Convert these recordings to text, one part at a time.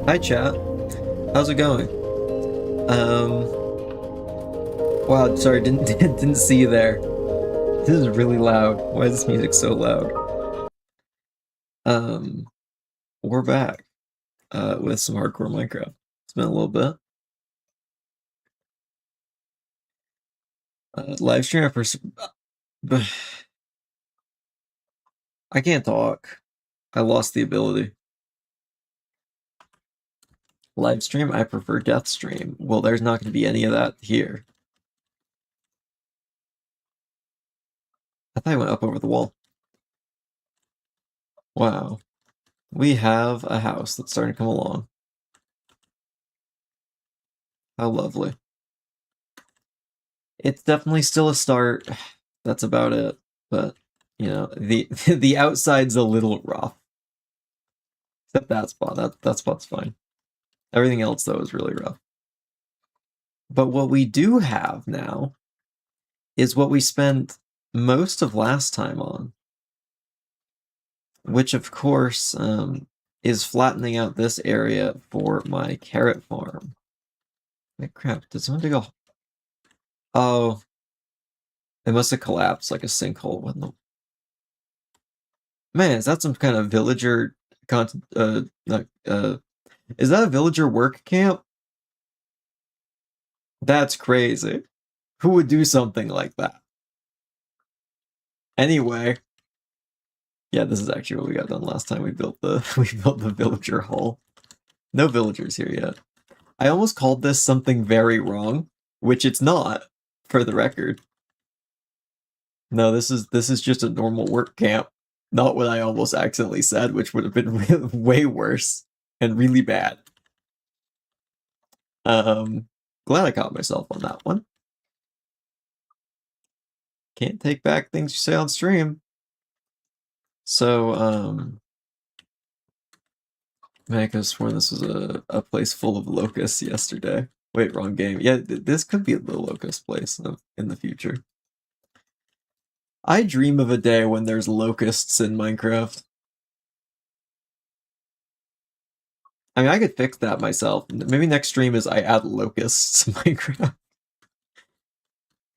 Hi chat, how's it going? Wow, sorry, didn't didn't see you there. This is really loud. Why is this music so loud? Um, we're back with some hardcore Minecraft. It's been a little bit. Live stream after. I can't talk. I lost the ability. Live stream, I prefer death stream. Well, there's not going to be any of that here. I thought I went up over the wall. Wow. We have a house that's starting to come along. How lovely. It's definitely still a start. That's about it. But you know, the the outside's a little rough. Except that spot. That spot's fine. Everything else though is really rough. But what we do have now is what we spent most of last time on, which of course is flattening out this area for my carrot farm. Like crap, did someone dig a... Oh, it must have collapsed like a sinkhole, wasn't it? Man, is that some kind of villager content? Is that a villager work camp? That's crazy. Who would do something like that? Anyway, yeah, this is actually what we got done last time. We built the villager hall. No villagers here yet. I almost called this something very wrong, which it's not, for the record. No, this is just a normal work camp. Not what I almost accidentally said, which would have been way worse and really bad. Glad I caught myself on that one. Can't take back things you say on stream. So, man, I could have sworn this was a place full of locusts yesterday. Wait, wrong game. Yeah, this could be the locust place in the future. I dream of a day when there's locusts in Minecraft. I mean, I could fix that myself. Maybe next stream is I add locusts to Minecraft.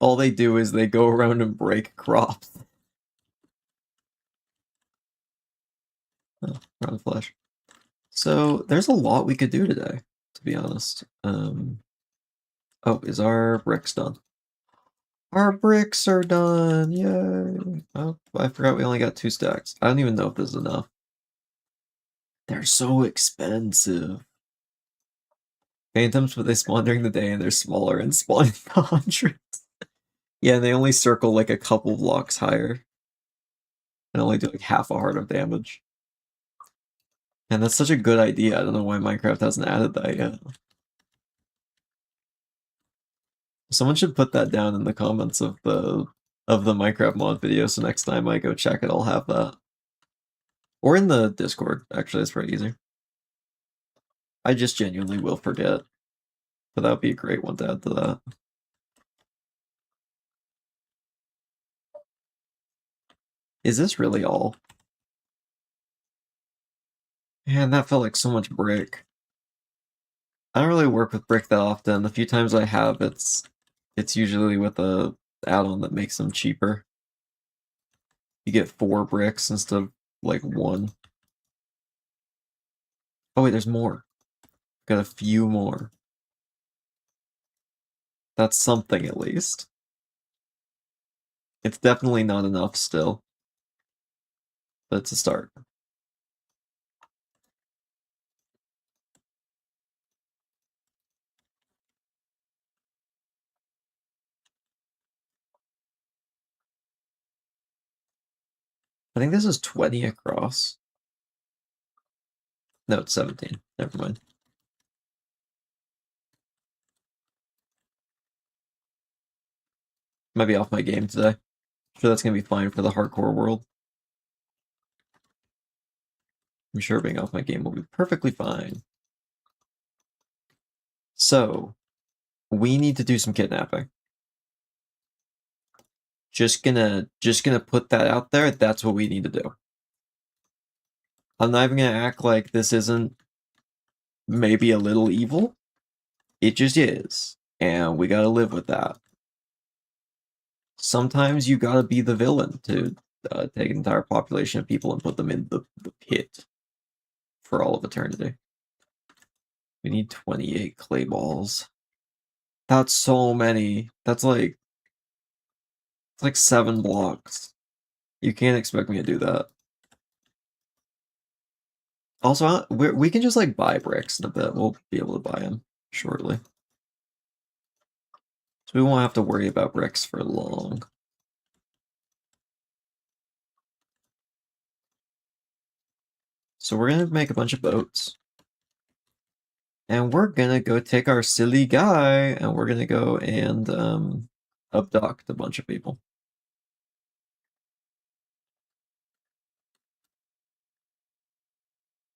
All they do is they go around and break crops. Oh, round flesh. So there's a lot we could do today, to be honest. Oh, is our bricks done? Our bricks are done! Yay! Oh, I forgot we only got 2 stacks. I don't even know if this is enough. They're so expensive. Phantoms, but they spawn during the day and they're smaller and spawn in the hundreds. Yeah, they only circle like a couple blocks higher. And only do like half a heart of damage. And that's such a good idea. I don't know why Minecraft hasn't added that yet. Someone should put that down in the comments of the Minecraft mod video, so next time I go check it, I'll have that. Or in the Discord, actually, that's pretty easy. I just genuinely will forget. But that would be a great one to add to that. Is this really all? Man, that felt like so much brick. I don't really work with brick that often. The few times I have, it's usually with a add-on that makes them cheaper. You get 4 bricks instead of like 1. Oh wait, there's more. Got a few more. That's something at least. It's definitely not enough still. But it's a start. I think this is 20 across. No, it's 17. Never mind. Might be off my game today. I'm sure that's gonna be fine for the hardcore world. I'm sure being off my game will be perfectly fine. So, we need to do some kidnapping. Just gonna put that out there. That's what we need to do. I'm not even gonna act like this isn't maybe a little evil. It just is. And we gotta live with that. Sometimes you gotta be the villain to take an entire population of people and put them in the pit for all of eternity. We need 28 clay balls. That's so many. That's like... It's like 7 blocks. You can't expect me to do that. Also, we can just like buy bricks in a bit. We'll be able to buy them shortly. So we won't have to worry about bricks for long. So we're gonna make a bunch of boats. And we're gonna go take our silly guy and we're gonna go and abduct a bunch of people.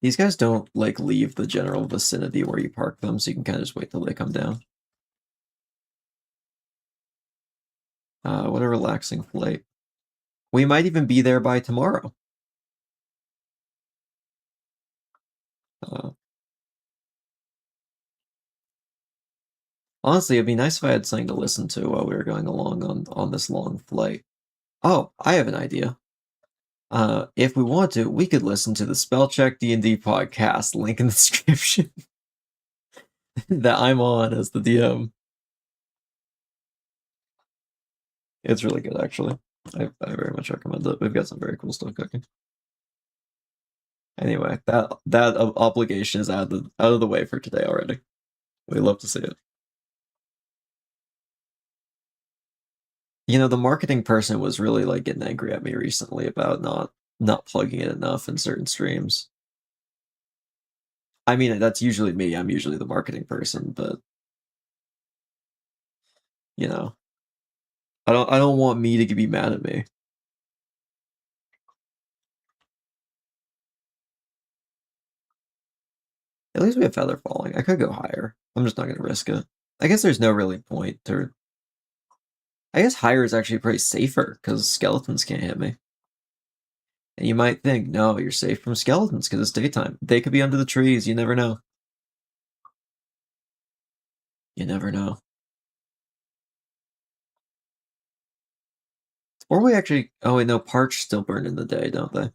These guys don't like leave the general vicinity where you park them, so you can kind of just wait till they come down. What a relaxing flight. We might even be there by tomorrow. Honestly, it'd be nice if I had something to listen to while we were going along on this long flight. Oh, I have an idea. If we want to, we could listen to the Spellcheck D&D podcast, link in the description, that I'm on as the DM. It's really good, actually. I very much recommend it. We've got some very cool stuff cooking. Anyway, that obligation is out of the way for today already. We love to see it. You know, the marketing person was really like getting angry at me recently about not plugging it enough in certain streams. I mean, that's usually me. I'm usually the marketing person, but you know, I don't want me to be mad at me. At least we have feather falling. I could go higher. I'm just not gonna risk it. I guess there's no really point to... I guess higher is actually pretty safer, because skeletons can't hit me. And you might think, no, you're safe from skeletons, because it's daytime. They could be under the trees, you never know. You never know. Or we actually... Oh wait, no, parch still burn in the day, don't they?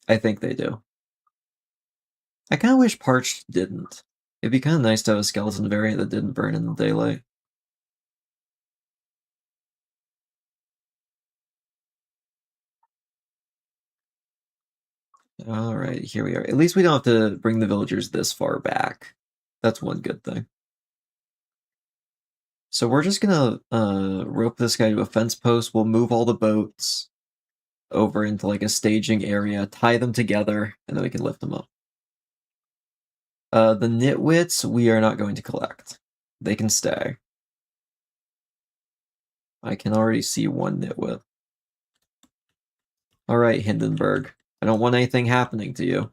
I think they do. I kind of wish parched didn't. It'd be kind of nice to have a skeleton variant that didn't burn in the daylight. Alright, here we are. At least we don't have to bring the villagers this far back. That's one good thing. So we're just gonna rope this guy to a fence post. We'll move all the boats over into like a staging area, tie them together, and then we can lift them up. The nitwits we are not going to collect. They can stay. I can already see one nitwit. Alright, Hindenburg. I don't want anything happening to you.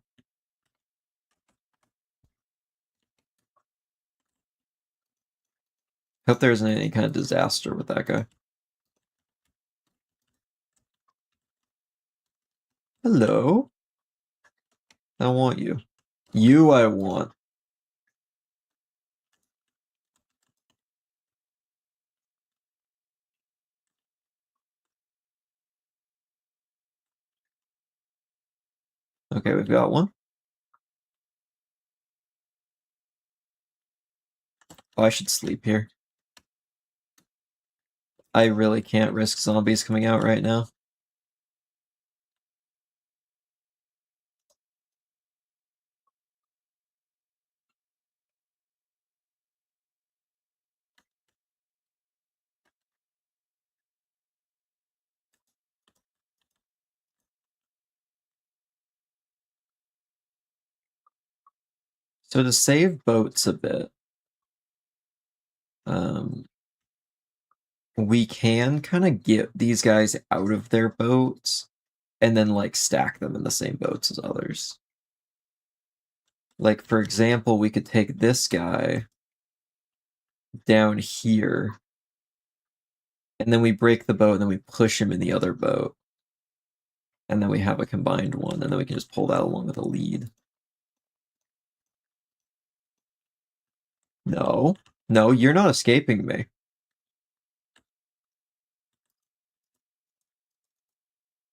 Hope there isn't any kind of disaster with that guy. Hello? I want you. You I want. Okay, we've got one. Oh, I should sleep here. I really can't risk zombies coming out right now. So to save boats a bit, we can kind of get these guys out of their boats and then like stack them in the same boats as others. Like, for example, we could take this guy down here and then we break the boat and then we push him in the other boat. And then we have a combined one and then we can just pull that along with a lead. No. No, you're not escaping me.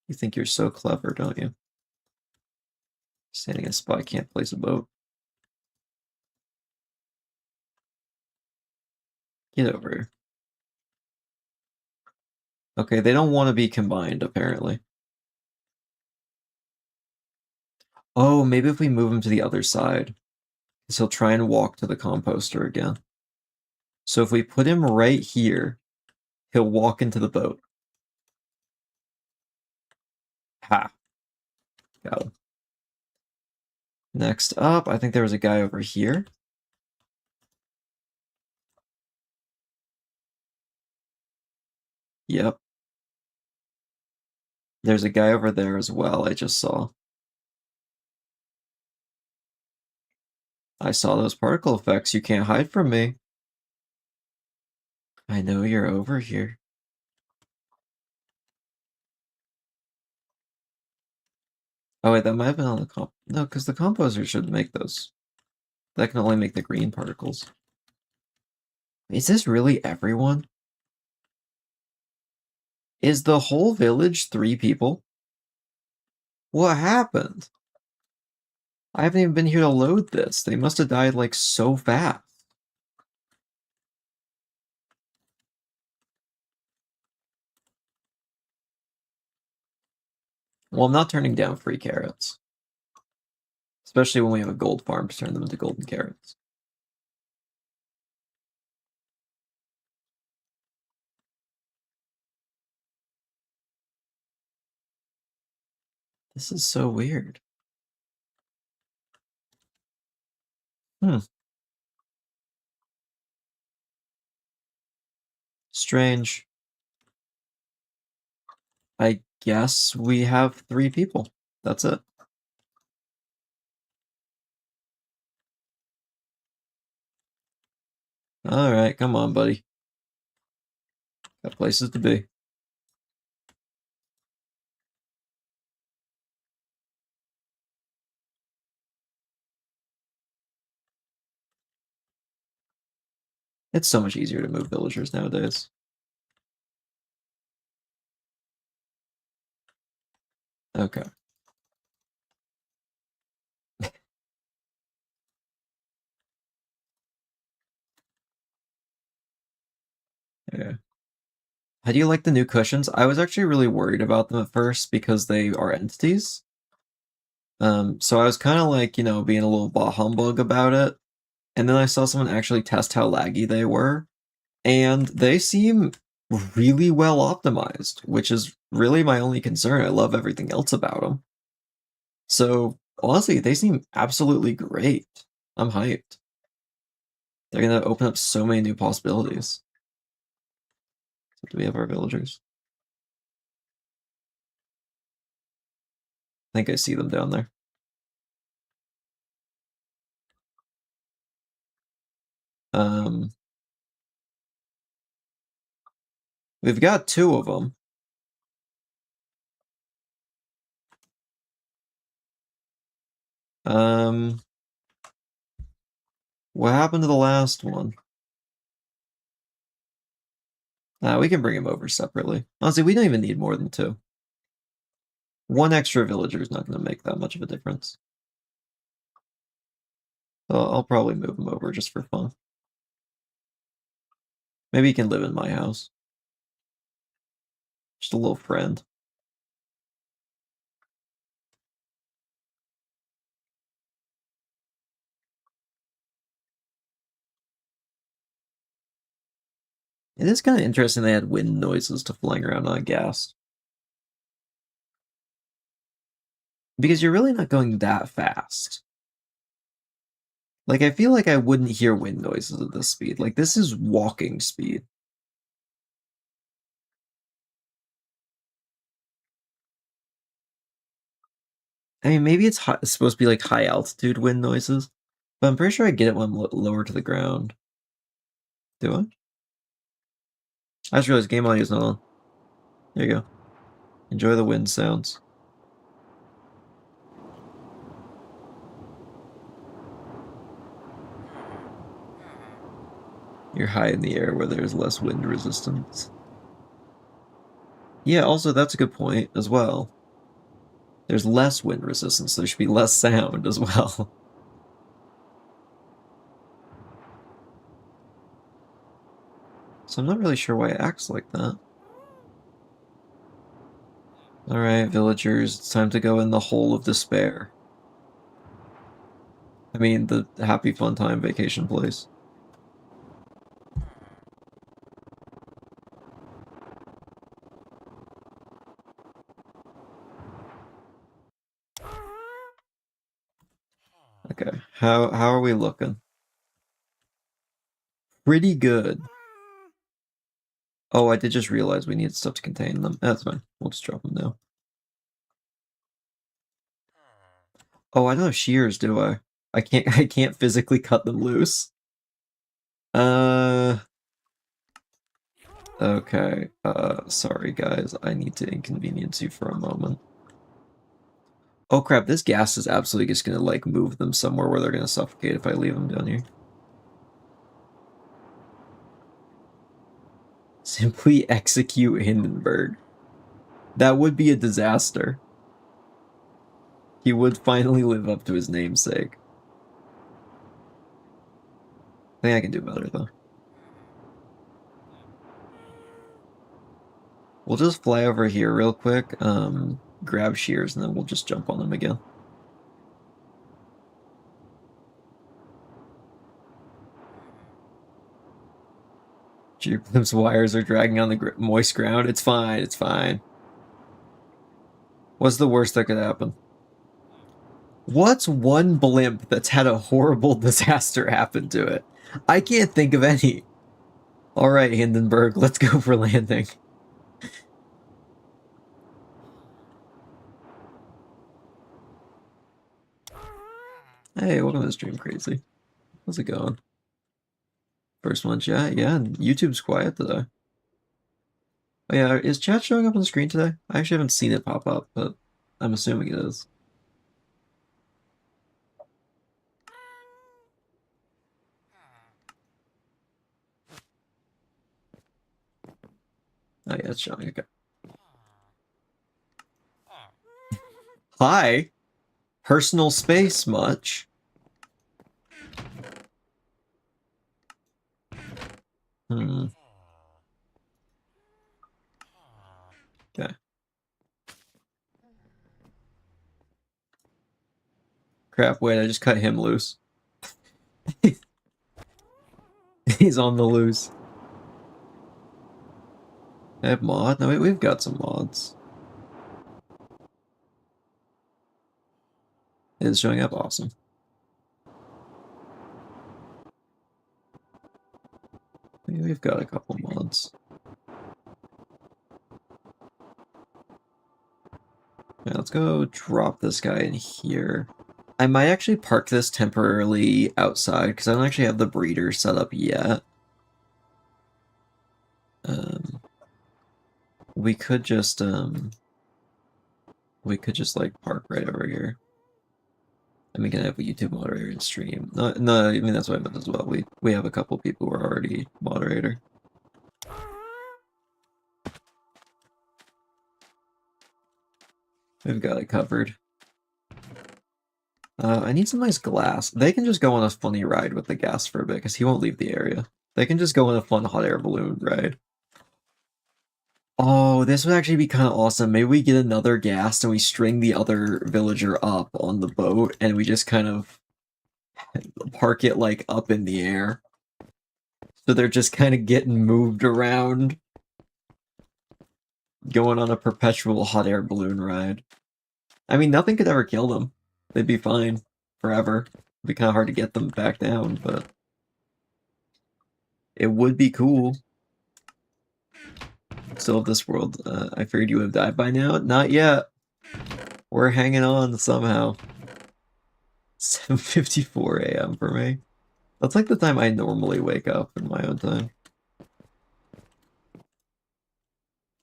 You think you're so clever, don't you? Standing in a spot, can't place a boat. Get over here. Okay, they don't want to be combined, apparently. Oh, maybe if we move him to the other side, because he'll try and walk to the composter again. So if we put him right here, he'll walk into the boat. Ha. Got him. Next up, I think there was a guy over here. Yep. There's a guy over there as well, I just saw. I saw those particle effects. You can't hide from me. I know you're over here. Oh wait, that might have been on the comp. No, because the composer should make those. That can only make the green particles. Is this really everyone? Is the whole village 3 people? What happened? I haven't even been here to load this. They must have died like so fast. Well, I'm not turning down free carrots. Especially when we have a gold farm to turn them into golden carrots. This is so weird. Strange. I guess we have 3 people. That's it. Alright, come on, buddy. Got places to be. It's so much easier to move villagers nowadays. Okay. Yeah. How do you like the new cushions? I was actually really worried about them at first because they are entities. So I was kind of like, being a little bah humbug about it. And then I saw someone actually test how laggy they were, and they seem really well optimized, which is really my only concern. I love everything else about them. So honestly, they seem absolutely great. I'm hyped. They're gonna open up so many new possibilities. Do we have our villagers? I think I see them down there. We've got 2 of them. What happened to the last one? We can bring him over separately. Honestly, we don't even need more than 2. 1 extra villager is not going to make that much of a difference. So I'll probably move him over just for fun. Maybe he can live in my house. Just a little friend. It is kind of interesting they had wind noises to flying around on gas. Because you're really not going that fast. Like, I feel like I wouldn't hear wind noises at this speed. Like, this is walking speed. I mean, maybe it's supposed to be like high altitude wind noises, but I'm pretty sure I get it when I'm lower to the ground. Do I? I just realized game audio is not on. There you go. Enjoy the wind sounds. You're high in the air where there's less wind resistance. Yeah, also that's a good point as well. There's less wind resistance, so there should be less sound as well. So I'm not really sure why it acts like that. Alright, villagers, it's time to go in the hole of despair. I mean, the happy fun time vacation place. Okay, how are we looking? Pretty good. Oh, I did just realize we need stuff to contain them. That's fine. We'll just drop them now. Oh, I don't have shears, do I? I can't physically cut them loose. Okay. Sorry guys. I need to inconvenience you for a moment. Oh crap, this gas is absolutely just gonna like move them somewhere where they're gonna suffocate if I leave them down here. Simply execute Hindenburg. That would be a disaster. He would finally live up to his namesake. I think I can do better though. We'll just fly over here real quick, grab shears, and then we'll just jump on them again. Jeeplim's wires are dragging on the moist ground. It's fine, it's fine. What's the worst that could happen? What's one blimp that's had a horrible disaster happen to it? I can't think of any. Alright, Hindenburg, let's go for landing. Hey, welcome to the stream, Crazy. How's it going? First one, chat? Yeah, YouTube's quiet today. Oh yeah, is chat showing up on the screen today? I actually haven't seen it pop up, but I'm assuming it is. Oh yeah, it's showing. Okay. Hi. Personal space much? Hmm. Okay. Crap, wait, I just cut him loose. He's on the loose. I have mod? No, wait, we've got some mods. It's showing up, awesome. We've got a couple mods. Yeah, let's go drop this guy in here. I might actually park this temporarily outside because I don't actually have the breeder set up yet. We could just like park right over here. And we can have a YouTube moderator and stream. No, I mean that's what I meant as well. We have a couple people who are already moderator. We've got it covered. I need some nice glass. They can just go on a funny ride with the gas for a bit, because he won't leave the area. They can just go on a fun hot air balloon ride. Oh, this would actually be kind of awesome. Maybe we get another gas and we string the other villager up on the boat, and we just kind of park it, like, up in the air. So they're just kind of getting moved around, going on a perpetual hot air balloon ride. I mean, nothing could ever kill them. They'd be fine forever. It'd be kind of hard to get them back down, but it would be cool. Still of this world. I figured you would have died by now. Not yet. We're hanging on somehow. 7:54 a.m. for me. That's like the time I normally wake up in my own time.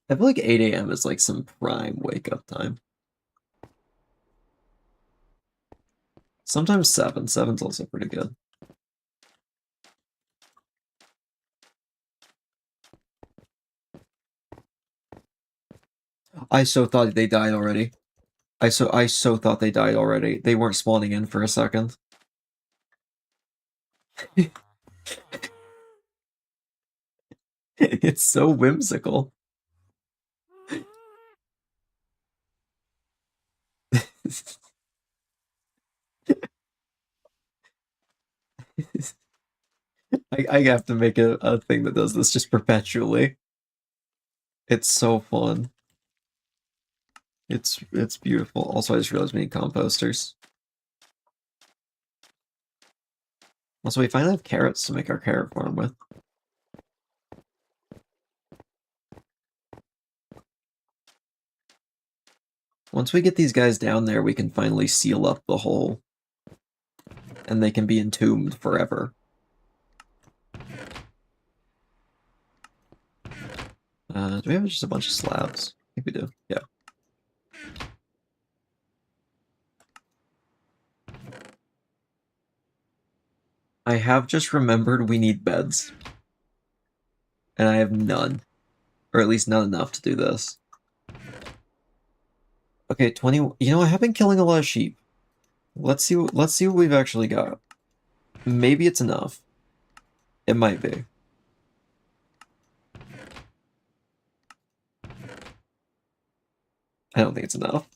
I feel like 8 a.m. is like some prime wake up time. Sometimes 7. 7's also pretty good. I so thought they died already. I so thought they died already. They weren't spawning in for a second. It's so whimsical. I have to make a thing that does this just perpetually. It's so fun. It's beautiful. Also, I just realized we need composters. Also, we finally have carrots to make our carrot farm with. Once we get these guys down there, we can finally seal up the hole. And they can be entombed forever. Do we have just a bunch of slabs? I think we do. Yeah. I have just remembered we need beds. And I have none. Or at least not enough to do this. Okay, 20. You know, I have been killing a lot of sheep. Let's see what we've actually got. Maybe it's enough. It might be. I don't think it's enough.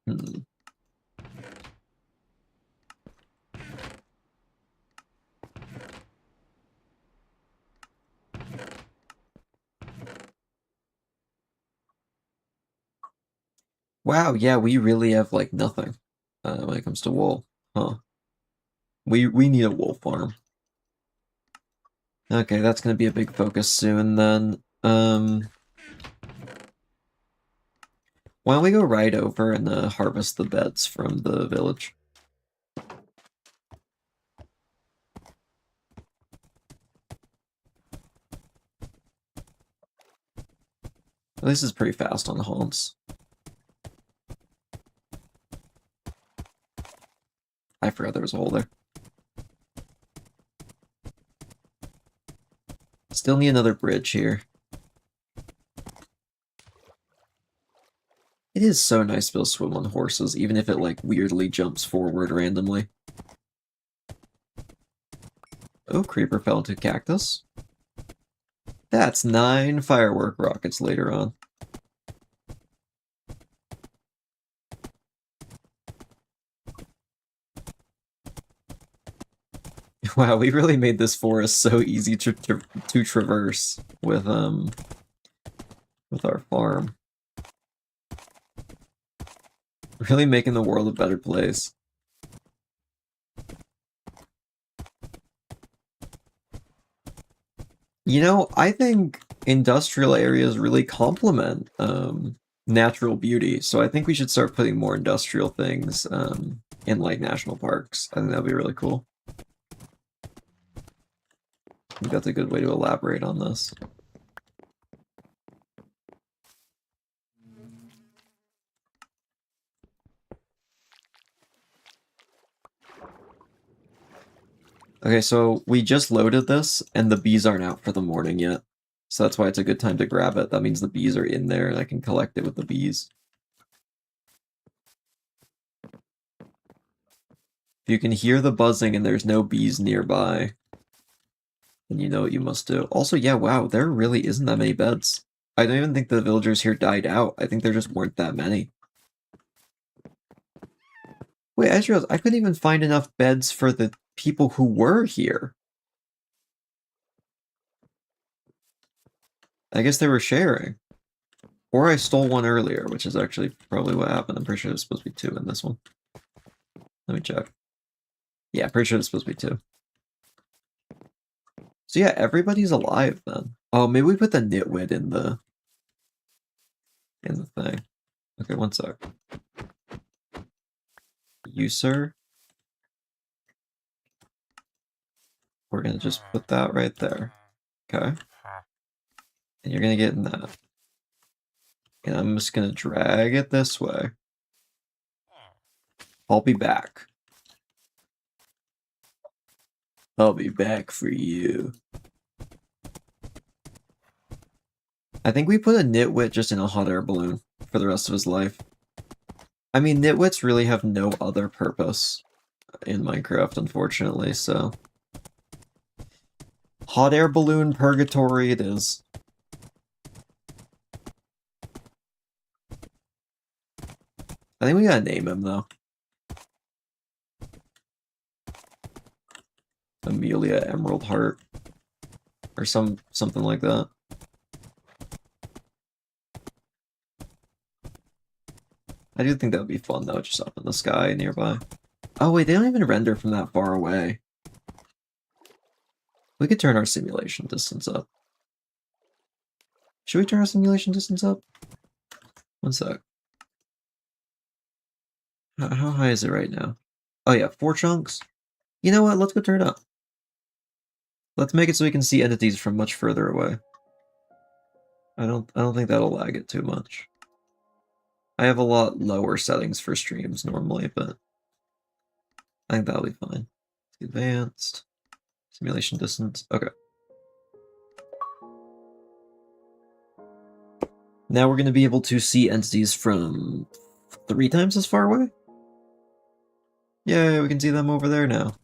Hmm. Wow, yeah, we really have like nothing when it comes to wool. Huh. We need a wool farm. Okay, that's gonna be a big focus soon then. Why don't we go right over and harvest the beds from the village? This is pretty fast on the haunts. I forgot there was a hole there. Still need another bridge here. It is so nice to be able to swim on horses, even if it like weirdly jumps forward randomly. Oh, creeper fell into cactus. That's 9 firework rockets later on. Wow, we really made this forest so easy to traverse with our farm. Really making the world a better place. You know, I think industrial areas really complement natural beauty, so I think we should start putting more industrial things in like national parks. I think that'd be really cool. I think that's a good way to elaborate on this. Okay, so we just loaded this, and the bees aren't out for the morning yet. So that's why it's a good time to grab it. That means the bees are in there, and I can collect it with the bees. If you can hear the buzzing and there's no bees nearby, then you know what you must do. Also, yeah, wow, there really isn't that many beds. I don't even think the villagers here died out. I think there just weren't that many. Wait, I just realized I couldn't even find enough beds for the people who were here. I guess they were sharing. Or I stole one earlier, which is actually probably what happened. I'm pretty sure there's supposed to be 2 in this one. Let me check. Yeah, pretty sure there's supposed to be 2. So yeah, everybody's alive then. Oh, maybe we put the nitwit in the thing. Okay, one sec. You, sir? We're gonna just put that right there. Okay. And you're gonna get in that. And I'm just gonna drag it this way. I'll be back. I'll be back for you. I think we put a nitwit just in a hot air balloon for the rest of his life. I mean, nitwits really have no other purpose in Minecraft, unfortunately, so... Hot air balloon purgatory it is. I think we gotta name him, though. Amelia Emerald Heart. Or something like that. I do think that would be fun, though, just up in the sky nearby. Oh, wait, they don't even render from that far away. We could turn our simulation distance up. Should we turn our simulation distance up? One sec. How high is it right now? Oh yeah, 4 chunks. You know what? Let's go turn it up. Let's make it so we can see entities from much further away. I don't think that'll lag it too much. I have a lot lower settings for streams normally, but I think that'll be fine. Advanced. Simulation distance. Okay. Now we're going to be able to see entities from 3 times as far away? Yay, we can see them over there now.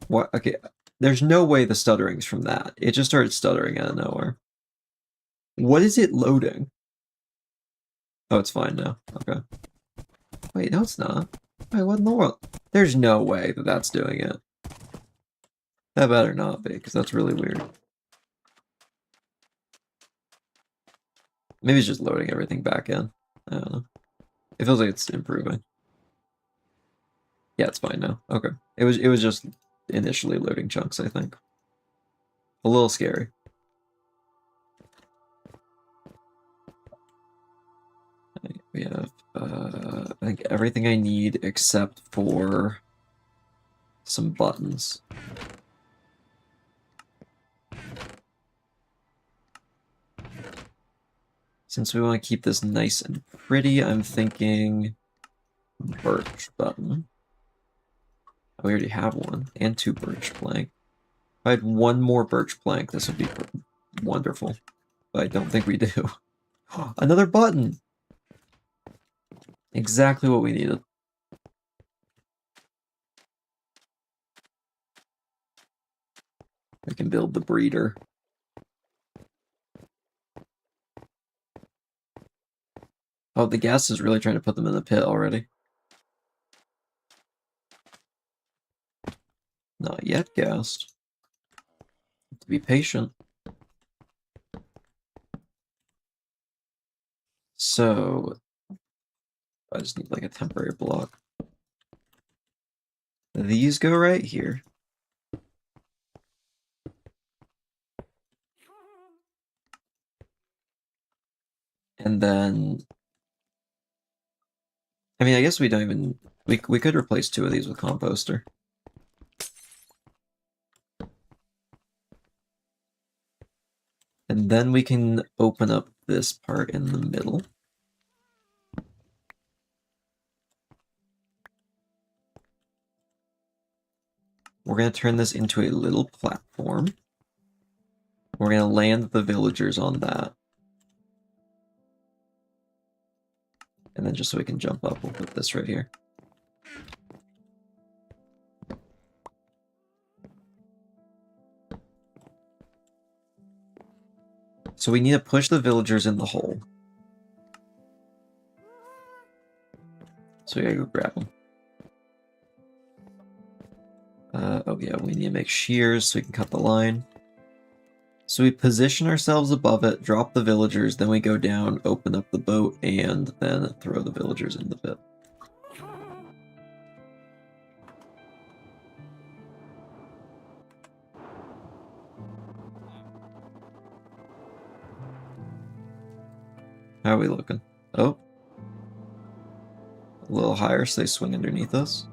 What? Okay, there's no way the stuttering's from that. It just started stuttering out of nowhere. What is it loading? Oh, it's fine now. Okay. Wait, no, it's not. Wait, what in the world? There's no way that that's doing it. That better not be, because that's really weird. Maybe it's just loading everything back in. I don't know. It feels like it's improving. Yeah, it's fine now. Okay. It was just initially loading chunks, I think. A little scary. We have, I think everything I need except for some buttons. Since we want to keep this nice and pretty, I'm thinking birch button. Oh, we already have one, and 2 birch plank. If I had 1 more birch plank, this would be wonderful. But I don't think we do. Another button! Exactly what we needed. We can build the breeder. Oh, the gas is really trying to put them in the pit already. Not yet, Ghast. Have to be patient. So, I just need like a temporary block. These go right here. And then, I mean, I guess we don't even, we could replace 2 of these with composter. And then we can open up this part in the middle. We're going to turn this into a little platform. We're going to land the villagers on that. And then just so we can jump up, we'll put this right here. So we need to push the villagers in the hole. So we gotta go grab them. Oh yeah, we need to make shears so we can cut the line. So we position ourselves above it, drop the villagers, then we go down, open up the boat, and then throw the villagers in the pit. How are we looking? Oh. A little higher so they swing underneath us.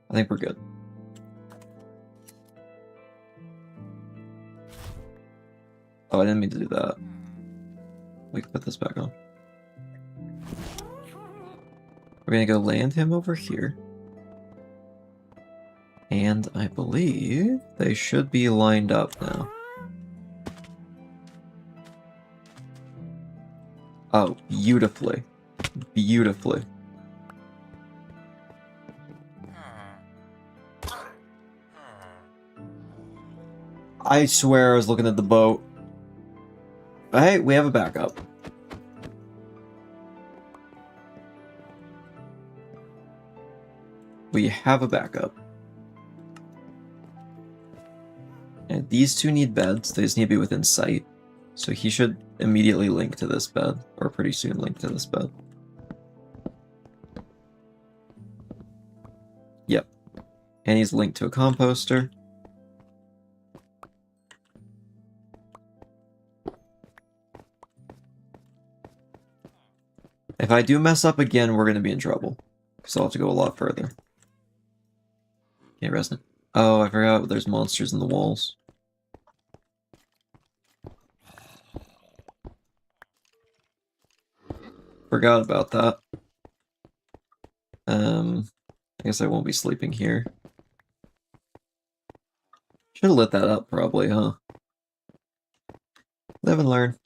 I think we're good. Oh, I didn't mean to do that. We can put this back on. We're gonna go land him over here. And I believe they should be lined up now. Oh, beautifully. Beautifully. I swear I was looking at the boat. Hey, we have a backup. We have a backup. And these two need beds. They just need to be within sight. So he should immediately link to this bed, or pretty soon link to this bed. Yep. And he's linked to a composter. If I do mess up again, we're going to be in trouble. Because I'll have to go a lot further. Can't rest it. Oh, I forgot there's monsters in the walls. Forgot about that. I guess I won't be sleeping here. Should've lit that up probably, huh? Live and learn.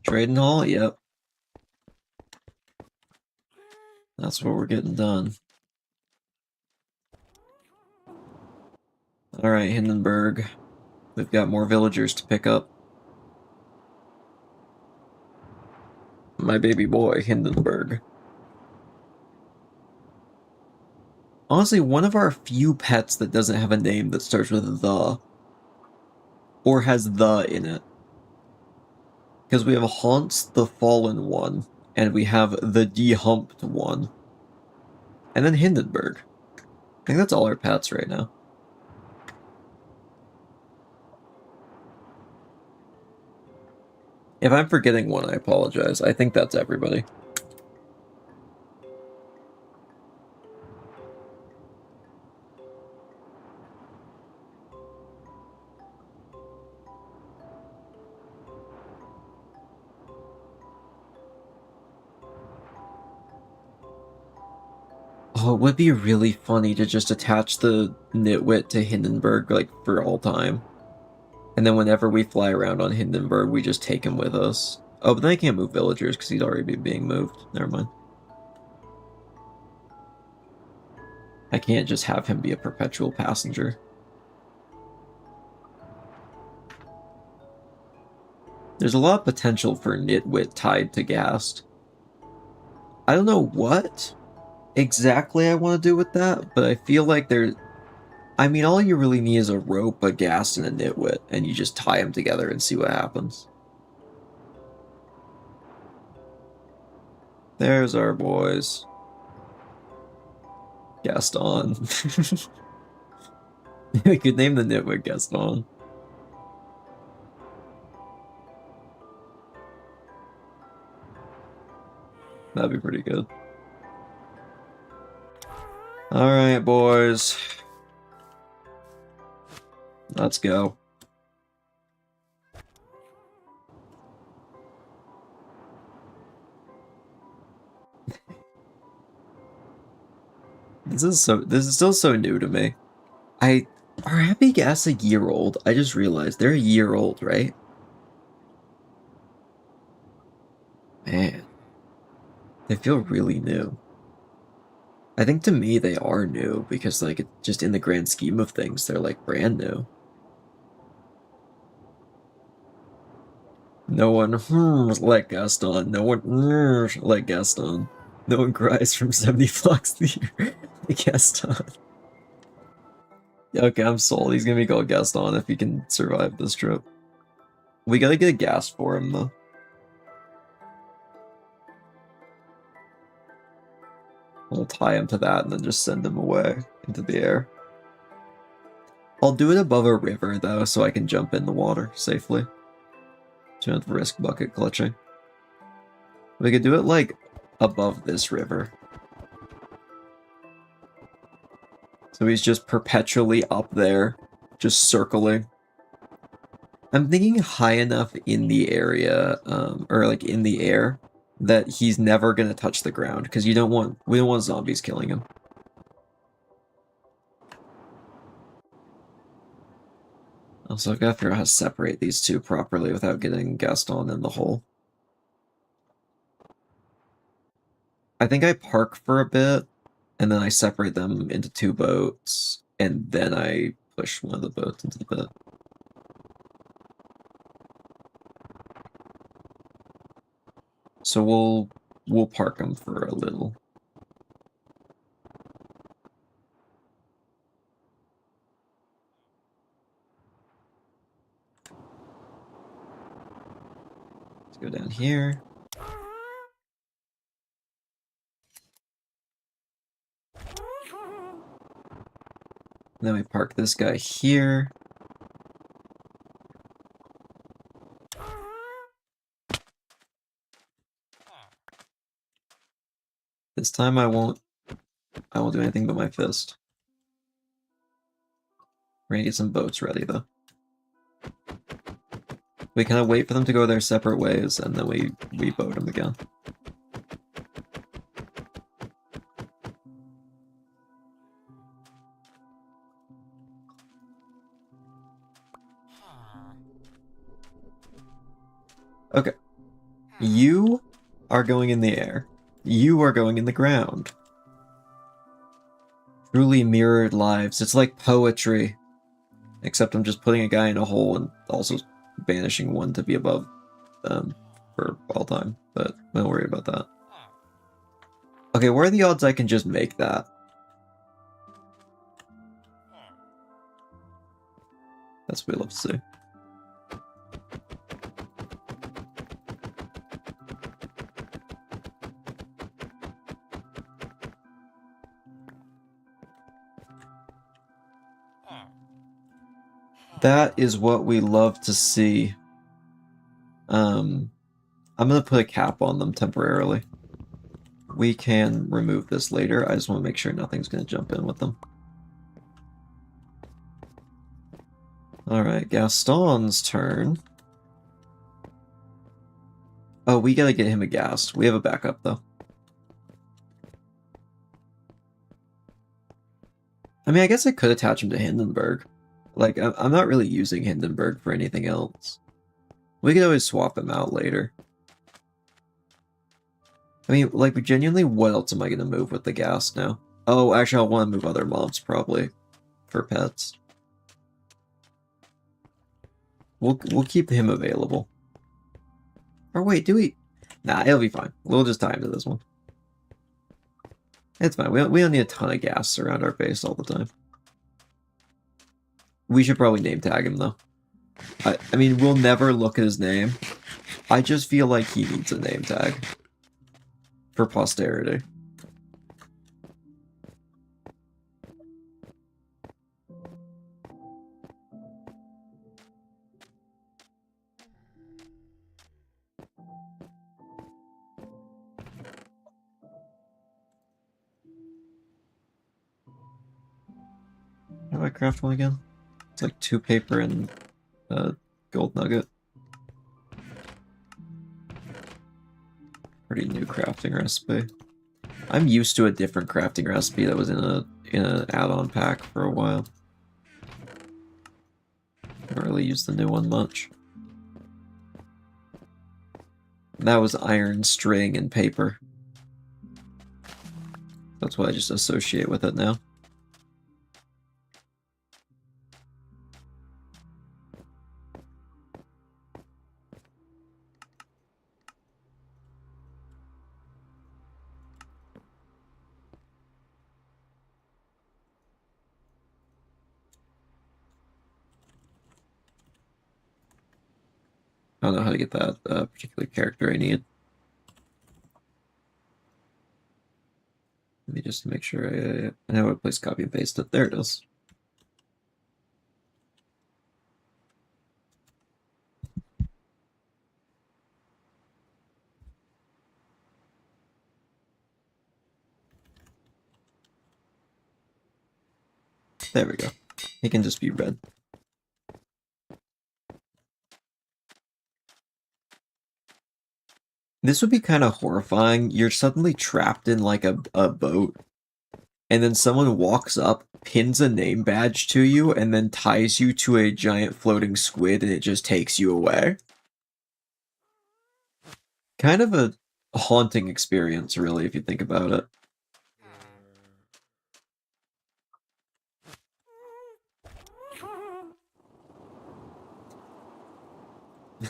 Trading hall? Yep. That's what we're getting done. Alright, Hindenburg. We've got more villagers to pick up. My baby boy, Hindenburg. Honestly, one of our few pets that doesn't have a name that starts with the. Or has the in it. Because we have Haunts the Fallen One, and we have the Dehumped One. And then Hindenburg. I think that's all our pets right now. If I'm forgetting one, I apologize. I think that's everybody. Oh, it would be really funny to just attach the Nitwit to Hindenburg, like, for all time. And then whenever we fly around on Hindenburg, we just take him with us. Oh, but then I can't move villagers, because he's already being moved. Never mind. I can't just have him be a perpetual passenger. There's a lot of potential for Nitwit tied to Gast. I don't know what exactly I want to do with that, but I feel like there... I mean, all you really need is a rope, a Ghast, and a Nitwit, and you just tie them together and see what happens. There's our boys. Gaston. We could name the Nitwit Gaston. That'd be pretty good. Alright, boys. Let's go. This is still so new to me. Are Happy Gas a year old? I just realized they're a year old, right? Man. They feel really new. I think to me they are new because, like, just in the grand scheme of things, they're like brand new. No one like Gaston. No one like Gaston. No one cries from 70 flocks a year like Gaston. Okay, I'm sold. He's gonna be called Gaston if he can survive this trip. We gotta get a gas for him, though. We'll tie him to that and then just send him away into the air. I'll do it above a river, though, so I can jump in the water safely. So you don't have to risk bucket clutching. We could do it, like, above this river. So he's just perpetually up there, just circling. I'm thinking high enough in the area, or like in the air, that he's never gonna touch the ground, because we don't want zombies killing him. Also, I've got to figure out how to separate these two properly without getting Gaston in the hole. I think I park for a bit, and then I separate them into two boats, and then I push one of the boats into the pit. So we'll park them for a little. Let's go down here. And then we park this guy here. This time I won't do anything but my fist. We're gonna get some boats ready though. We kind of wait for them to go their separate ways, and then we boat them again. Okay. You are going in the air. You are going in the ground. Truly mirrored lives. It's like poetry. Except I'm just putting a guy in a hole and also banishing one to be above them for all time. But don't worry about that. Okay, what are the odds I can just make that? That's what we love to see. That is what we love to see. I'm gonna put a cap on them temporarily. We can remove this later. I just want to make sure nothing's gonna jump in with them. Alright, Gaston's turn. Oh, we gotta get him a gas. We have a backup, though. I mean, I guess I could attach him to Hindenburg. Like, I'm not really using Hindenburg for anything else. We could always swap him out later. I mean, like, genuinely, what else am I gonna move with the gas now? Oh, actually, I'll want to move other mobs, probably, for pets. We'll keep him available. Or wait, do we? Nah, it'll be fine. We'll just tie him to this one. It's fine. We don't need a ton of gas around our base all the time. We should probably name tag him, though. I mean, we'll never look at his name. I just feel like he needs a name tag. For posterity. How do I craft one again? It's like 2 paper and gold nugget. Pretty new crafting recipe. I'm used to a different crafting recipe that was in an add-on pack for a while. I don't really use the new one much. That was iron, string, and paper. That's what I just associate with it now. I don't know how to get that particular character I need. Let me just make sure I know how to place copy and paste it. There it is. There we go. He can just be red. This would be kind of horrifying. You're suddenly trapped in like a boat, and then someone walks up, pins a name badge to you, and then ties you to a giant floating squid, and it just takes you away. Kind of a haunting experience, really, if you think about it.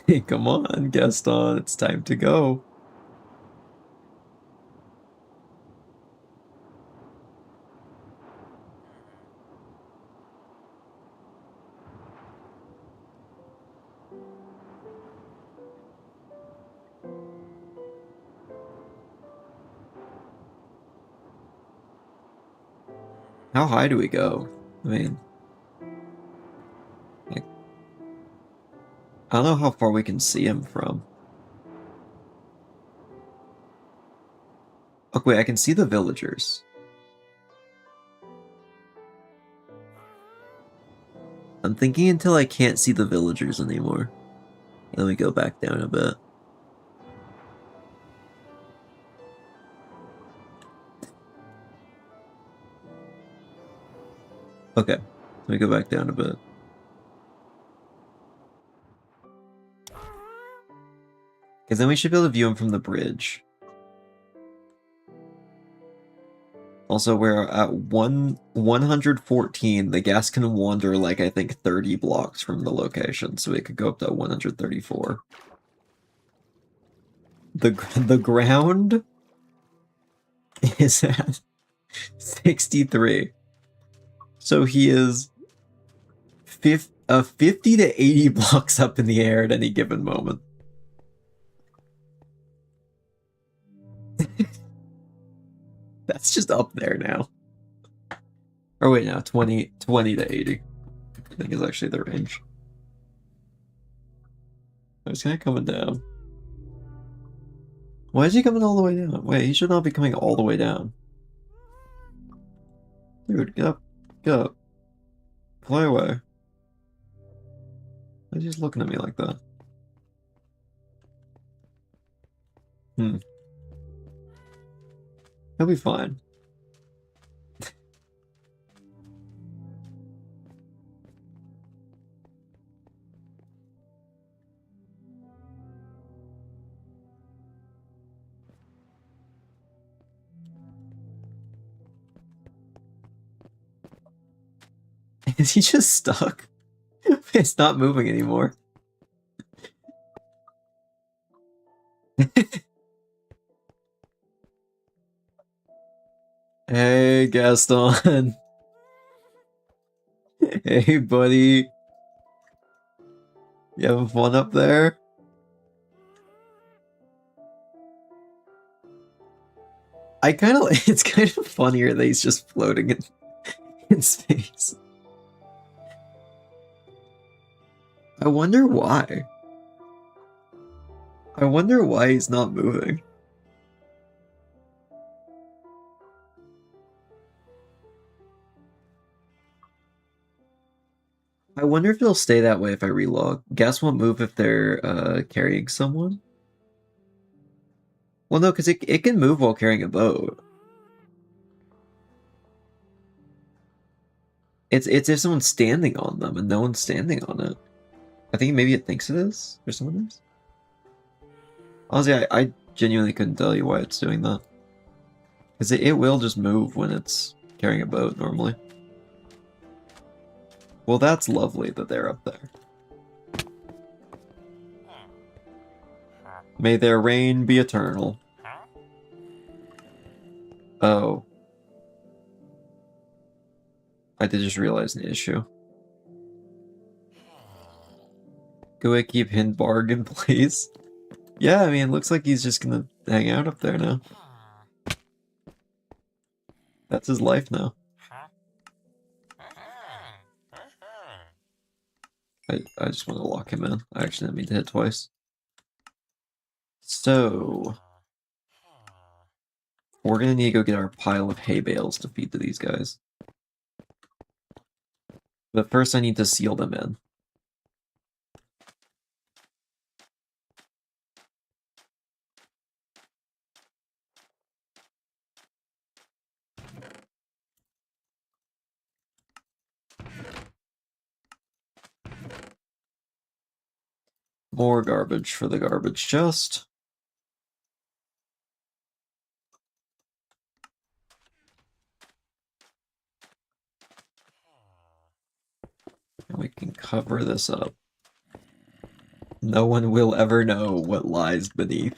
Hey, come on, Gaston, it's time to go. How high do we go? I mean, like, I don't know how far we can see him from. Oh, wait, I can see the villagers. I'm thinking until I can't see the villagers anymore. Let me go back down a bit. Okay, let me go back down a bit. Because then we should be able to view him from the bridge. Also, we're at 114. The gas can wander like, I think, 30 blocks from the location, so it could go up to 134. The ground is at 63. So he is 50 to 80 blocks up in the air at any given moment. That's just up there now. Or wait, no, 20 to 80. I think is actually the range. I was kind of coming down. Why is he coming all the way down? Wait, he should not be coming all the way down. Dude, get up. Get up. Fly away. Why is he just looking at me like that? He'll be fine. Is he just stuck? It's not moving anymore. Hey, Gaston. Hey, buddy. You having fun up there? It's kind of funnier that he's just floating in space. I wonder why. I wonder why he's not moving. I wonder if it'll stay that way if I relog. Gas won't move if they're carrying someone. Well, no, because it can move while carrying a boat. It's if someone's standing on them and no one's standing on it. I think maybe it thinks it is, or someone is. Honestly, I genuinely couldn't tell you why it's doing that. Because it will just move when it's carrying a boat normally. Well, that's lovely that they're up there. May their reign be eternal. Oh. I did just realize an issue. Go ahead, keep Hindbarg in place. Yeah, I mean, it looks like he's just gonna hang out up there now. That's his life now. I just want to lock him in. I actually didn't mean to hit twice. So... we're gonna need to go get our pile of hay bales to feed to these guys. But first I need to seal them in. More garbage for the garbage chest. And we can cover this up. No one will ever know what lies beneath.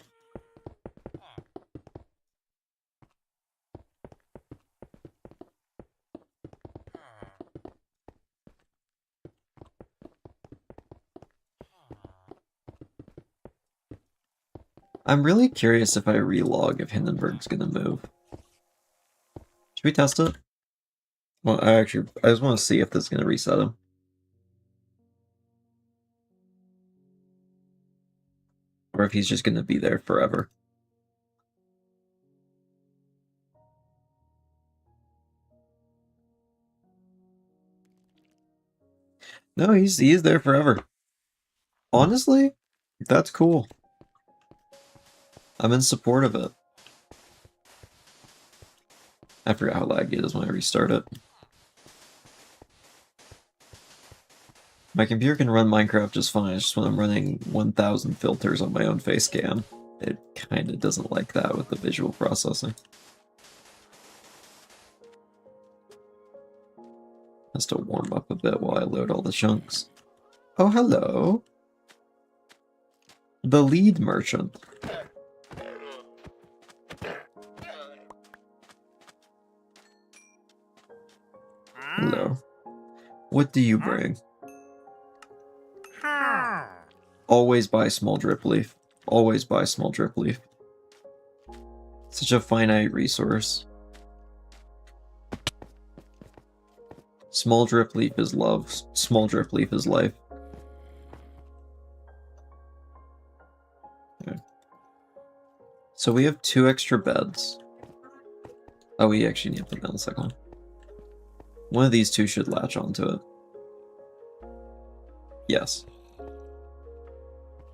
I'm really curious if I relog if Hindenburg's gonna move. Should we test it? Well, I just want to see if this is gonna reset him. Or if he's just gonna be there forever. No, he is there forever. Honestly, that's cool. I'm in support of it. I forgot how laggy it is when I restart it. My computer can run Minecraft just fine, it's just when I'm running 1000 filters on my own face cam, it kinda doesn't like that with the visual processing. Has to warm up a bit while I load all the chunks. Oh, hello! The lead merchant. Hello. What do you bring? Always buy small drip leaf. Always buy small drip leaf. Such a finite resource. Small drip leaf is love. Small drip leaf is life. Okay. So we have 2 extra beds. Oh, we actually need to put down the second one. One of these 2 should latch onto it. Yes.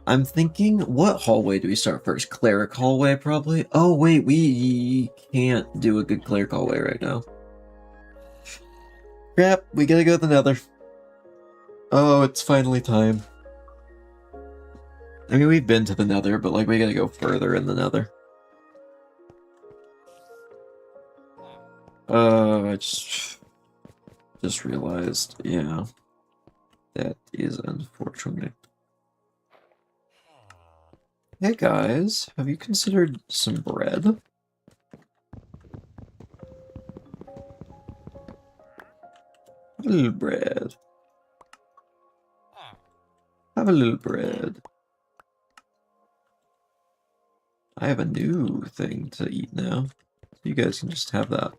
I'm thinking, what hallway do we start first? Cleric hallway, probably? Oh, wait, we can't do a good cleric hallway right now. Crap, we gotta go to the nether. Oh, it's finally time. I mean, we've been to the nether, but, like, we gotta go further in the nether. I just realized, yeah. That is unfortunate. Hey guys, have you considered some bread? Have a little bread. Have a little bread. I have a new thing to eat now. You guys can just have that.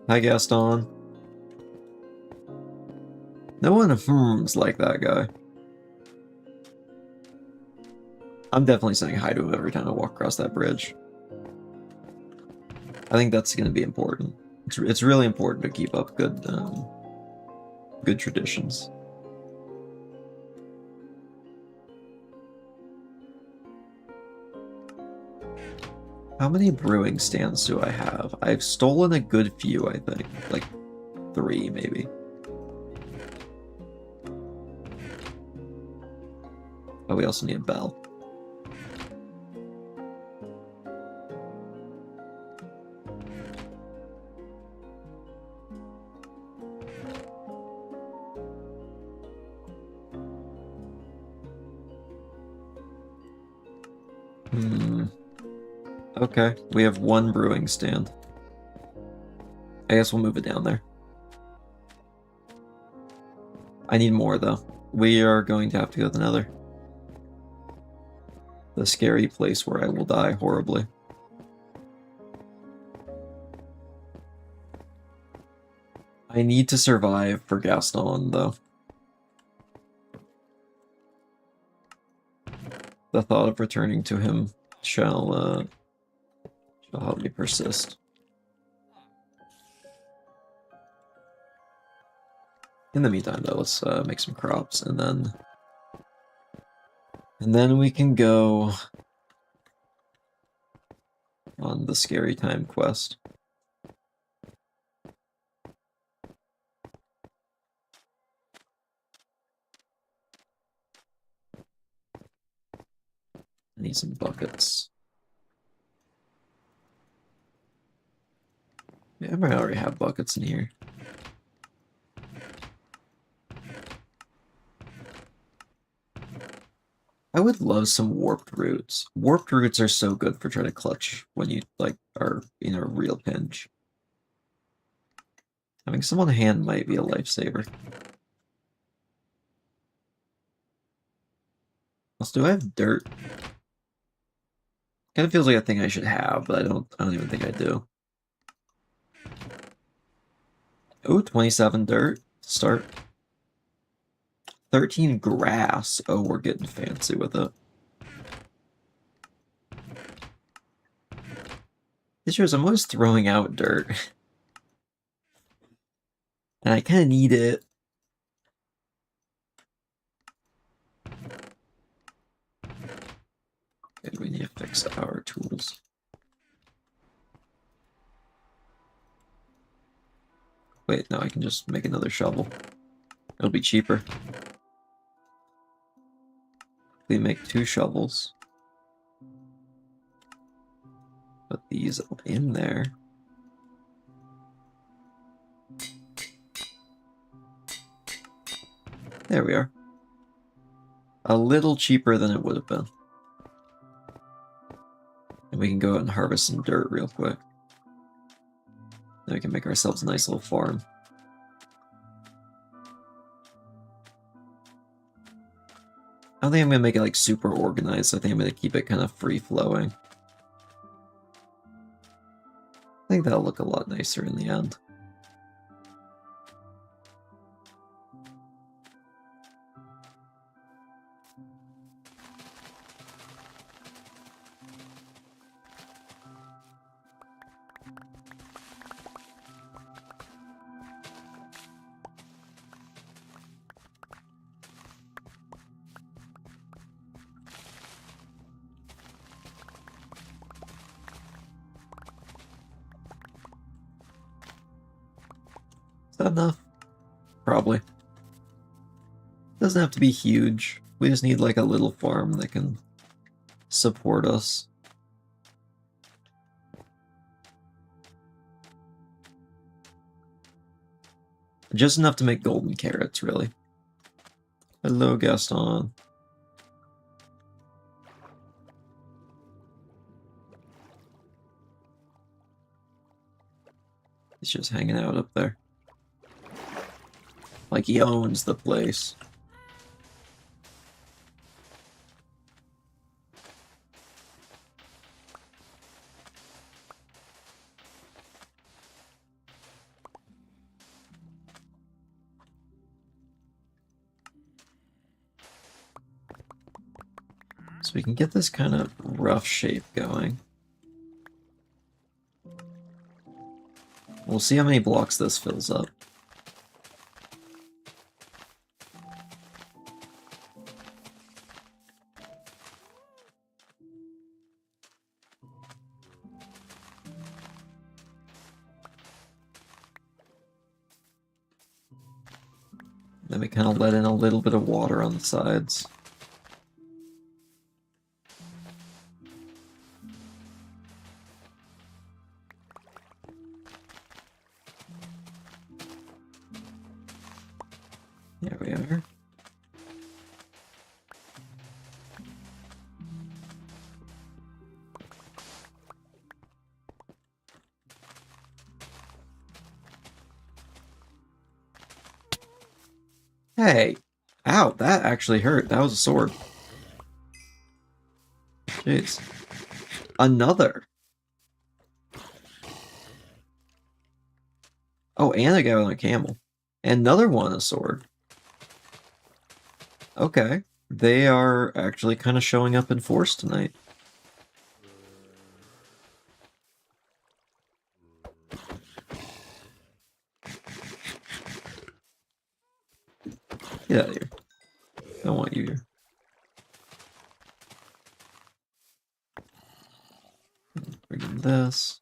Hi, Gaston. No one affirms like that guy. I'm definitely saying hi to him every time I walk across that bridge. I think that's going to be important. It's really important to keep up good good traditions. How many brewing stands do I have? I've stolen a good few, I think. Like 3, maybe. Oh, we also need a bell. Okay, we have 1 brewing stand. I guess we'll move it down there. I need more, though. We are going to have to go to the nether. The scary place where I will die horribly. I need to survive for Gaston, though. The thought of returning to him shall It'll help me persist. In the meantime, though, let's make some crops, and then we can go on the scary time quest. I need some buckets. Yeah, I might already have buckets in here. I would love some warped roots. Warped roots are so good for trying to clutch when you like are in a real pinch. Having some on hand might be a lifesaver. Also, do I have dirt? Kind of feels like a thing I should have, but I don't even think I do. Oh, 27 dirt. Start. 13 grass. Oh, we're getting fancy with it. This year's I'm always throwing out dirt. And I kind of need it. Okay, we need to fix our tools. Wait, no, I can just make another shovel. It'll be cheaper. We make 2 shovels. Put these in there. There we are. A little cheaper than it would have been. And we can go out and harvest some dirt real quick. Then we can make ourselves a nice little farm. I don't think I'm going to make it like super organized. I think I'm going to keep it kind of free-flowing. I think that'll look a lot nicer in the end. Is that enough? Probably. Doesn't have to be huge. We just need like a little farm that can support us. Just enough to make golden carrots, really. Hello, Gaston. He's just hanging out up there. Like he owns the place. So we can get this kind of rough shape going. We'll see how many blocks this fills up. Then we kind of let in a little bit of water on the sides. There we are. Hey! Ow, that actually hurt. That was a sword. Jeez. Another! Oh, and a guy on a camel. Another one, a sword. Okay. They are actually kind of showing up in force tonight. Get out of here. Don't want you here. Bring in this.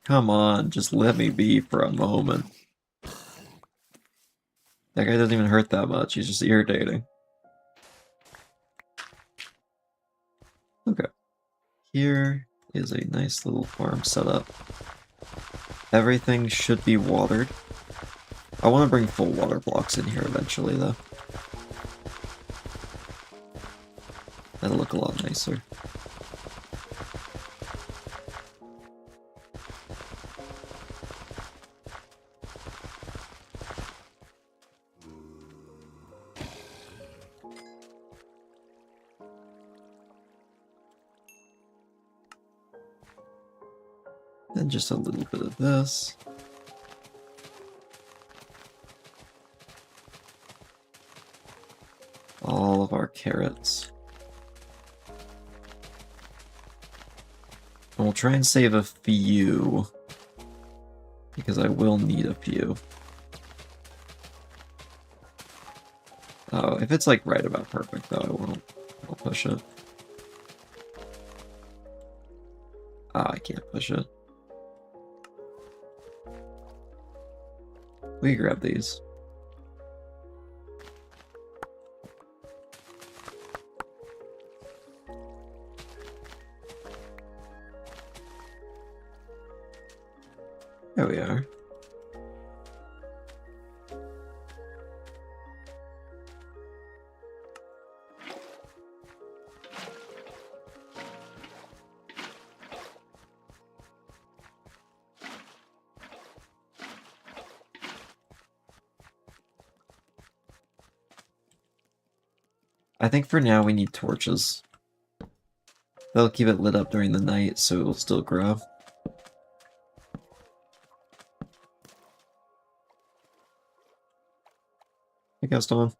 Come on, just let me be for a moment. That guy doesn't even hurt that much, he's just irritating. Okay. Here is a nice little farm setup. Everything should be watered. I want to bring full water blocks in here eventually, though. That'll look a lot nicer. And just a little bit of this. All of our carrots. And we'll try and save a few, because I will need a few. Oh, if it's like right about perfect though, I won't. I'll push it. Ah, I can't push it. We can grab these. There we are. I think for now we need torches. That'll keep it lit up during the night so it'll still grow. Hey Gaston.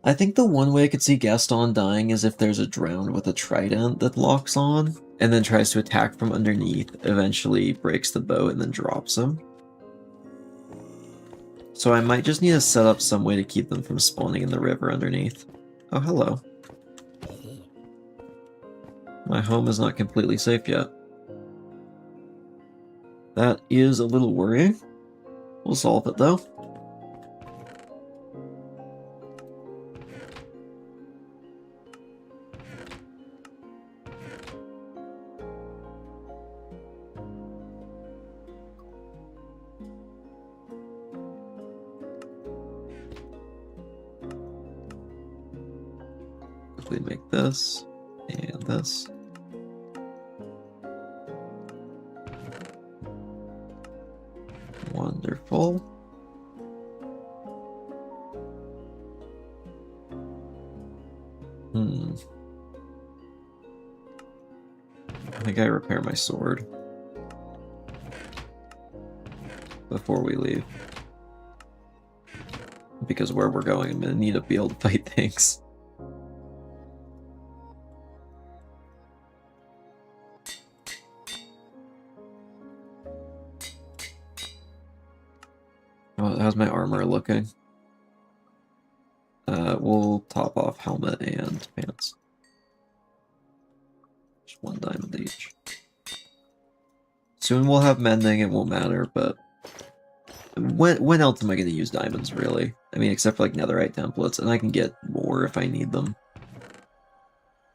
I think the one way I could see Gaston dying is if there's a drown with a trident that locks on, and then tries to attack from underneath, eventually breaks the boat, and then drops him. So I might just need to set up some way to keep them from spawning in the river underneath. Oh, hello. My home is not completely safe yet. That is a little worrying. We'll solve it, though. Quickly make this and this. Wonderful. I think I repair my sword before we leave. Because where we're going, I'm gonna need to be able to fight things. Oh, how's my armor looking? We'll top off helmet and pants. Just 1 diamond each. Soon we'll have mending, it won't matter, but when else am I going to use diamonds, really? I mean, except for like netherite templates, and I can get more if I need them.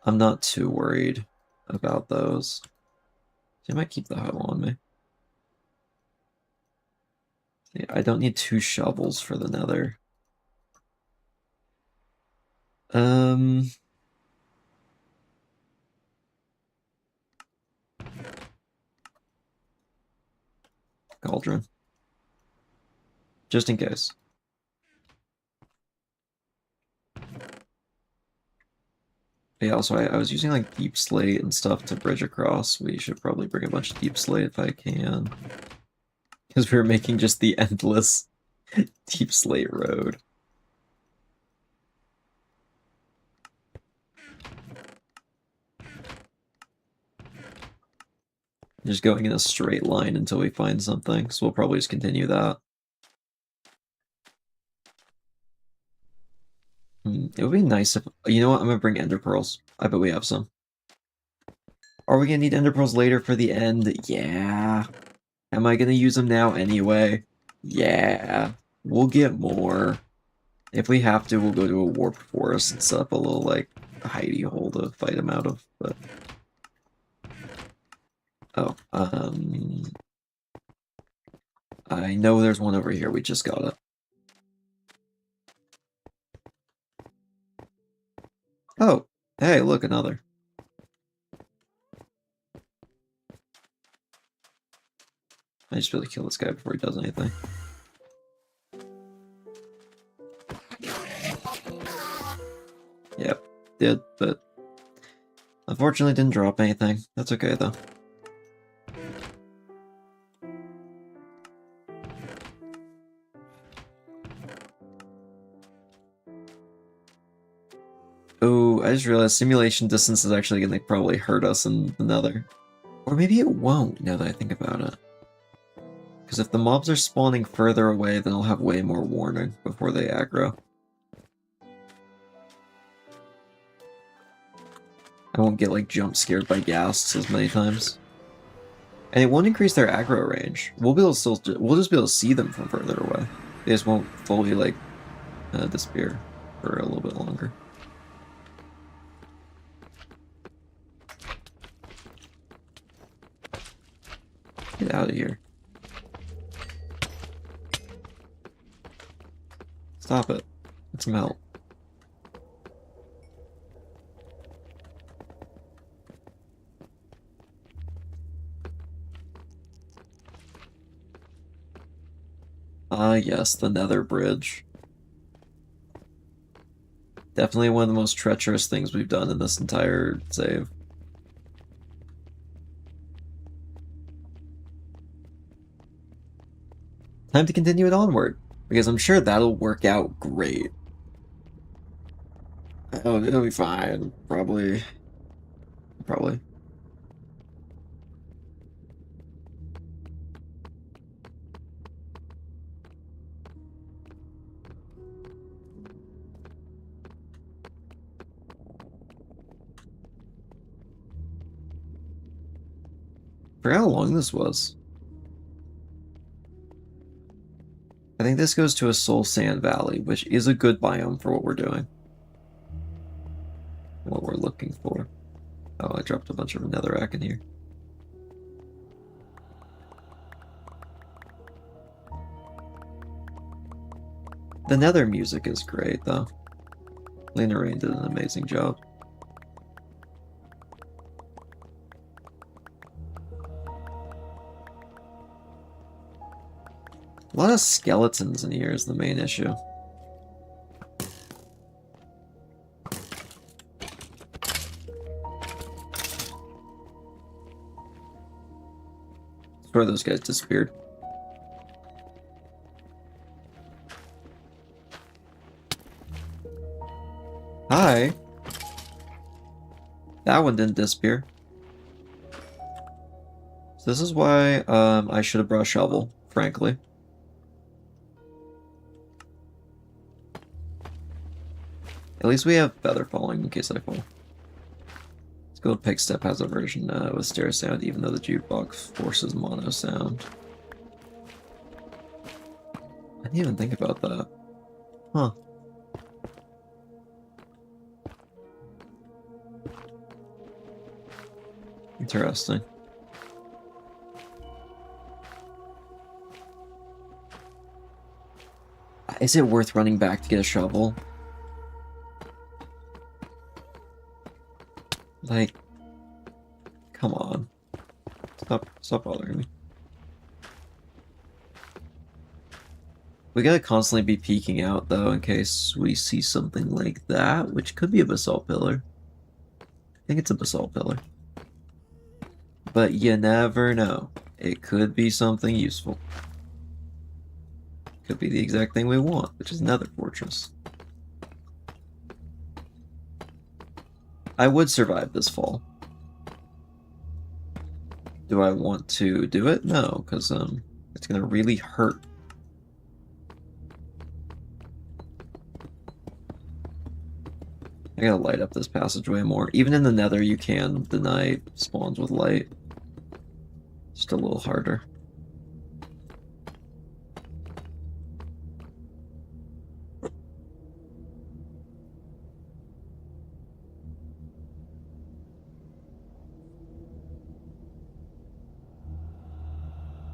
I'm not too worried about those. I might keep the hoe on me. Yeah, I don't need 2 shovels for the nether. Cauldron. Just in case. But yeah, also I was using like deep slate and stuff to bridge across. We should probably bring a bunch of deep slate if I can. Because we were making just the endless deep slate road. Just going in a straight line until we find something, so we'll probably just continue that. It would be nice if... You know what? I'm gonna bring ender pearls. I bet we have some. Are we gonna need ender pearls later for the end? Yeah. Am I gonna use them now anyway? Yeah. We'll get more. If we have to, we'll go to a warped forest and set up a little, like, hidey hole to fight him out of, but... Oh, I know there's one over here, we just got it. Oh, hey, look, another. I just really kill this guy before he does anything. Yep, did, but unfortunately didn't drop anything. That's okay, though. Oh, I just realized simulation distance is actually going to probably hurt us in the nether. Or maybe it won't, now that I think about it. Because if the mobs are spawning further away, then I'll have way more warning before they aggro. I won't get, like, jump scared by ghasts as many times. And it won't increase their aggro range. We'll be able to we'll just be able to see them from further away. They just won't fully, like, disappear for a little bit longer. Get out of here. Stop it. It's melt. Ah, yes, the nether bridge. Definitely one of the most treacherous things we've done in this entire save. Time to continue it onward, because I'm sure that'll work out great. Oh, it'll be fine. Probably. Forgot how long this was. I think this goes to a Soul Sand Valley, which is a good biome for what we're doing. What we're looking for. Oh, I dropped a bunch of netherrack in here. The nether music is great, though. Lena Rain did an amazing job. A lot of skeletons in here is the main issue. Where those guys disappeared. Hi. That one didn't disappear. So this is why I should have brought a shovel, frankly. At least we have feather falling in case I fall. Let's go. Pigstep has a version with stereo sound, even though the jukebox forces mono sound. I didn't even think about that. Huh. Interesting. Is it worth running back to get a shovel? Like, come on. Stop bothering me. We gotta constantly be peeking out, though, in case we see something like that, which could be a basalt pillar. think it's a basalt pillar. But you never know. It could be something useful. Could be the exact thing we want, which is another fortress. I would survive this fall. Do I want to do it? No, because it's gonna really hurt. I gotta light up this passageway more. Even in the nether, you can deny spawns with light. Just a little harder.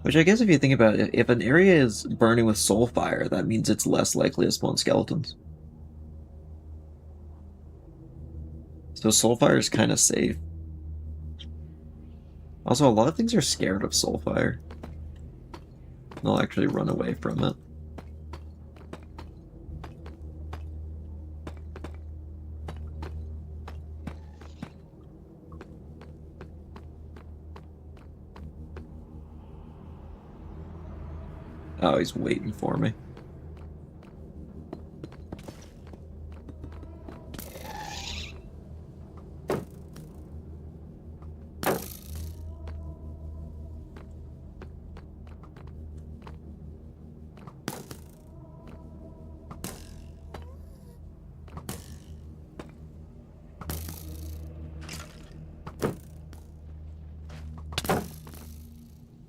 Which I guess if you think about it, if an area is burning with soul fire, that means it's less likely to spawn skeletons. So soul fire is kind of safe. Also, a lot of things are scared of soul fire. They'll actually run away from it. Oh, he's waiting for me.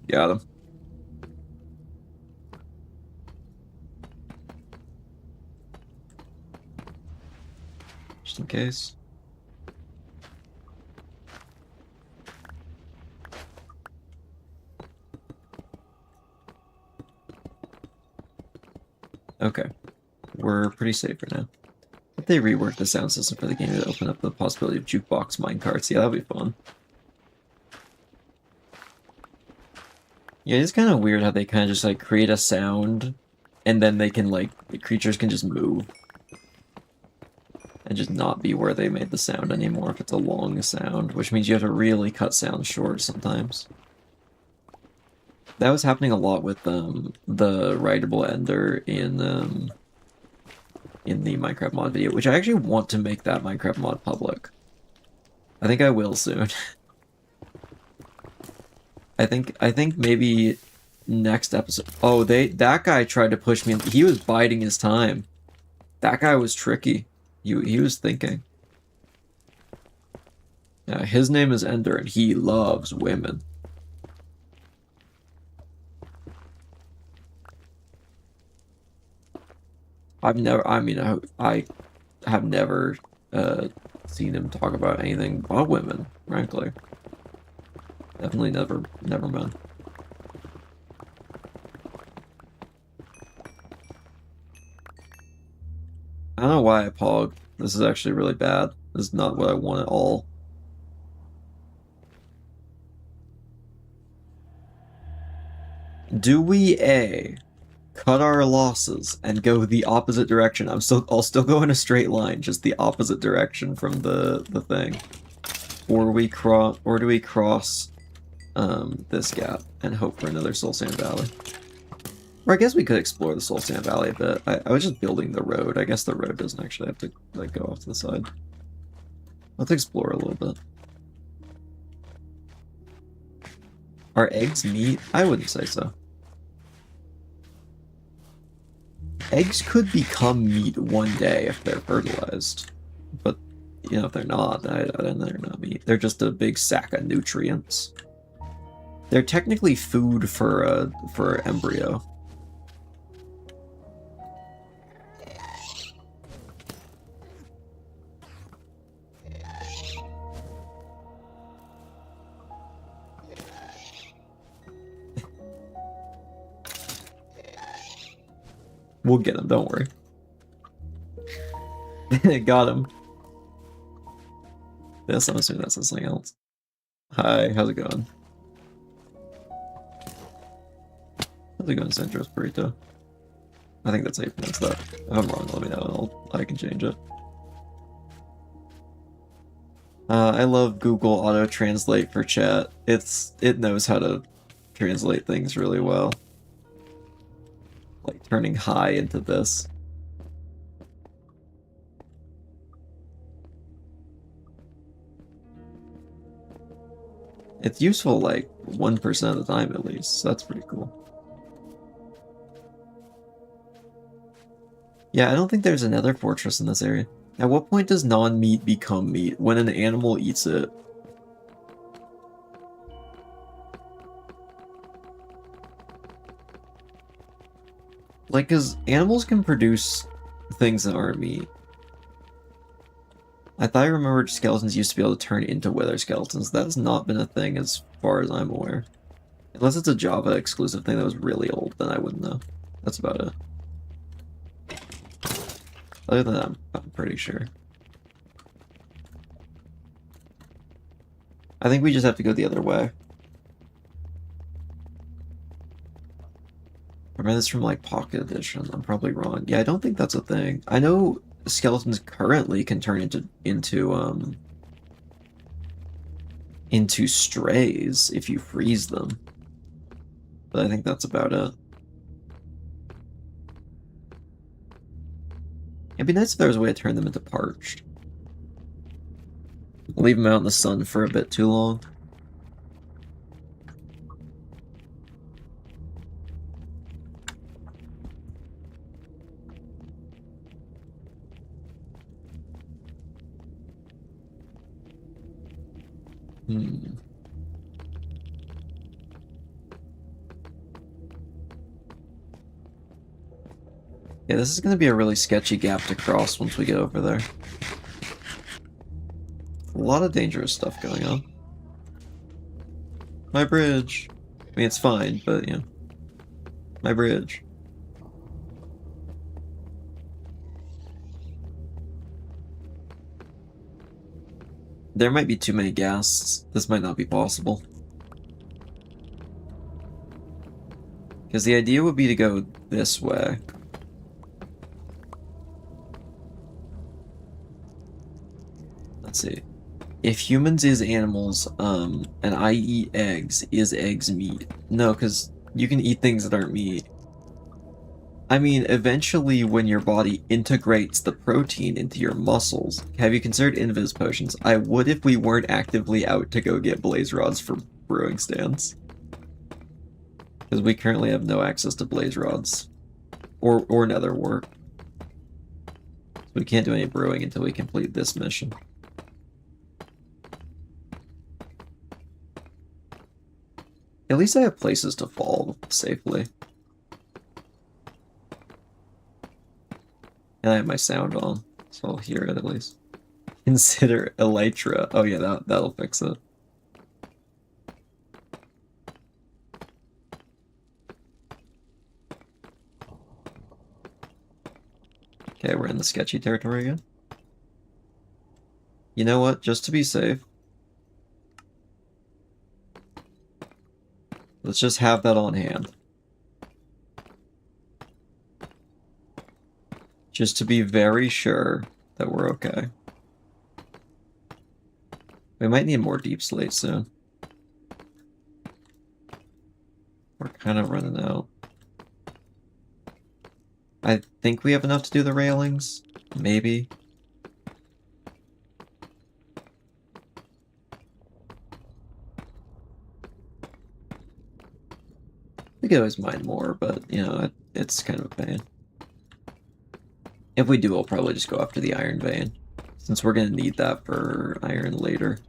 Got him. Just in case. Okay. We're pretty safe right now. If they rework the sound system for the game to open up the possibility of jukebox minecarts, yeah, that'll be fun. Yeah, it's kind of weird how they kind of just like create a sound and then they can like, the creatures can just move and just not be where they made the sound anymore if it's a long sound, which means you have to really cut sounds short sometimes. That was happening a lot with the writable ender in the Minecraft mod video, which I actually want to make that Minecraft mod public. I think I will soon. I think maybe next episode. Oh, that guy tried to push me. He was biding his time. That guy was tricky. He was thinking. Yeah, his name is Ender, and he loves women. I have never seen him talk about anything about women, frankly. Definitely never been. I don't know why I pogged. This is actually really bad. This is not what I want at all. Do we A, cut our losses and go the opposite direction? I'll still go in a straight line, just the opposite direction from the thing. Or do we cross this gap and hope for another Soul Sand Valley? Or I guess we could explore the Soul Sand Valley a bit. I was just building the road. I guess the road doesn't actually have to like go off to the side. Let's explore a little bit. Are eggs meat? I wouldn't say so. Eggs could become meat one day if they're fertilized. But, you know, if they're not, then they're not meat. They're just a big sack of nutrients. They're technically food for embryo. We'll get him, don't worry. Got him. Yes, I'm assuming that's something else. Hi, how's it going? How's it going, Centros Burrito? I think that's how you pronounce that. If I'm wrong, let me know and I can change it. I love Google Auto Translate for chat. It knows how to translate things really well. Like turning hi into this. It's useful like 1% of the time at least, so that's pretty cool. Yeah, I don't think there's another fortress in this area. At what point does non-meat become meat? When an animal eats it. Like, because animals can produce things that aren't meat. I thought I remembered skeletons used to be able to turn into wither skeletons. That has not been a thing as far as I'm aware. Unless it's a Java exclusive thing that was really old, then I wouldn't know. That's about it. Other than that, I'm pretty sure. I think we just have to go the other way. I read this from like Pocket Edition. I'm probably wrong. Yeah, I don't think that's a thing. I know skeletons currently can turn into strays if you freeze them. But I think that's about it. It'd be nice if there was a way to turn them into parched. Leave them out in the sun for a bit too long. Hmm. Yeah, this is going to be a really sketchy gap to cross once we get over there. A lot of dangerous stuff going on. My bridge. I mean, it's fine, but, you know. My bridge. There might be too many ghasts. This might not be possible. Because the idea would be to go this way. Let's see. If humans is animals, and I eat eggs, is eggs meat? No, because you can eat things that aren't meat. I mean, eventually when your body integrates the protein into your muscles, have you considered invis potions? I would if we weren't actively out to go get blaze rods for brewing stands. Because we currently have no access to blaze rods. Or nether wart. So we can't do any brewing until we complete this mission. At least I have places to fall safely. And I have my sound on, so I'll hear it at least. Consider elytra. Oh yeah, that'll fix it. Okay, we're in the sketchy territory again. You know what? Just to be safe, let's just have that on hand. Just to be very sure that we're okay. We might need more deep slate soon. We're kind of running out. I think we have enough to do the railings. Maybe. We could always mine more, but, you know, it's kind of a pain. If we do, we'll probably just go after the iron vein, since we're going to need that for iron later.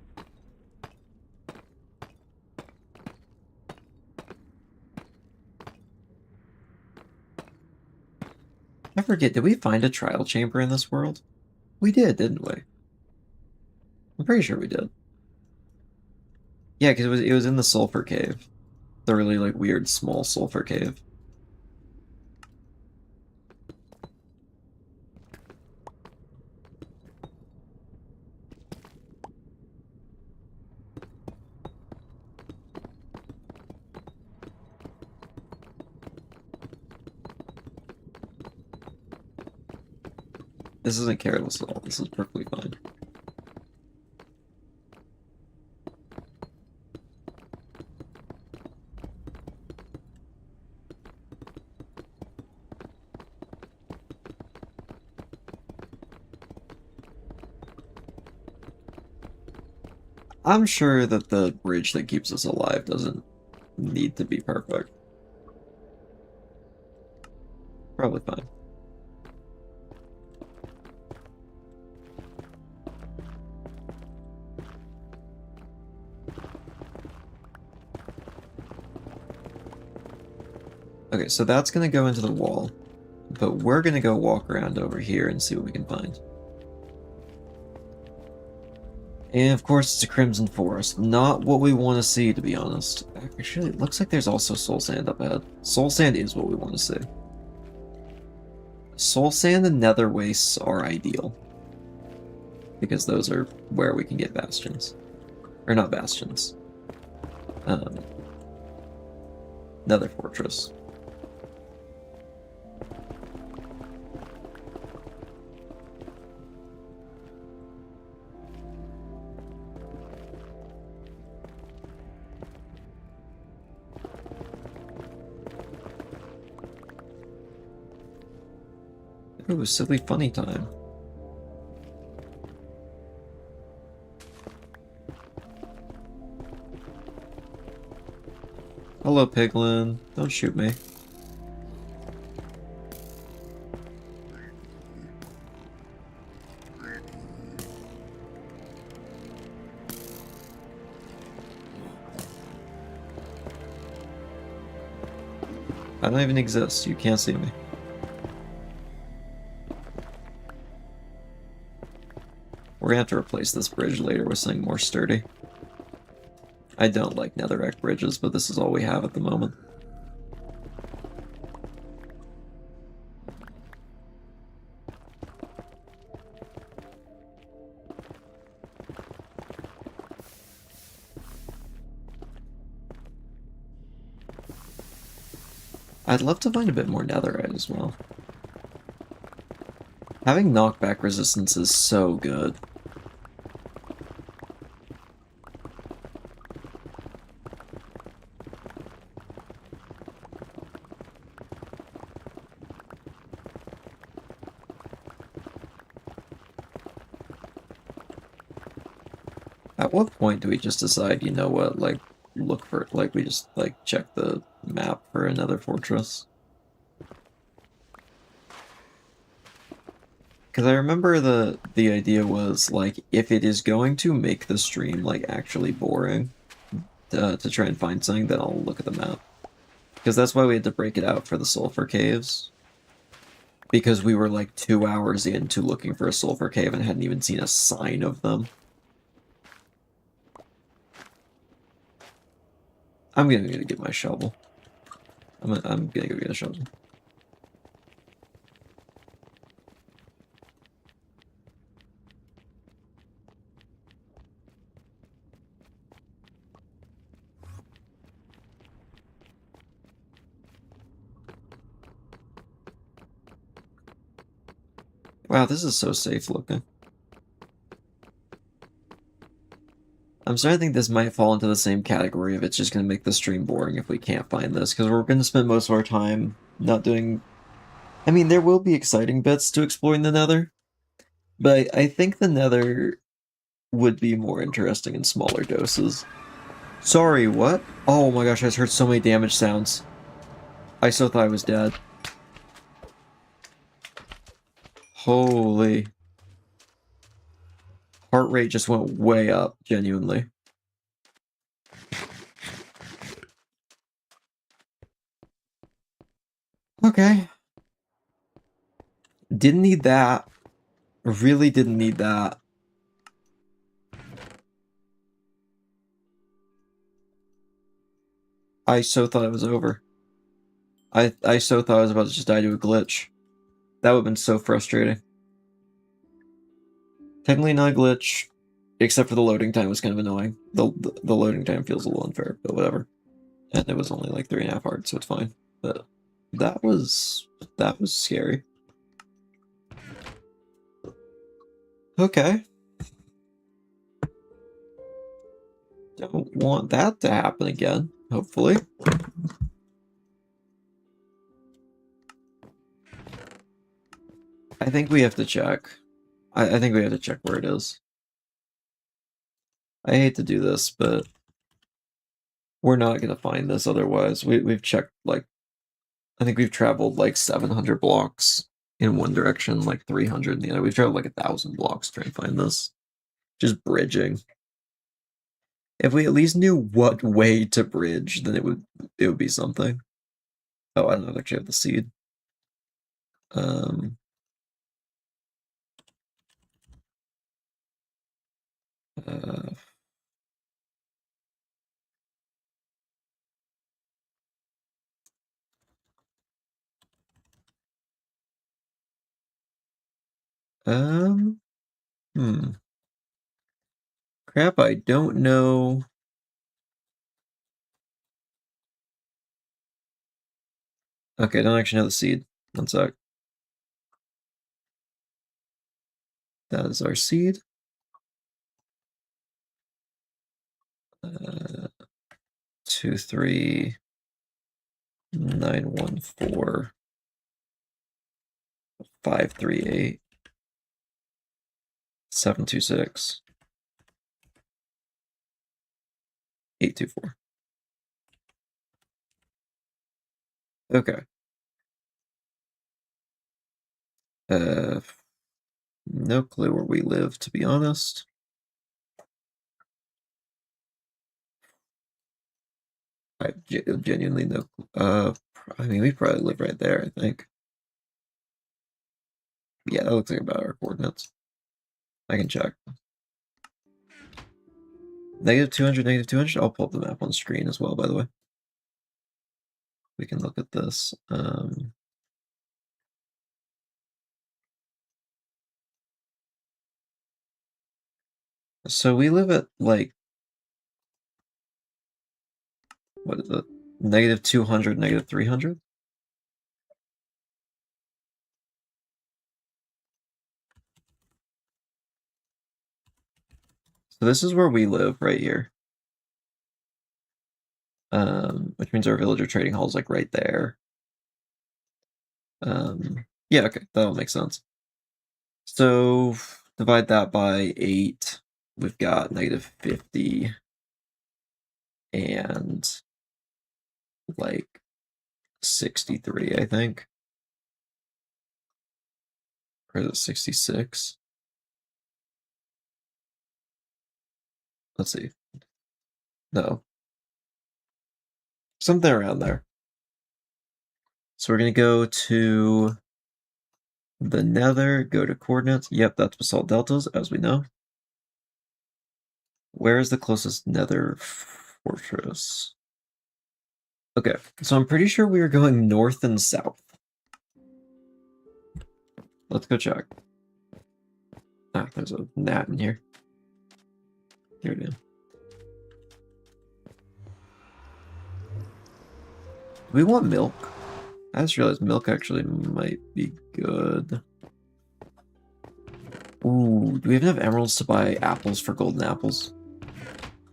I forget, did we find a trial chamber in this world? We did, didn't we? I'm pretty sure we did. Yeah, because it was in the sulfur cave. The really, like, weird, small sulfur cave. This isn't careless at all. This is perfectly fine. I'm sure that the bridge that keeps us alive doesn't need to be perfect. Probably fine. Okay, so that's gonna go into the wall, but we're gonna go walk around over here and see what we can find. And of course, it's a Crimson Forest. Not what we want to see, to be honest. Actually, it looks like there's also Soul Sand up ahead. Soul Sand is what we want to see. Soul Sand and Nether Wastes are ideal, because those are where we can get bastions. Or not bastions. Nether Fortress. Ooh, silly funny time. Hello, Piglin. Don't shoot me. I don't even exist. You can't see me. We're gonna have to replace this bridge later with something more sturdy. I don't like netherrack bridges, but this is all we have at the moment. I'd love to find a bit more netherite as well. Having knockback resistance is so good. At what point do we just decide, you know what, like, look for, like, we just, like, check the map for another fortress? Because I remember the idea was, like, if it is going to make the stream, like, actually boring to try and find something, then I'll look at the map. Because that's why we had to break it out for the sulfur caves. Because we were, like, 2 hours into looking for a sulfur cave and hadn't even seen a sign of them. I'm gonna go get my shovel. I'm gonna go get a shovel. Wow, this is so safe looking. I'm starting to think this might fall into the same category of it's just going to make the stream boring if we can't find this, because we're going to spend most of our time not doing... I mean, there will be exciting bits to exploring the Nether, but I think the Nether would be more interesting in smaller doses. Sorry, what? Oh my gosh, I just heard so many damage sounds. I so thought I was dead. Holy. Heart rate just went way up, genuinely. Okay. Didn't need that. Really didn't need that. I so thought it was over. I so thought I was about to just die to a glitch. That would have been so frustrating. Technically not a glitch, except for the loading time was kind of annoying. The loading time feels a little unfair, but whatever. And it was only like 3.5 hearts, so it's fine. But that was scary. Okay. Don't want that to happen again, hopefully. I think we have to check. I think we have to check where it is. I hate to do this, but we're not gonna find this otherwise. We've checked, like, I think we've traveled like 700 blocks in one direction, like 300 in the other. We've traveled like 1,000 blocks trying to find this. Just bridging. If we at least knew what way to bridge, then it would be something. Oh, I don't actually have the seed. Um, uh, um, hmm. Crap, I don't know. Okay, I don't actually know the seed. One sec. That is our seed. 2, 3, 9, 1, 4, 5, 3, 8, 7, 2, 6, 8, 2, 4. Okay. No clue where we live, to be honest. I genuinely no. I mean, we probably live right there, I think. Yeah, that looks like about our coordinates. I can check. -200, -200. I'll pull up the map on screen as well, by the way. We can look at this. So we live at, like, what is it? -200, -300? So this is where we live, right here. Which means our villager trading hall is, like, right there. Yeah, okay, that'll make sense. So divide that by 8. We've got -50 and like 63, I think. Or is it 66? Let's see. No. Something around there. So we're going to go to the nether, go to coordinates. Yep, that's basalt deltas, as we know. Where is the closest nether fortress? Okay, so I'm pretty sure we are going north and south. Let's go check. Ah, there's a gnat in here. Here it is. Do we want milk? I just realized milk actually might be good. Ooh, do we have enough emeralds to buy apples for golden apples?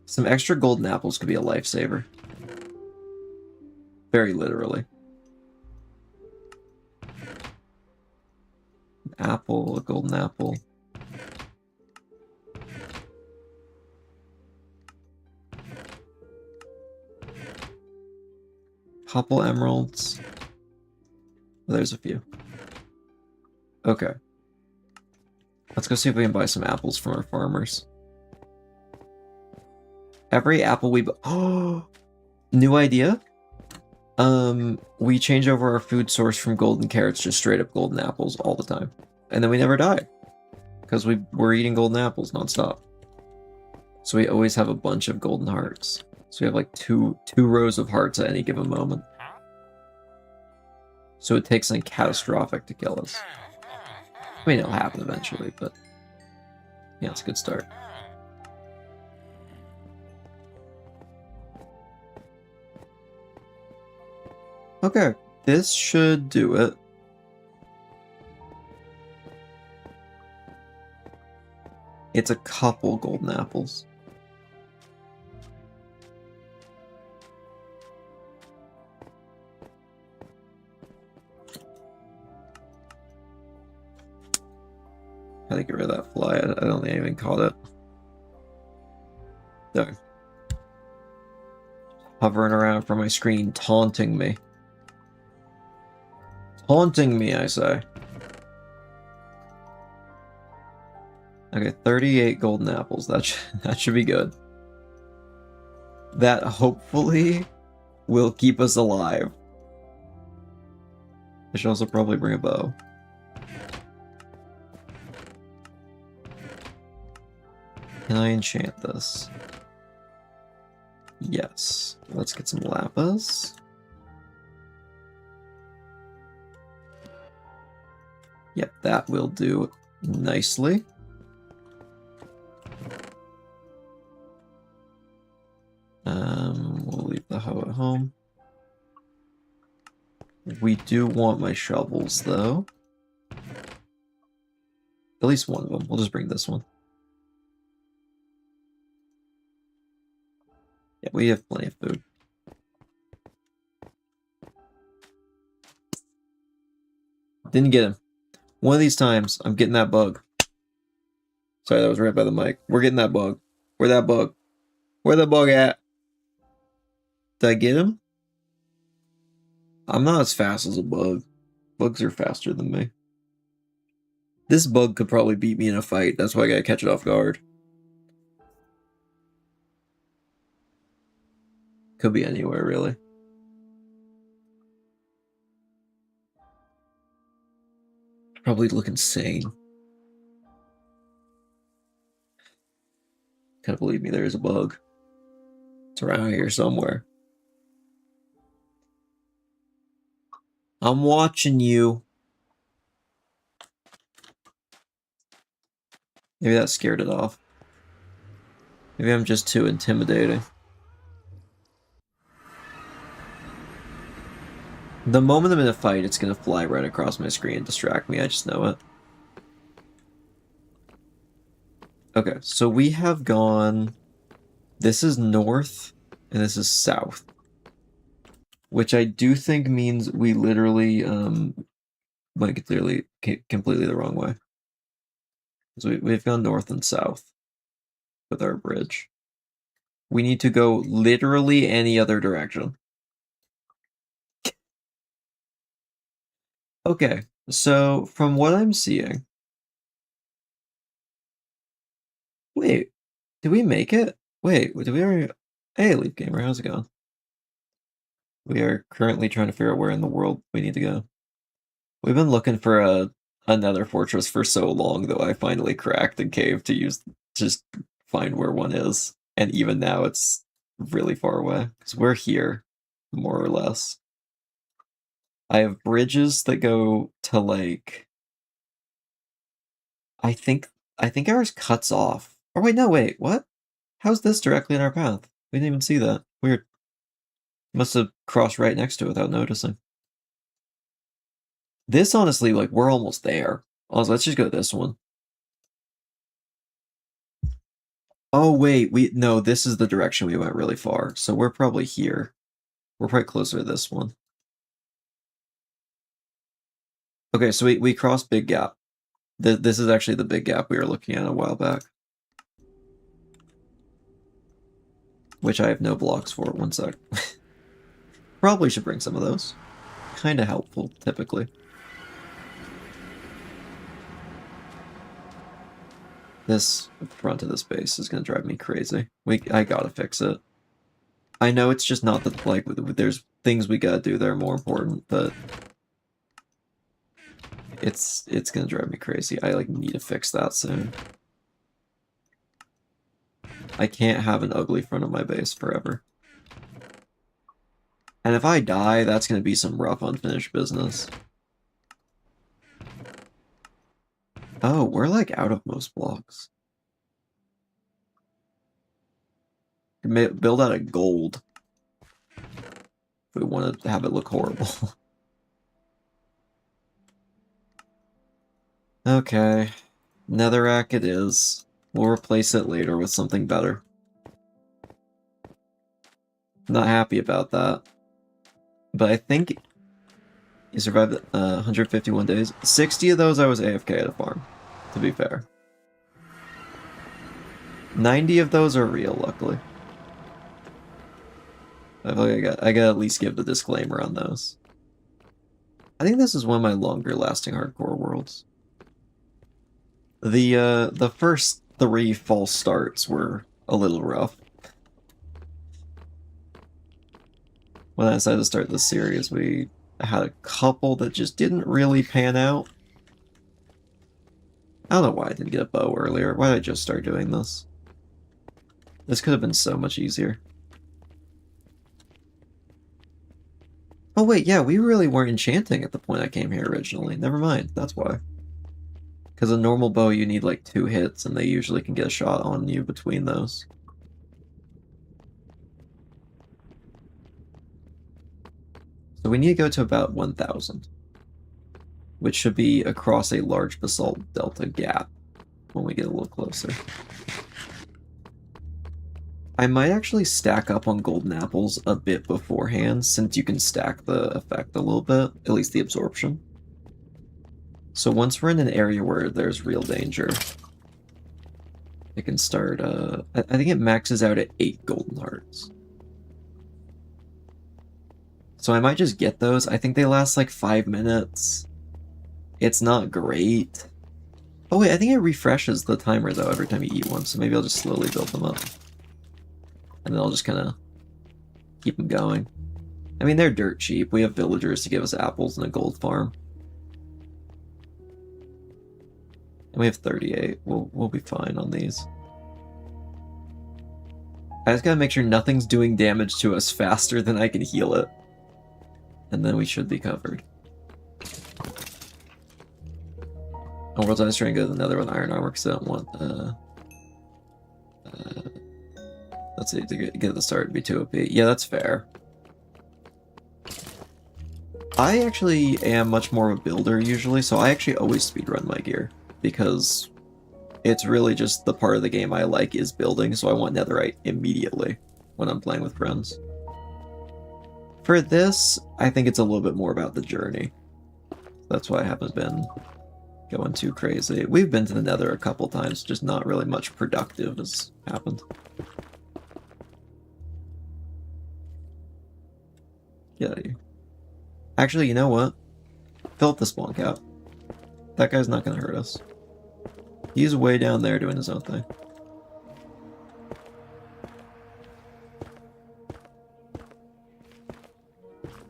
Some extra golden apples could be a lifesaver. Very literally. An apple, a golden apple. Couple emeralds. Well, there's a few. Okay. Let's go see if we can buy some apples from our farmers. Every apple we buy... Oh! New idea? We change over our food source from golden carrots to straight up golden apples all the time. And then we never die. Because we're eating golden apples nonstop. So we always have a bunch of golden hearts. So we have like two rows of hearts at any given moment. So it takes something catastrophic to kill us. I mean, it'll happen eventually, but yeah, it's a good start. Okay, this should do it. It's a couple golden apples. How to get rid of that fly? I don't think I even caught it. There. Hovering around for my screen, taunting me. Taunting me, I say. Okay, 38 golden apples. That should be good. That hopefully will keep us alive. I should also probably bring a bow. Can I enchant this? Yes. Let's get some lapis. Yep, that will do nicely. We'll leave the hoe at home. We do want my shovels, though. At least one of them. We'll just bring this one. Yeah, we have plenty of food. Didn't get him. One of these times, I'm getting that bug. Sorry, that was right by the mic. We're getting that bug. Where that bug? Where the bug at? Did I get him? I'm not as fast as a bug. Bugs are faster than me. This bug could probably beat me in a fight. That's why I gotta catch it off guard. Could be anywhere, really. Probably look insane. Can't believe me, there is a bug. It's around here somewhere. I'm watching you. Maybe that scared it off. Maybe I'm just too intimidating. The moment I'm in a fight, it's gonna fly right across my screen and distract me. I just know it. Okay, so we have gone... This is north, and this is south. Which I do think means we literally went completely the wrong way. So we've gone north and south with our bridge. We need to go literally any other direction. Okay, so from what I'm seeing... Wait, did we make it? Wait, did we already... Hey, Leaf Gamer, how's it going? We are currently trying to figure out where in the world we need to go. We've been looking for another fortress for so long, though I finally cracked a cave to just find where one is. And even now it's really far away. Because we're here, more or less. I have bridges that go to, like... I think ours cuts off. Oh, wait, no, wait, what? How's this directly in our path? We didn't even see that. Weird. Must have crossed right next to it without noticing. This, honestly, like, we're almost there. Also, let's just go to this one. Oh, wait, no, this is the direction we went really far. So we're probably here. We're probably closer to this one. Okay, so we crossed Big Gap. This is actually the Big Gap we were looking at a while back. Which I have no blocks for. One sec. Probably should bring some of those. Kind of helpful, typically. This front of this base is going to drive me crazy. I gotta fix it. I know it's just not that, like, there's things we gotta do that are more important, but... It's going to drive me crazy. I, like, need to fix that soon. I can't have an ugly front of my base forever. And if I die, that's going to be some rough unfinished business. Oh, we're like out of most blocks. Build out of gold. If we want to have it look horrible. Okay. Netherrack it is. We'll replace it later with something better. Not happy about that. But I think you survived 151 days. 60 of those I was AFK at a farm, to be fair. 90 of those are real, luckily. I feel like I gotta at least give the disclaimer on those. I think this is one of my longer lasting hardcore worlds. The first 3 false starts were a little rough. When I decided to start this series, we had a couple that just didn't really pan out. I don't know why I didn't get a bow earlier. Why did I just start doing this? This could have been so much easier. Oh wait, yeah, we really weren't enchanting at the point I came here originally. Never mind, that's why. Because a normal bow, you need like 2 hits, and they usually can get a shot on you between those. So we need to go to about 1,000, which should be across a large basalt delta gap when we get a little closer. I might actually stack up on golden apples a bit beforehand, since you can stack the effect a little bit, at least the absorption. So once we're in an area where there's real danger, it can start, I think it maxes out at 8 golden hearts. So I might just get those. I think they last like 5 minutes. It's not great. Oh wait, I think it refreshes the timer though every time you eat one, so maybe I'll just slowly build them up. And then I'll just kind of keep them going. I mean, they're dirt cheap. We have villagers to give us apples and a gold farm. And we have 38. We'll be fine on these. I just gotta make sure nothing's doing damage to us faster than I can heal it. And then we should be covered. Oh, I was trying to go to the nether with iron armor because I don't want, let's see, to get the start to be 2 OP. Yeah, that's fair. I actually am much more of a builder usually, so I actually always speedrun my gear, because it's really just the part of the game I like is building, so I want netherite immediately when I'm playing with friends. For this, I think it's a little bit more about the journey. That's why I haven't been going too crazy. We've been to the nether a couple times, just not really much productive has happened. Get out of here. Actually, you know what? Fill up the spawn cap. That guy's not gonna hurt us. He's way down there doing his own thing.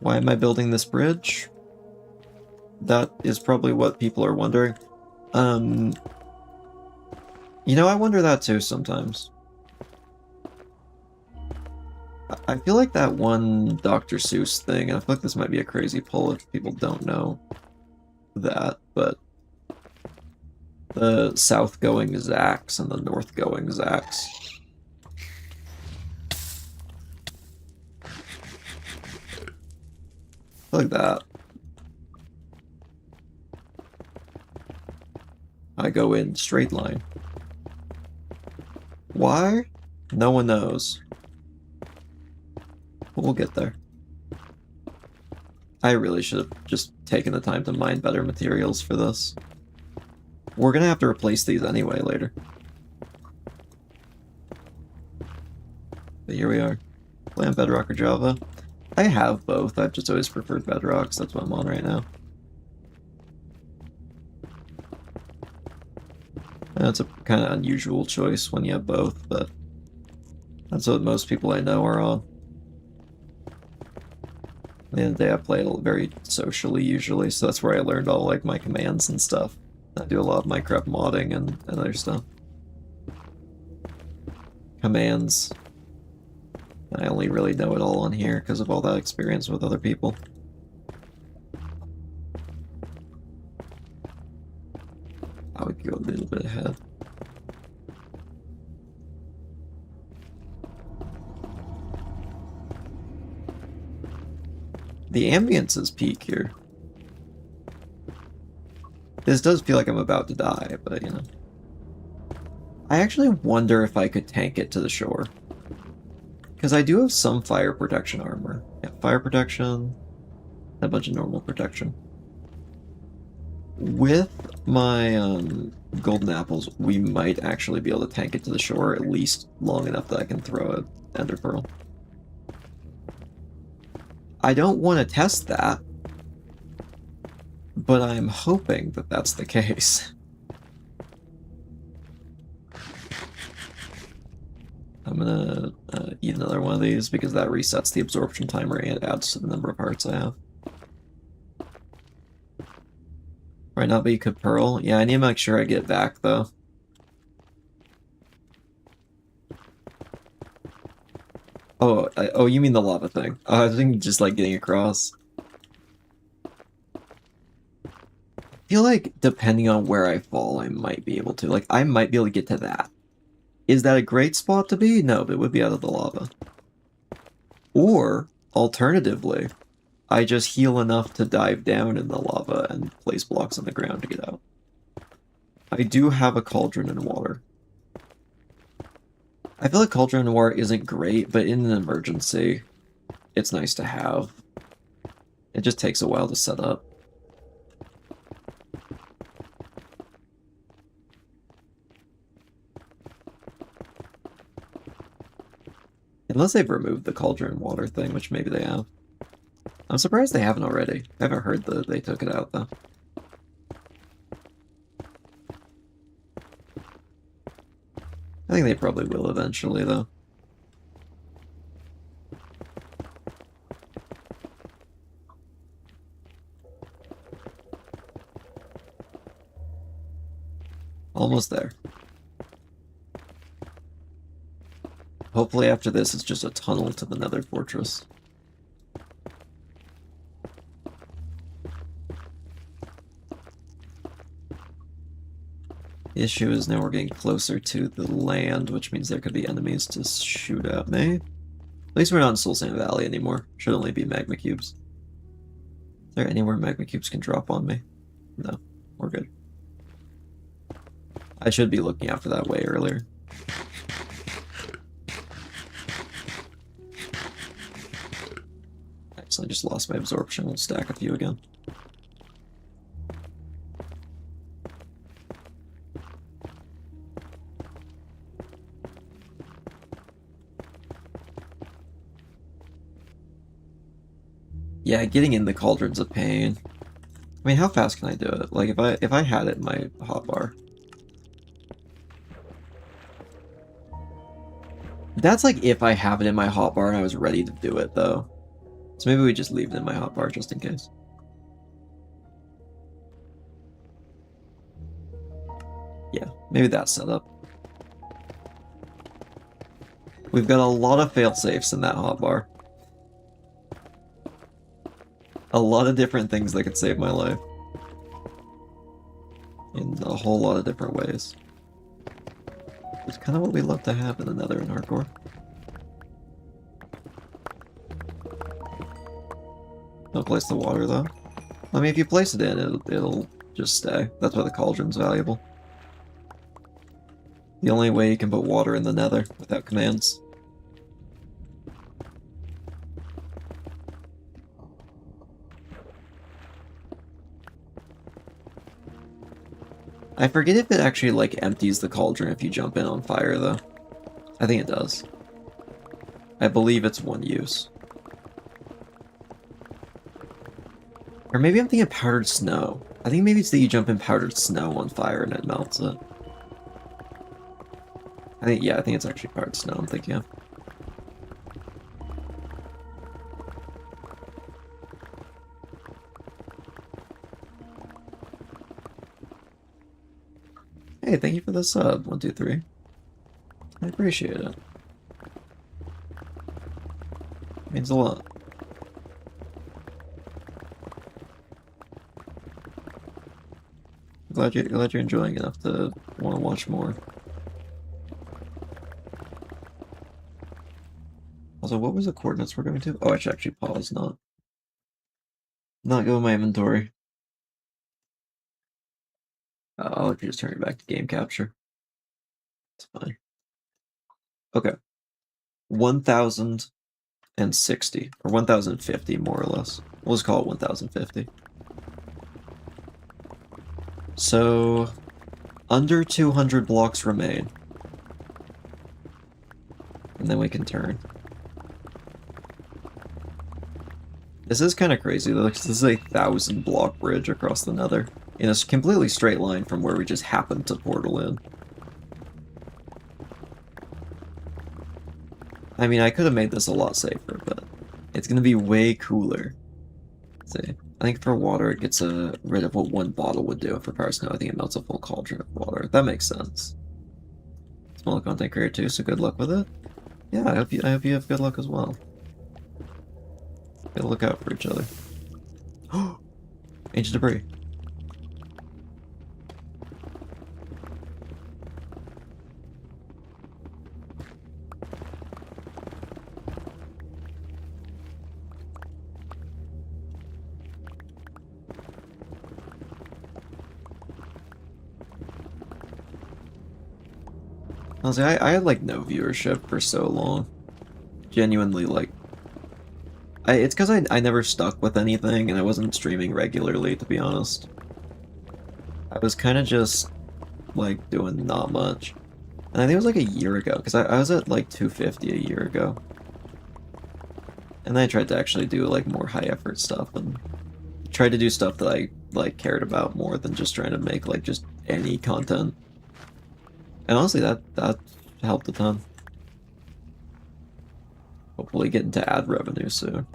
Why am I building this bridge? That is probably what people are wondering. You know, I wonder that too sometimes. I feel like that one Dr. Seuss thing, and I feel like this might be a crazy pull if people don't know that, but the south-going Zax and the north-going Zax. Like that. I go in straight line. Why? No one knows. But we'll get there. I really should have just taken the time to mine better materials for this. We're gonna have to replace these anyway later. But here we are. Play on Bedrock or Java. I have both. I've just always preferred Bedrock, so that's what I'm on right now. That's a kind of unusual choice when you have both, but that's what most people I know are on. At the end of the day, I play very socially usually, so that's where I learned all like my commands and stuff. I do a lot of Minecraft modding and other stuff. Commands. I only really know it all on here because of all that experience with other people. I would go a little bit ahead. The ambience is peak here. This does feel like I'm about to die, but you know. I actually wonder if I could tank it to the shore. Because I do have some fire protection armor. Yeah, fire protection, a bunch of normal protection. With my golden apples, we might actually be able to tank it to the shore, at least long enough that I can throw an ender pearl. I don't want to test that, but I'm hoping that that's the case. I'm gonna eat another one of these because that resets the absorption timer and adds to the number of hearts I have. Right now, but you could pearl. Yeah, I need to make sure I get back though. Oh, oh, you mean the lava thing? I was thinking just like getting across. I feel like depending on where I fall, I might be able to. Like, I might be able to get to that. Is that a great spot to be? No, but it would be out of the lava. Or, alternatively, I just heal enough to dive down in the lava and place blocks on the ground to get out. I do have a cauldron and water. I feel like cauldron and water isn't great, but in an emergency, it's nice to have. It just takes a while to set up. Unless they've removed the cauldron and water thing, which maybe they have. I'm surprised they haven't already. I haven't heard that they took it out, though. I think they probably will eventually, though. Almost there. Hopefully after this, it's just a tunnel to the Nether Fortress. The issue is now we're getting closer to the land, which means there could be enemies to shoot at me. At least we're not in Soul Sand Valley anymore. Should only be magma cubes. Is there anywhere magma cubes can drop on me? No, we're good. I should be looking after that way earlier. I just lost my absorption. We'll stack a few again. Yeah, getting in the cauldron's a pain. I mean, how fast can I do it? Like, if I had it in my hotbar. That's like if I have it in my hotbar and I was ready to do it, though. So maybe we just leave it in my hotbar just in case. Yeah, maybe that's set up. We've got a lot of fail-safes in that hotbar. A lot of different things that could save my life. In a whole lot of different ways. It's kind of what we love to have in the Nether and hardcore. Don't place the water, though. I mean, if you place it in, it'll just stay. That's why the cauldron's valuable. The only way you can put water in the Nether without commands. I forget if it actually, like, empties the cauldron if you jump in on fire, though. I think it does. I believe it's one use. Or maybe I'm thinking powdered snow. I think maybe it's that you jump in powdered snow on fire and it melts it. I think it's actually powdered snow I'm thinking of. Hey, thank you for the sub, 123. I appreciate it. Means a lot. Glad you're enjoying enough to want to watch more. Also, what was the coordinates we're going to? Oh, I should actually pause, not go in my inventory. I'll just turn it back to game capture. It's fine. Okay. 1,060 or 1,050 more or less. We'll just call it 1,050. So, under 200 blocks remain. And then we can turn. This is kind of crazy though, because this is a 1,000-block bridge across the Nether in a completely straight line from where we just happened to portal in. I mean, I could have made this a lot safer, but it's gonna be way cooler. Let's see, I think for water it gets rid of what one bottle would do. For power snow, I think it melts a full cauldron of water. That makes sense. Small content creator too, so good luck with it. Yeah, I hope you have good luck as well. Gotta look out for each other. Ancient debris. Honestly, I had like no viewership for so long. Genuinely, like, it's because I never stuck with anything and I wasn't streaming regularly, to be honest. I was kind of just, like, doing not much. And I think it was like a year ago, because I was at like 250 a year ago. And then I tried to actually do like more high effort stuff and tried to do stuff that I like cared about more than just trying to make like just any content. And honestly, that helped a ton. Hopefully get into ad revenue soon.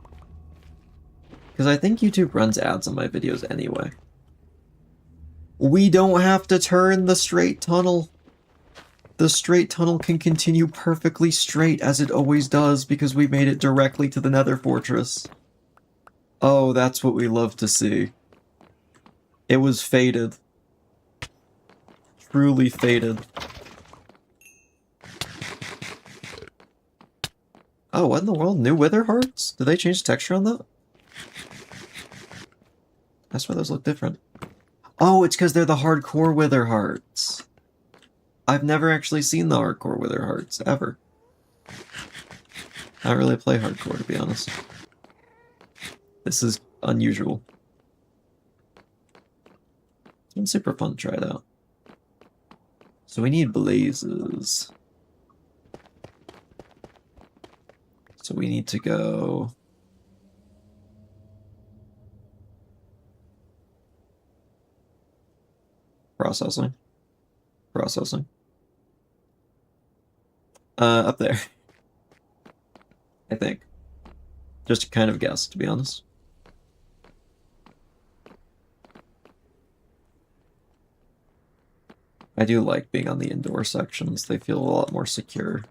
Because I think YouTube runs ads on my videos anyway. We don't have to turn the straight tunnel. The straight tunnel can continue perfectly straight as it always does because we made it directly to the Nether Fortress. Oh, that's what we love to see. It was fated. Truly fated. Oh, what in the world? New Wither Hearts? Did they change the texture on that? That's why those look different. Oh, it's because they're the hardcore Wither Hearts. I've never actually seen the hardcore Wither Hearts, ever. I don't really play hardcore, to be honest. This is unusual. It's been super fun to try it out. So we need blazes. So we need to go... Processing. Processing. Up there. I think. Just a kind of guess, to be honest. I do like being on the indoor sections. They feel a lot more secure.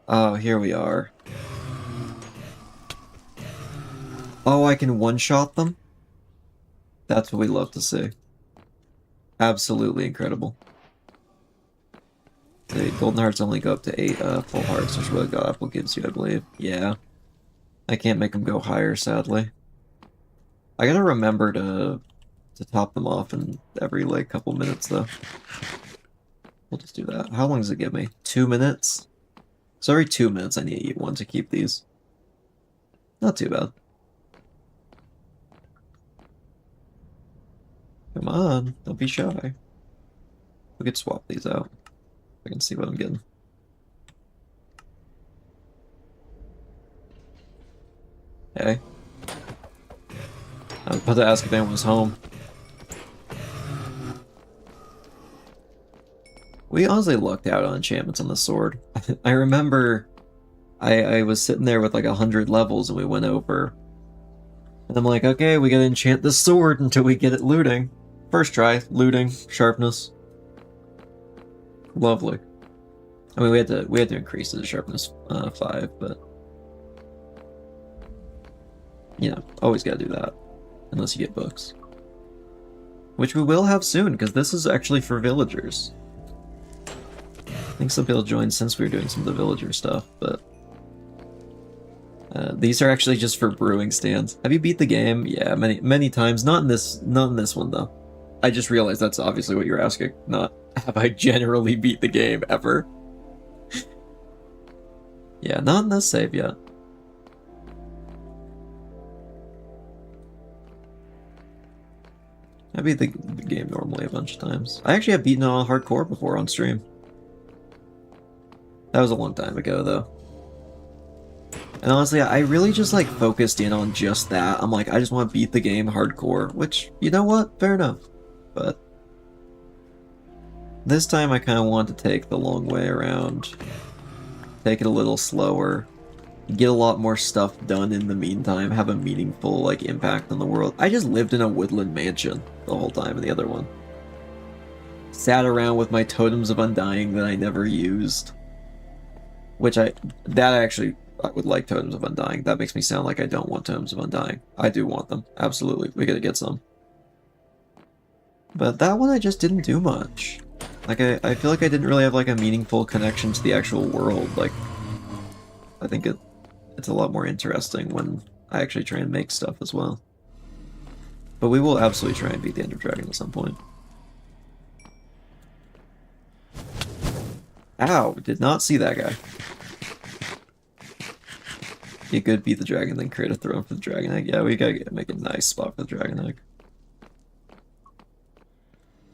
Oh, here we are. Oh, I can one-shot them? That's what we love to see. Absolutely incredible. The golden hearts only go up to 8 full hearts, which is what God Apple gives you, I believe. Yeah. I can't make them go higher, sadly. I gotta remember to top them off in every, like, couple minutes, though. We'll just do that. How long does it give me? 2 minutes? So every 2 minutes I need to eat one to keep these. Not too bad. Come on, don't be shy. We could swap these out. I can see what I'm getting. Hey. I was about to ask if anyone was home. We honestly lucked out on enchantments on the sword. I remember I was sitting there with like 100 levels and we went over. And I'm like, okay, we gotta enchant this sword until we get it looting. First try, looting, sharpness. Lovely. I mean, we had to increase the sharpness 5, but you know, always gotta do that, unless you get books, which we will have soon because this is actually for villagers. I think some people joined since we were doing some of the villager stuff, but these are actually just for brewing stands. Have you beat the game? Yeah, many times. Not in this one though. I just realized that's obviously what you're asking. Not have I generally beat the game ever. Yeah, not in this save yet. I beat the game normally a bunch of times. I actually have beaten on hardcore before on stream. That was a long time ago, though. And honestly, I really just like focused in on just that. I'm like, I just want to beat the game hardcore, which, you know what? Fair enough. But this time I kind of want to take the long way around. Take it a little slower. Get a lot more stuff done in the meantime. Have a meaningful, like, impact on the world. I just lived in a woodland mansion the whole time in the other one. Sat around with my totems of undying that I never used. Which I would like Totems of Undying. That makes me sound like I don't want Totems of Undying. I do want them. Absolutely. We gotta get some. But that one I just didn't do much. Like, I feel like I didn't really have, like, a meaningful connection to the actual world. Like, I think it's a lot more interesting when I actually try and make stuff as well. But we will absolutely try and beat the Ender Dragon at some point. Ow! Did not see that guy. You could beat the dragon, then create a throne for the dragon egg. Yeah, we gotta make a nice spot for the dragon egg.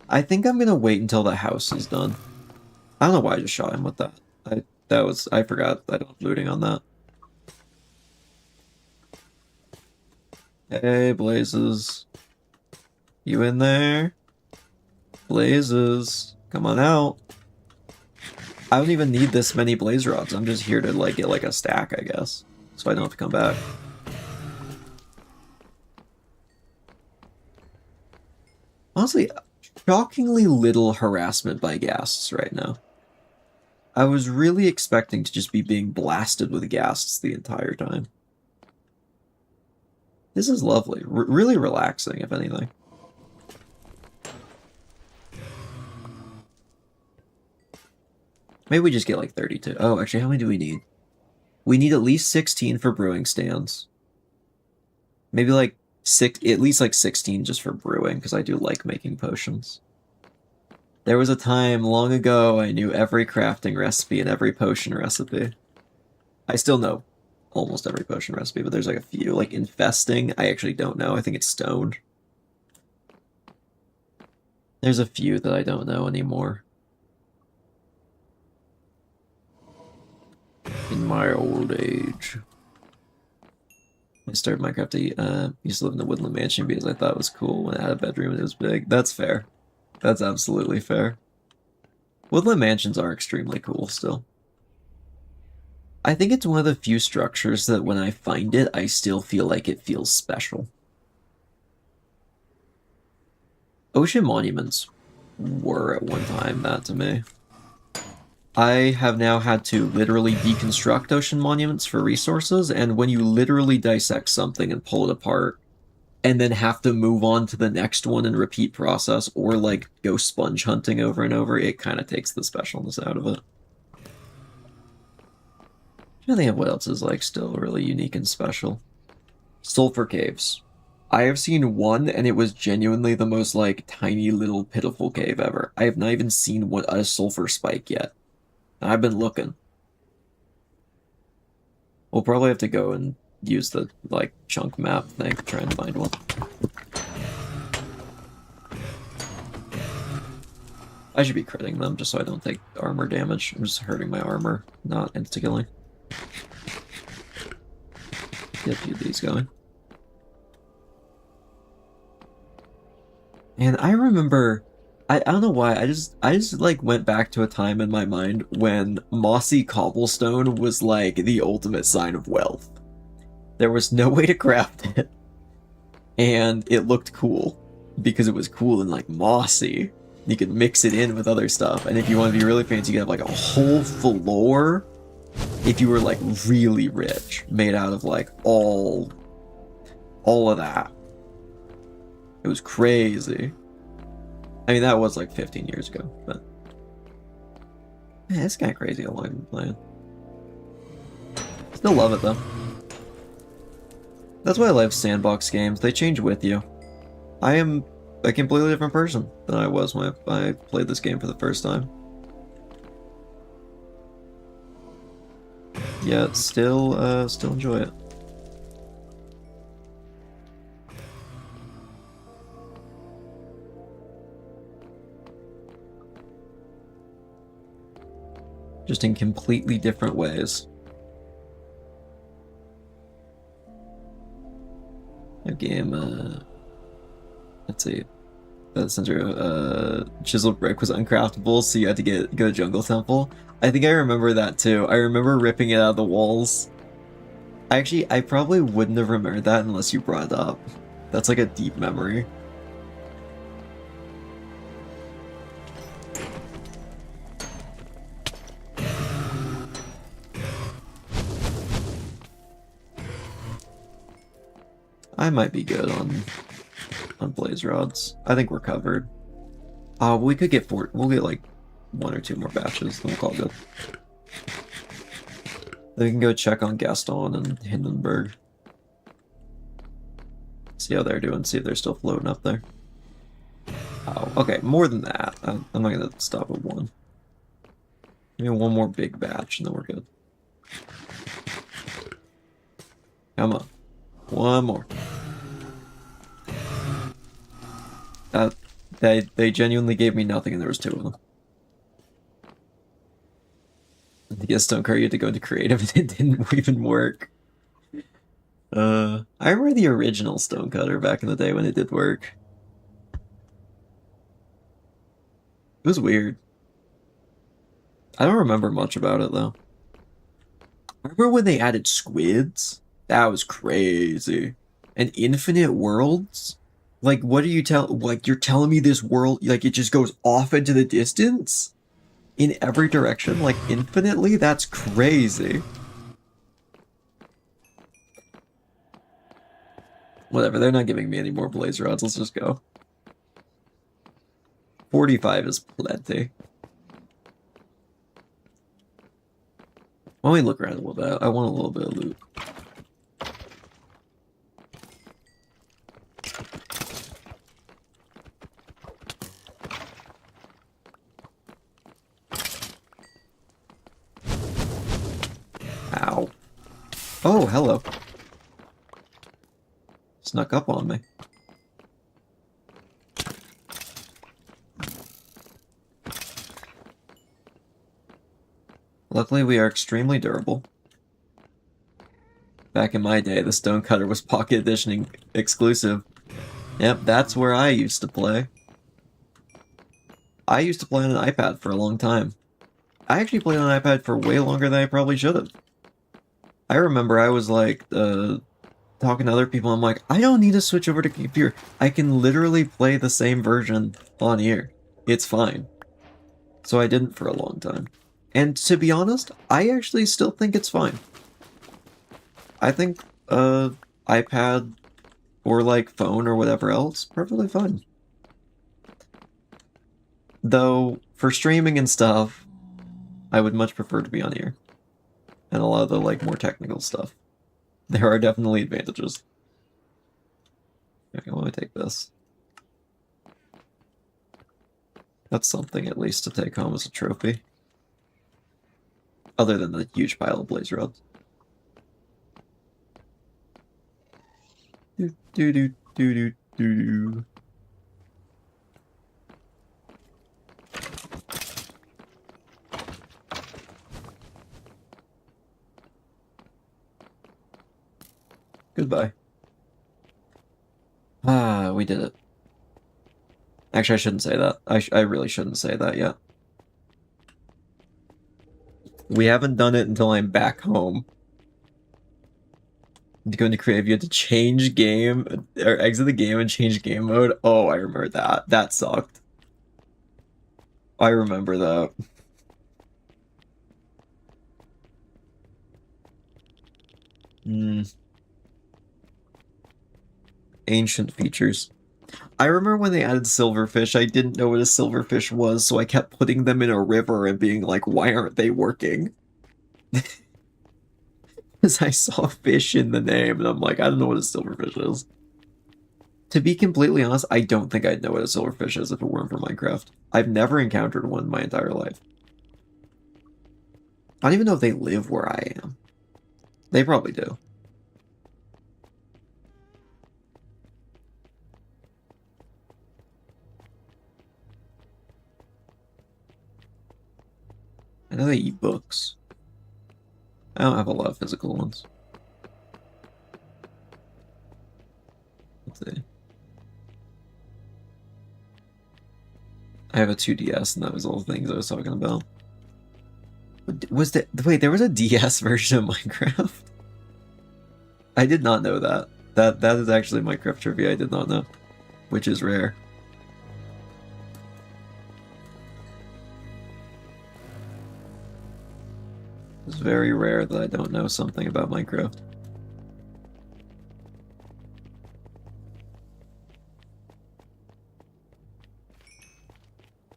I think I'm gonna wait until the house is done. I don't know why I just shot him with that. I forgot I don't have looting on that. Hey, Blazes. You in there? Blazes. Come on out. I don't even need this many blaze rods. I'm just here to like get like a stack, I guess. So I don't have to come back. Honestly, shockingly little harassment by ghasts right now. I was really expecting to just be being blasted with ghasts the entire time. This is lovely. Really relaxing, if anything. Maybe we just get like 32. Oh, actually, how many do we need? We need at least 16 for brewing stands. Maybe like at least like 16 just for brewing, because I do like making potions. There was a time long ago I knew every crafting recipe and every potion recipe. I still know almost every potion recipe, but there's like a few. Like infesting, I actually don't know. I think it's stoned. There's a few that I don't know anymore. In my old age. I started Minecraft, I used to live in the woodland mansion because I thought it was cool when it had a bedroom and it was big. That's fair. That's absolutely fair. Woodland mansions are extremely cool still. I think it's one of the few structures that when I find it, I still feel like it feels special. Ocean monuments were at one time that to me. I have now had to literally deconstruct ocean monuments for resources, and when you literally dissect something and pull it apart, and then have to move on to the next one and repeat process, or like go sponge hunting over and over, it kind of takes the specialness out of it. I think of what else is like still really unique and special. Sulfur caves. I have seen one, and it was genuinely the most like tiny little pitiful cave ever. I have not even seen a sulfur spike yet. I've been looking. We'll probably have to go and use the like chunk map thing to try and find one. I should be critting them just so I don't take armor damage. I'm just hurting my armor, not insta-killing. Get a few of these going. And I remember, I don't know why, I just like went back to a time in my mind when mossy cobblestone was like the ultimate sign of wealth. There was no way to craft it, and it looked cool because it was cool and like mossy. You could mix it in with other stuff, and if you want to be really fancy, you could have like a whole floor if you were like really rich, made out of like all of that. It was crazy. I mean, that was like 15 years ago, but man, it's kind of crazy how long I've been playing. Still love it though. That's why I love sandbox games. They change with you. I am a completely different person than I was when I played this game for the first time. Yet still enjoy it. Just in completely different ways. A game, let's see. Chiseled brick was uncraftable, so you had to go to Jungle Temple. I think I remember that too. I remember ripping it out of the walls. I probably wouldn't have remembered that unless you brought it up. That's like a deep memory. I might be good on blaze rods. I think we're covered. We could get we'll get like 1 or 2 more batches, then we'll call it good. Then we can go check on Gaston and Hindenburg. See how they're doing, see if they're still floating up there. Oh, okay, more than that. I'm not gonna stop at 1. Maybe 1 more big batch and then we're good. Come on. 1 more. They genuinely gave me nothing and there was 2 of them. I guess don't credit you to go into creative and it didn't even work. I remember the original Stonecutter back in the day when it did work. It was weird. I don't remember much about it though. Remember when they added squids? That was crazy. And infinite worlds? Like, what are you like, you're telling me this world, like, it just goes off into the distance? In every direction, like, infinitely? That's crazy. Whatever, they're not giving me any more blaze rods, let's just go. 45 is plenty. Why don't we look around a little bit? I want a little bit of loot. Ow. Oh, hello. Snuck up on me. Luckily, we are extremely durable. Back in my day, the Stonecutter was Pocket Edition exclusive. Yep, that's where I used to play. I used to play on an iPad for a long time. I actually played on an iPad for way longer than I probably should have. I remember I was like, talking to other people, I'm like, I don't need to switch over to computer. I can literally play the same version on here. It's fine. So I didn't for a long time. And to be honest, I actually still think it's fine. I think, iPad or like phone or whatever else, perfectly fine. Though, for streaming and stuff, I would much prefer to be on here. And a lot of the, like, more technical stuff. There are definitely advantages. Okay, I want to take this. That's something, at least, to take home as a trophy. Other than the huge pile of blaze rods. Do do do do do do. Goodbye. Ah, we did it. Actually, I shouldn't say that. I really shouldn't say that yet. We haven't done it until I'm back home. To go into creative, you had to change game, or exit the game and change game mode. Oh, I remember that. That sucked. I remember that. Ancient features. I remember when they added silverfish, I didn't know what a silverfish was, so I kept putting them in a river and being like, why aren't they working? Because I saw fish in the name, and I'm like, I don't know what a silverfish is. To be completely honest, I don't think I'd know what a silverfish is if it weren't for Minecraft. I've never encountered one in my entire life. I don't even know if they live where I am. They probably do. I know they eat books. I don't have a lot of physical ones. see. I have a 2DS, and that was all the things I was talking about. Was there... Wait, there was a DS version of Minecraft? I did not know that. That is actually Minecraft trivia I did not know, which is rare. It's very rare that I don't know something about Minecraft.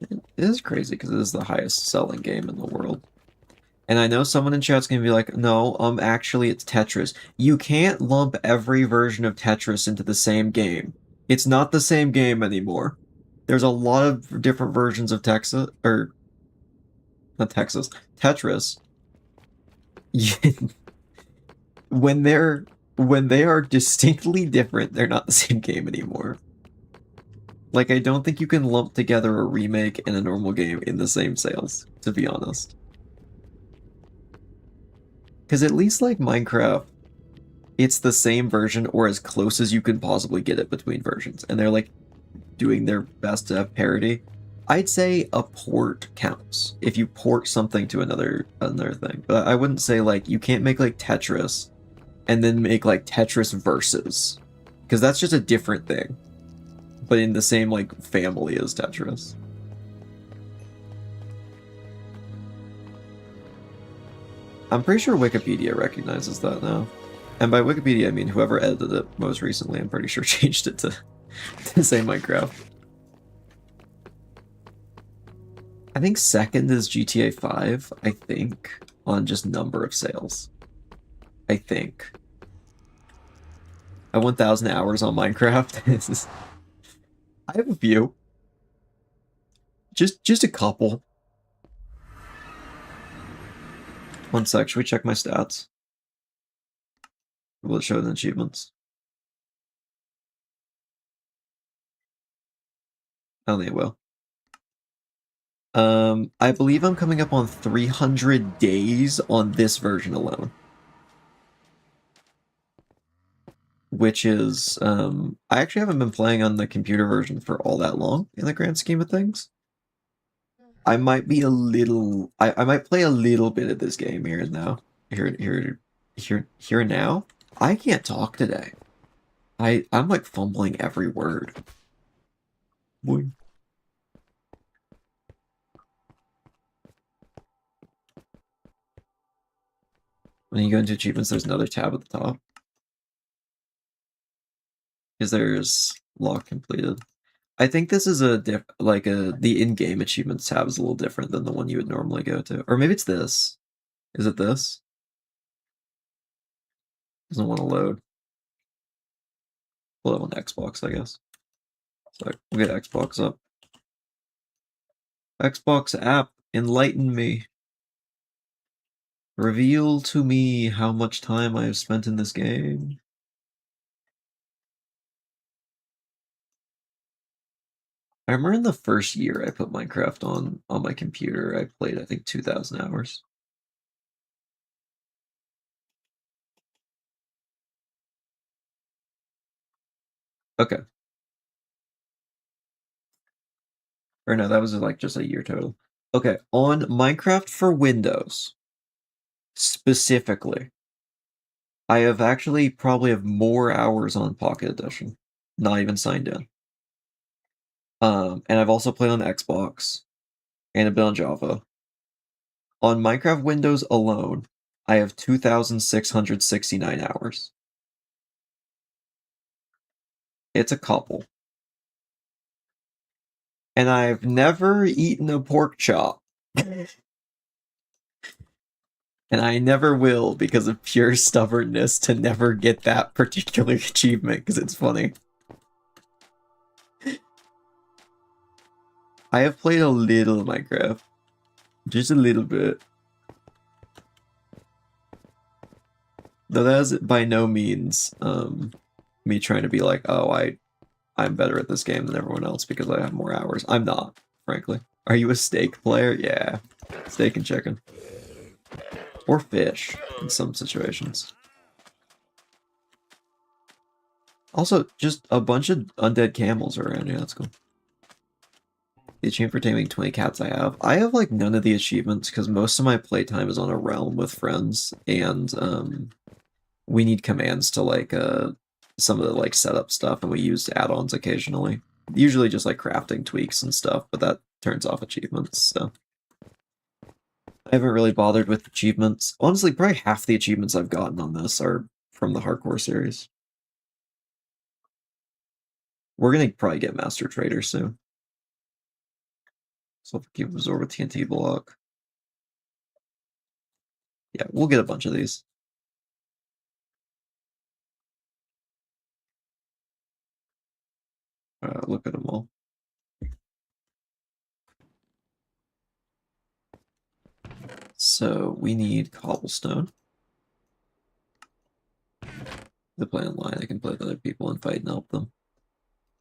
It is crazy because it is the highest selling game in the world. And I know someone in chat's gonna be like, no, actually it's Tetris. You can't lump every version of Tetris into the same game. It's not the same game anymore. There's a lot of different versions of Texas, or not Texas, Tetris. when they are distinctly different, they're not the same game anymore. Like, I don't think you can lump together a remake and a normal game in the same sales, to be honest. Because at least like Minecraft, it's the same version or as close as you can possibly get it between versions. And they're like doing their best to have parity. I'd say a port counts if you port something to another thing. But I wouldn't say like you can't make like Tetris and then make like Tetris Versus. Because that's just a different thing. But in the same like family as Tetris. I'm pretty sure Wikipedia recognizes that now. And by Wikipedia, I mean whoever edited it most recently, I'm pretty sure changed it to say Minecraft. I think second is GTA 5, I think, on just number of sales. I think. I 1,000 hours on Minecraft. I have a few. Just a couple. One sec, should we check my stats? Will it show the achievements? I don't think it will. I believe I'm coming up on 300 days on this version alone. Which is, I actually haven't been playing on the computer version for all that long in the grand scheme of things. I might be a little, I might play a little bit of this game here and now. Here and now. I can't talk today. I'm like fumbling every word. Boy. When you go into achievements, there's another tab at the top. Because there's lock completed. I think this is the in-game achievements tab is a little different than the one you would normally go to. Or maybe it's this. Is it this? Doesn't want to load. Pull it on Xbox, I guess. So we'll get Xbox up. Xbox app, enlighten me. Reveal to me how much time I have spent in this game. I remember in the first year I put Minecraft on my computer, I played, I think, 2,000 hours. Okay. Or no, that was like just a year total. Okay, on Minecraft for Windows, specifically, I have actually probably have more hours on Pocket Edition, not even signed in. And I've also played on Xbox, and a bit on Java. On Minecraft Windows alone, I have 2,669 hours. It's a couple. And I've never eaten a pork chop. And I never will because of pure stubbornness to never get that particular achievement because it's funny. I have played a little Minecraft. Just a little bit. Though that is by no means me trying to be like, oh, I'm better at this game than everyone else because I have more hours. I'm not, frankly. Are you a steak player? Yeah. Steak and chicken. Or fish, in some situations. Also, just a bunch of undead camels around here. That's cool. The achievement for taming 20 cats I have like none of the achievements because most of my playtime is on a realm with friends, and we need commands to like some of the like setup stuff, and we use add-ons occasionally. Usually just like crafting tweaks and stuff, but that turns off achievements, so I haven't really bothered with achievements. Honestly, probably half the achievements I've gotten on this are from the hardcore series. We're gonna probably get Master Trader soon. So keep absorb a TNT block. Yeah, we'll get a bunch of these. Look at them all. So we need cobblestone. To play online, I can play with other people and fight and help them.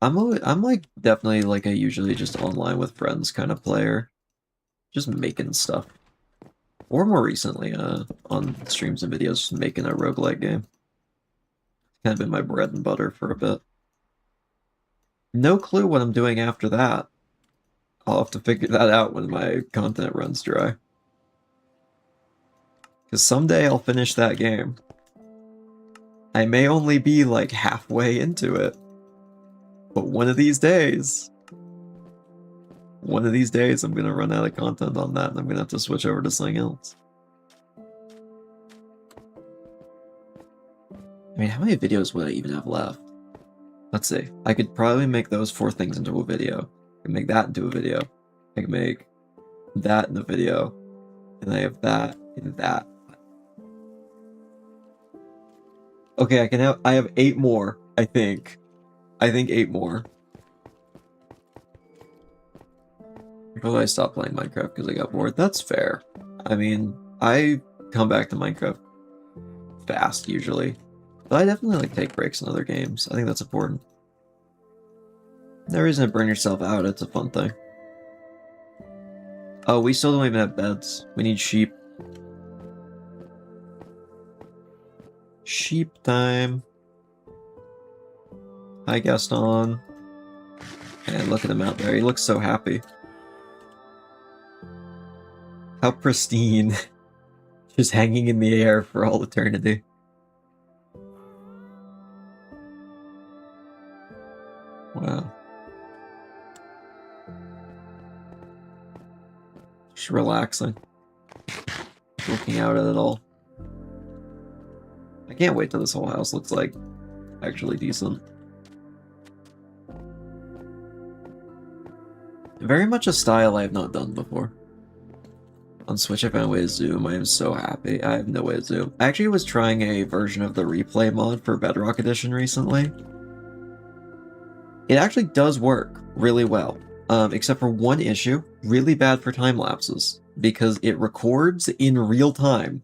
I'm like definitely like a usually just online with friends kind of player, just making stuff. Or more recently, on streams and videos, just making a roguelike game. Kind of been my bread and butter for a bit. No clue what I'm doing after that. I'll have to figure that out when my content runs dry. Because someday I'll finish that game. I may only be like halfway into it. But one of these days, I'm gonna run out of content on that and I'm gonna have to switch over to something else. I mean, how many videos would I even have left? Let's see. I could probably make those 4 things into a video. I can make that into a video. I can make that in a video. And I have that and that. Okay, I have 8 more, I think. I think 8 more. Probably I stopped playing Minecraft because I got bored. That's fair. I mean, I come back to Minecraft fast usually. But I definitely like take breaks in other games. I think that's important. No reason to burn yourself out, it's a fun thing. Oh, we still don't even have beds. We need sheep. Sheep time. Hi, Gaston. And look at him out there. He looks so happy. How pristine. Just hanging in the air for all eternity. Wow. Just relaxing. Looking out at it all. I can't wait till this whole house looks like actually decent. Very much a style I have not done before. On Switch, I found a way to zoom. I am so happy. I have no way to zoom. I actually was trying a version of the replay mod for Bedrock Edition recently. It actually does work really well, except for one issue. Really bad for time lapses, because it records in real time,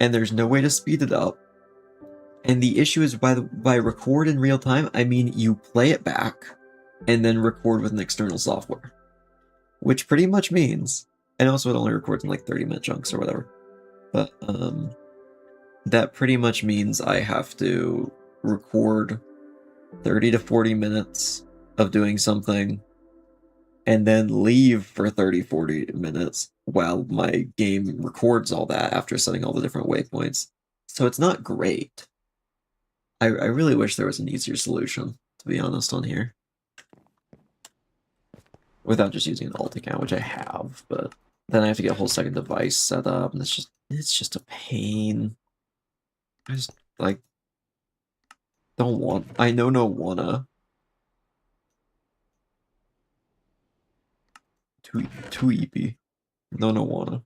and there's no way to speed it up. And the issue is by record in real time, I mean you play it back, and then record with an external software. Which pretty much means, and also it only records in like 30-minute chunks or whatever, but that pretty much means I have to record 30 to 40 minutes of doing something and then leave for 30-40 minutes while my game records all that after setting all the different waypoints. So it's not great. I really wish there was an easier solution, to be honest, on here. Without just using an alt account, which I have, but then I have to get a whole second device set up, and it's just a pain. I just, like, don't want... I no wanna. Too eepy. No wanna.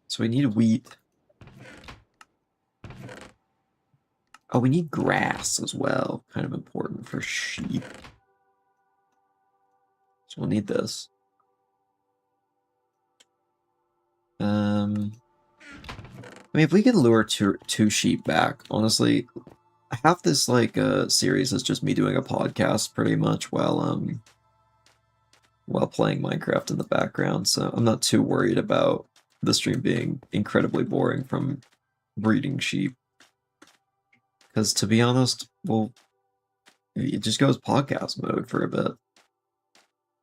So we need wheat. Oh, we need grass as well. Kind of important for sheep. So we'll need this. I mean, if we can lure two sheep back, honestly, half this like series is just me doing a podcast pretty much while while playing Minecraft in the background, so I'm not too worried about the stream being incredibly boring from breeding sheep. Because to be honest, well, it just goes podcast mode for a bit.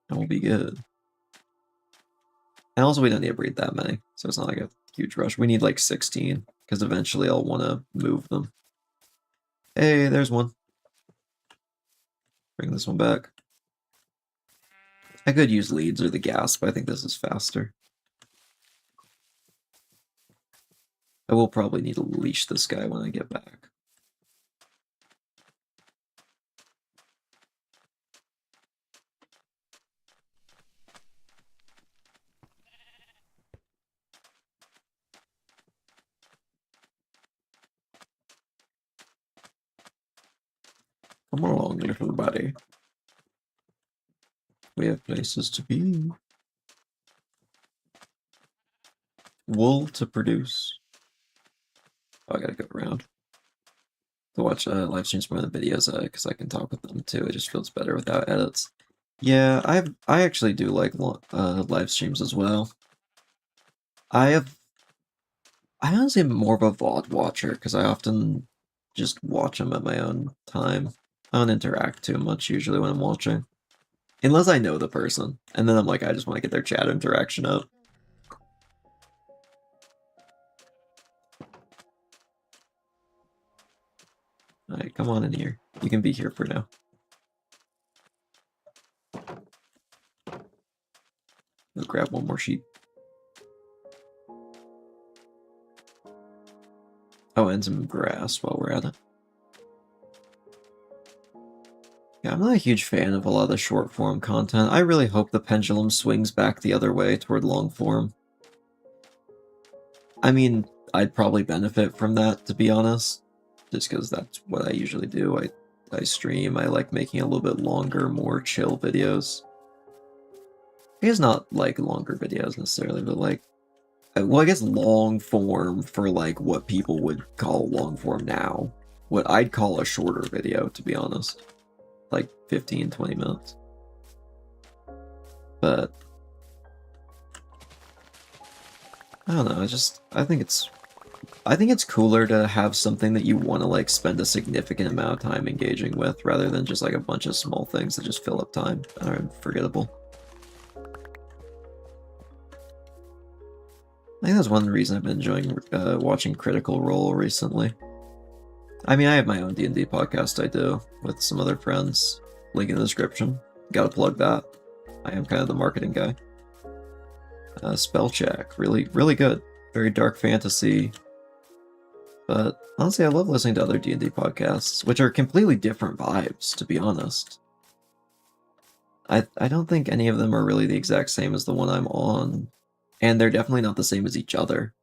And we'll be good. And also we don't need to breed that many, so it's not like a huge rush. We need like 16, because eventually I'll want to move them. Hey, there's one. Bring this one back. I could use leads or the gas, but I think this is faster. I will probably need to leash this guy when I get back. Come along, little buddy. We have places to be. Wool to produce. Oh, I gotta go around. To watch live streams more than videos, because I can talk with them too. It just feels better without edits. Yeah, I actually do like live streams as well. I honestly am more of a VOD watcher, because I often just watch them at my own time. I don't interact too much usually when I'm watching. Unless I know the person, and then I'm like, I just want to get their chat interaction up. Alright, come on in here. You can be here for now. I'll grab one more sheep. Oh, and some grass while we're at it. Yeah, I'm not a huge fan of a lot of the short form content. I really hope the pendulum swings back the other way toward long form. I mean, I'd probably benefit from that, to be honest. Just because that's what I usually do. I stream, I like making a little bit longer, more chill videos. I guess not like longer videos necessarily, but like, well, I guess long form for like what people would call long form now. What I'd call a shorter video, to be honest. Like 15, 20 minutes. But I don't know, I think it's cooler to have something that you want to like spend a significant amount of time engaging with rather than just like a bunch of small things that just fill up time and are forgettable. I think that's one reason I've been enjoying watching Critical Role recently. I mean, I have my own D&D podcast I do with some other friends. Link in the description. Gotta plug that. I am kind of the marketing guy. Spellcheck, really, really good. Very dark fantasy. But honestly, I love listening to other D&D podcasts, which are completely different vibes, to be honest. I don't think any of them are really the exact same as the one I'm on. And they're definitely not the same as each other.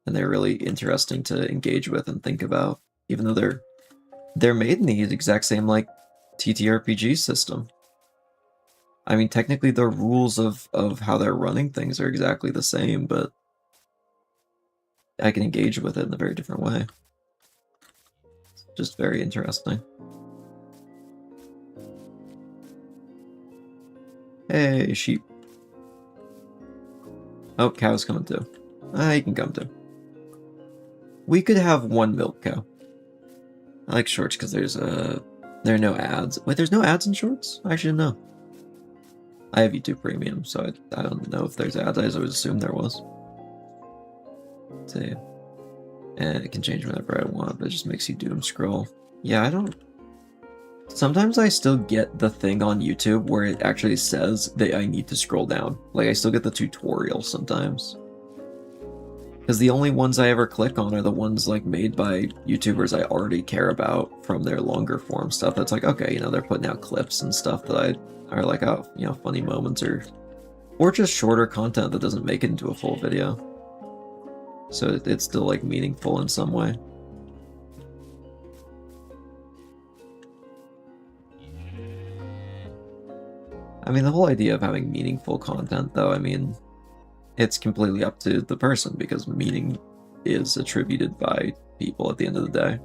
And they're really interesting to engage with and think about, even though they're made in the exact same like TTRPG system. I mean, technically the rules of how they're running things are exactly the same, but I can engage with it in a very different way. It's just very interesting. Hey, sheep. Oh, cow's coming too. He can come too. We could have one milk cow. I like shorts because there are no ads. Wait, there's no ads in shorts? I actually didn't know. I have YouTube Premium, so I don't know if there's ads. I just always assumed there was. Let's see. And it can change whenever I want, but it just makes you doom scroll. Yeah, I don't... Sometimes I still get the thing on YouTube where it actually says that I need to scroll down. Like, I still get the tutorial sometimes. Because the only ones I ever click on are the ones, like, made by YouTubers I already care about from their longer form stuff. That's like, okay, you know, they're putting out clips and stuff that are like, oh, you know, funny moments or just shorter content that doesn't make it into a full video. So it's still, like, meaningful in some way. I mean, the whole idea of having meaningful content, though, I mean, it's completely up to the person, because meaning is attributed by people at the end of the day.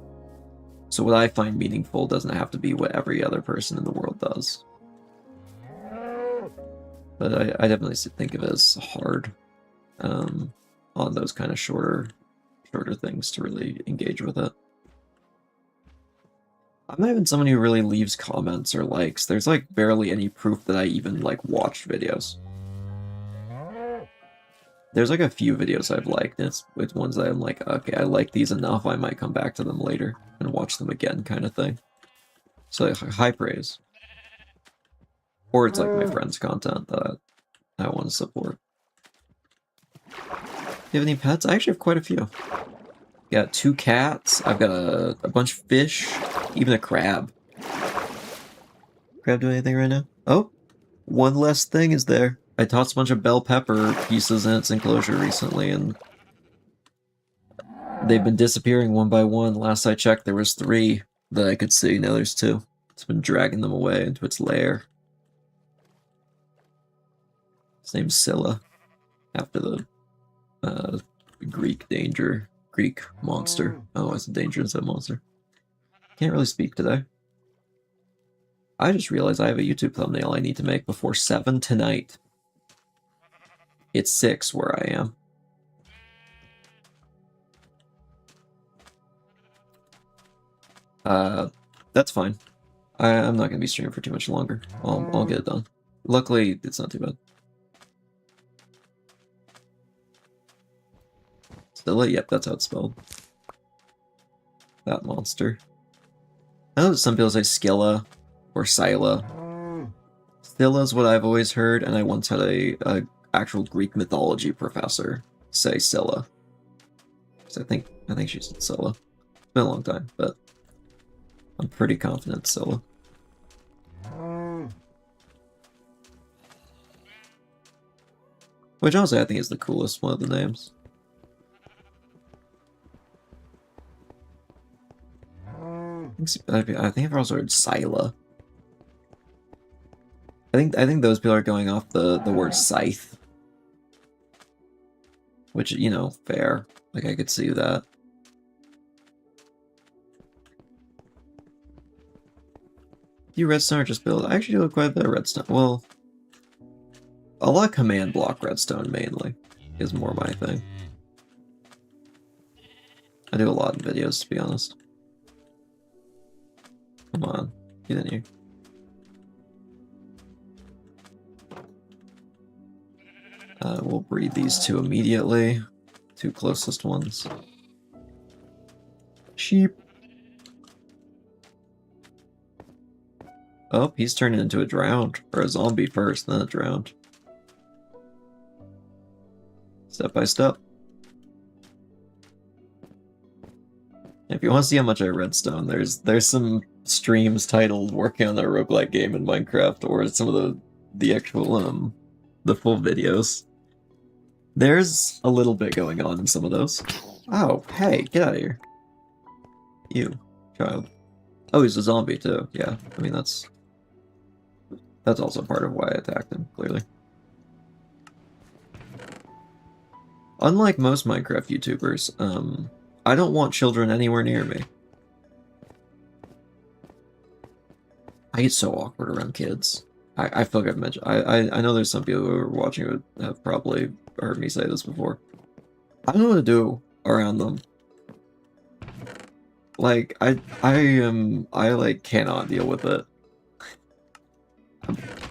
So what I find meaningful doesn't have to be what every other person in the world does. But I definitely think of it as hard on those kind of shorter things to really engage with it. I'm not even someone who really leaves comments or likes. There's like barely any proof that I even like watched videos. There's like a few videos I've liked, and it's ones that I'm like, okay, I like these enough, I might come back to them later and watch them again kind of thing. So like, high praise. Or it's like my friend's content that I want to support. Do you have any pets? I actually have quite a few. Got 2 cats, I've got a bunch of fish, even a crab. Crab doing anything right now? Oh, one less thing is there. I tossed a bunch of bell pepper pieces in its enclosure recently, and they've been disappearing one by one. Last I checked, there was 3 that I could see. Now there's 2. It's been dragging them away into its lair. His name's Scylla, after the Greek monster. Oh, it's a danger instead of monster. Can't really speak today. I just realized I have a YouTube thumbnail I need to make before 7 tonight. It's 6 where I am. That's fine. I'm not gonna be streaming for too much longer. I'll get it done. Luckily, it's not too bad. Scylla? Yep, that's how it's spelled. That monster. I know some people say Scylla or Scylla. Scylla's what I've always heard, and I once had a actual Greek mythology professor say Scylla. So I think she said Scylla. It's been a long time, but I'm pretty confident Scylla. Which honestly I think is the coolest one of the names. I think I've also heard Scylla. I think those people are going off the word scythe. Which, you know, fair. Like, I could see that. You redstone or just build? I actually do quite a bit of redstone. Well, a lot of command block redstone, mainly, is more my thing. I do a lot in videos, to be honest. Come on, get in here. We'll breed these 2 immediately. 2 closest ones. Sheep. Oh, he's turning into a drowned. Or a zombie first, then a drowned. Step by step. If you want to see how much I redstone, there's some streams titled "Working on a Roguelike Game in Minecraft," or some of the actual the full videos. There's a little bit going on in some of those. Oh, hey, get out of here. You, child. Oh, he's a zombie too. Yeah, I mean that's also part of why I attacked him, clearly. Unlike most Minecraft YouTubers, I don't want children anywhere near me. I get so awkward around kids. I feel like I've mentioned. I know there's some people who are watching who have probably heard me say this before. I don't know what to do around them. Like I like cannot deal with it.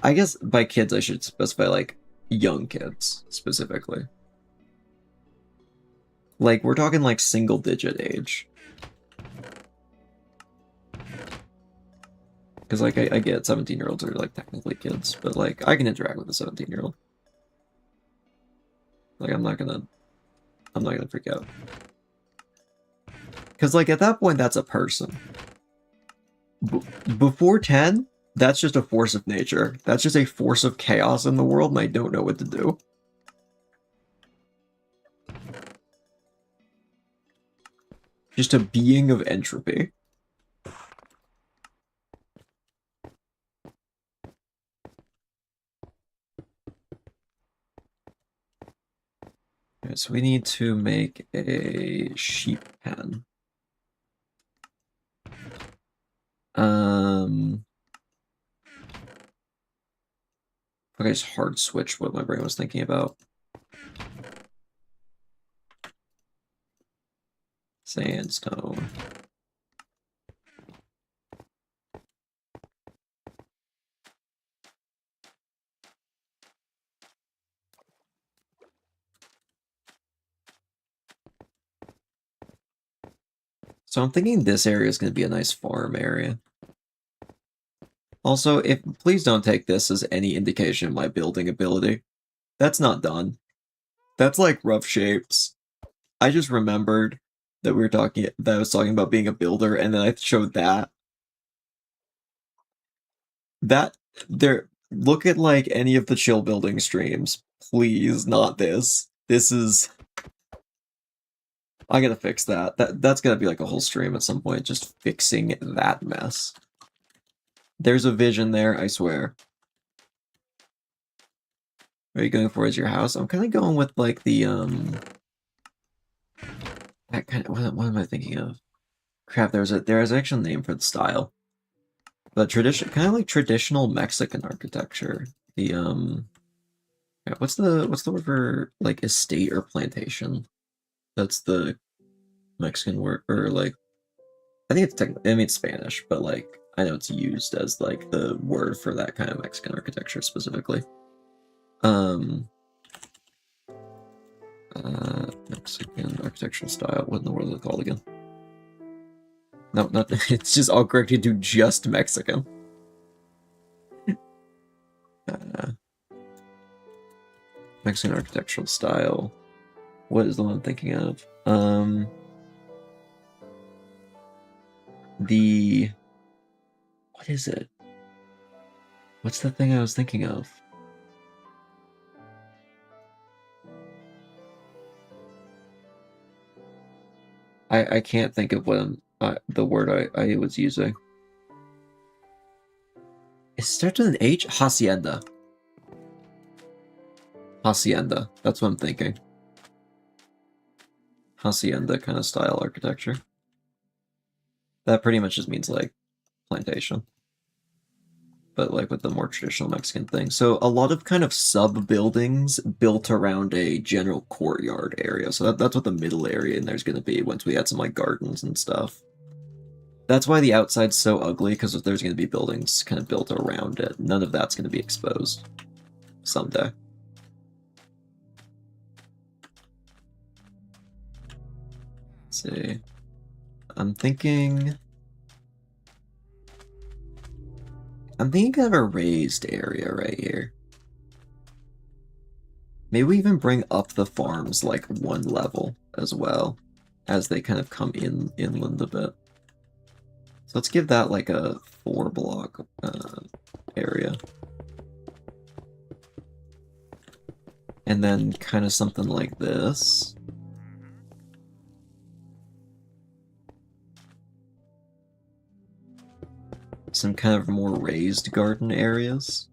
I guess by kids I should specify like young kids specifically. Like we're talking like single digit age. Because like I get 17-year-olds are like technically kids, but like I can interact with a 17-year-old. Like I'm not gonna freak out. Because like at that point that's a person. Before 10, that's just a force of nature. That's just a force of chaos in the world, and I don't know what to do. Just a being of entropy. Okay, so we need to make a sheep pen. Okay, just hard switch what my brain was thinking about. Sandstone. So I'm thinking this area is going to be a nice farm area. Also, please don't take this as any indication of my building ability. That's not done. That's like rough shapes. I just remembered that I was talking about being a builder, and then I showed that. Look at like any of the chill building streams. Please, not this. This is I gotta fix that. That's gonna be like a whole stream at some point, just fixing that mess. There's a vision there, I swear. What are you going for as your house? I'm kind of going with like the that kind of what am I thinking of? Crap, there is an actual name for the style. But kind of like traditional Mexican architecture. The yeah, what's the word for like estate or plantation? That's the Mexican word, or like I think it's technically, I mean it's Spanish, but like I know it's used as like the word for that kind of Mexican architecture specifically. Mexican architectural style. What in the world is it called again? No, not it's just all corrected to just Mexican. Mexican architectural style. What is the one I'm thinking of? What is it? What's the thing I was thinking of? I can't think of what the word I was using. It starts with an H? Hacienda. Hacienda. That's what I'm thinking. Hacienda kind of style architecture. That pretty much just means like plantation. But like with the more traditional Mexican thing. So a lot of kind of sub-buildings built around a general courtyard area. So that's what the middle area in there's going to be once we add some like gardens and stuff. That's why the outside's so ugly, because there's going to be buildings kind of built around it. None of that's going to be exposed someday. Let's see. I'm thinking kind of a raised area right here. Maybe we even bring up the farms like one level as well, as they kind of come inland a bit. So let's give that like a 4-block area. And then kind of something like this. Some kind of more raised garden areas.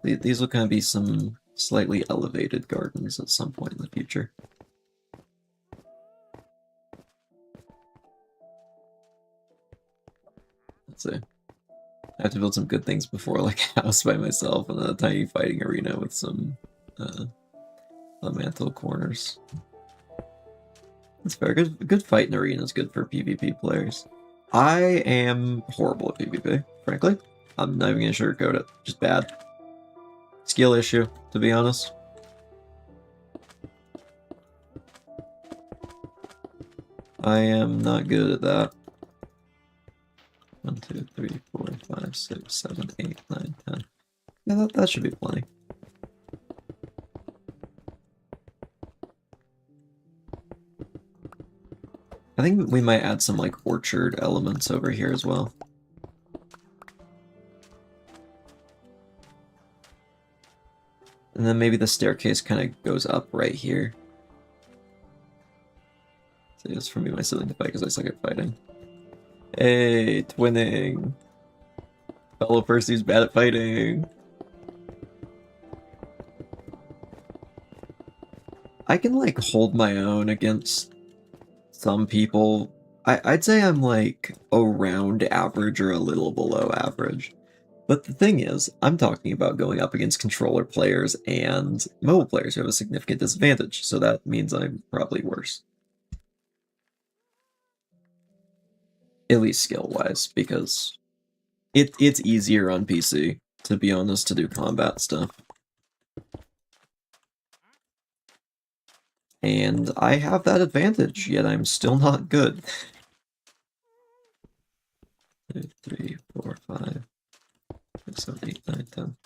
These will kind of be some slightly elevated gardens at some point in the future. Let's see. I have to build some good things before, like a house by myself and a tiny fighting arena with some mantle corners. That's fair. Good fighting arena is good for PvP players. I am horrible at PvP, frankly. I'm not even gonna sugarcoat it. Just bad. Skill issue, to be honest. I am not good at that. 1, 2, 3, 4, 5, 6, 7, 8, 9, 10. Yeah, that should be plenty. I think we might add some like orchard elements over here as well. And then maybe the staircase kind of goes up right here. So it's for me my sibling to fight because I suck at fighting. Hey, twinning. Fellow person who's bad at fighting. I can like hold my own against some people. I'd say I'm like around average or a little below average. But the thing is, I'm talking about going up against controller players and mobile players who have a significant disadvantage, so that means I'm probably worse. At least skill-wise, because it's easier on PC, to be honest, to do combat stuff. And I have that advantage, yet I'm still not good. 2, 3, 4, 5, 6, 7, 8, 9, 10.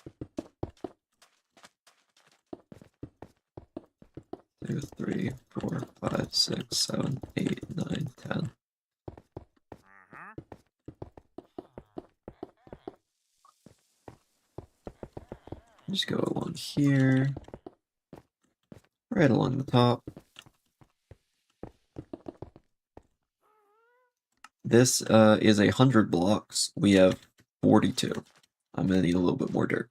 2, 3, 4, 5, 6, 7, 8, 9, 10. Just go along here. Right along the top. This is 100 blocks. We have 42. I'm gonna need a little bit more dirt.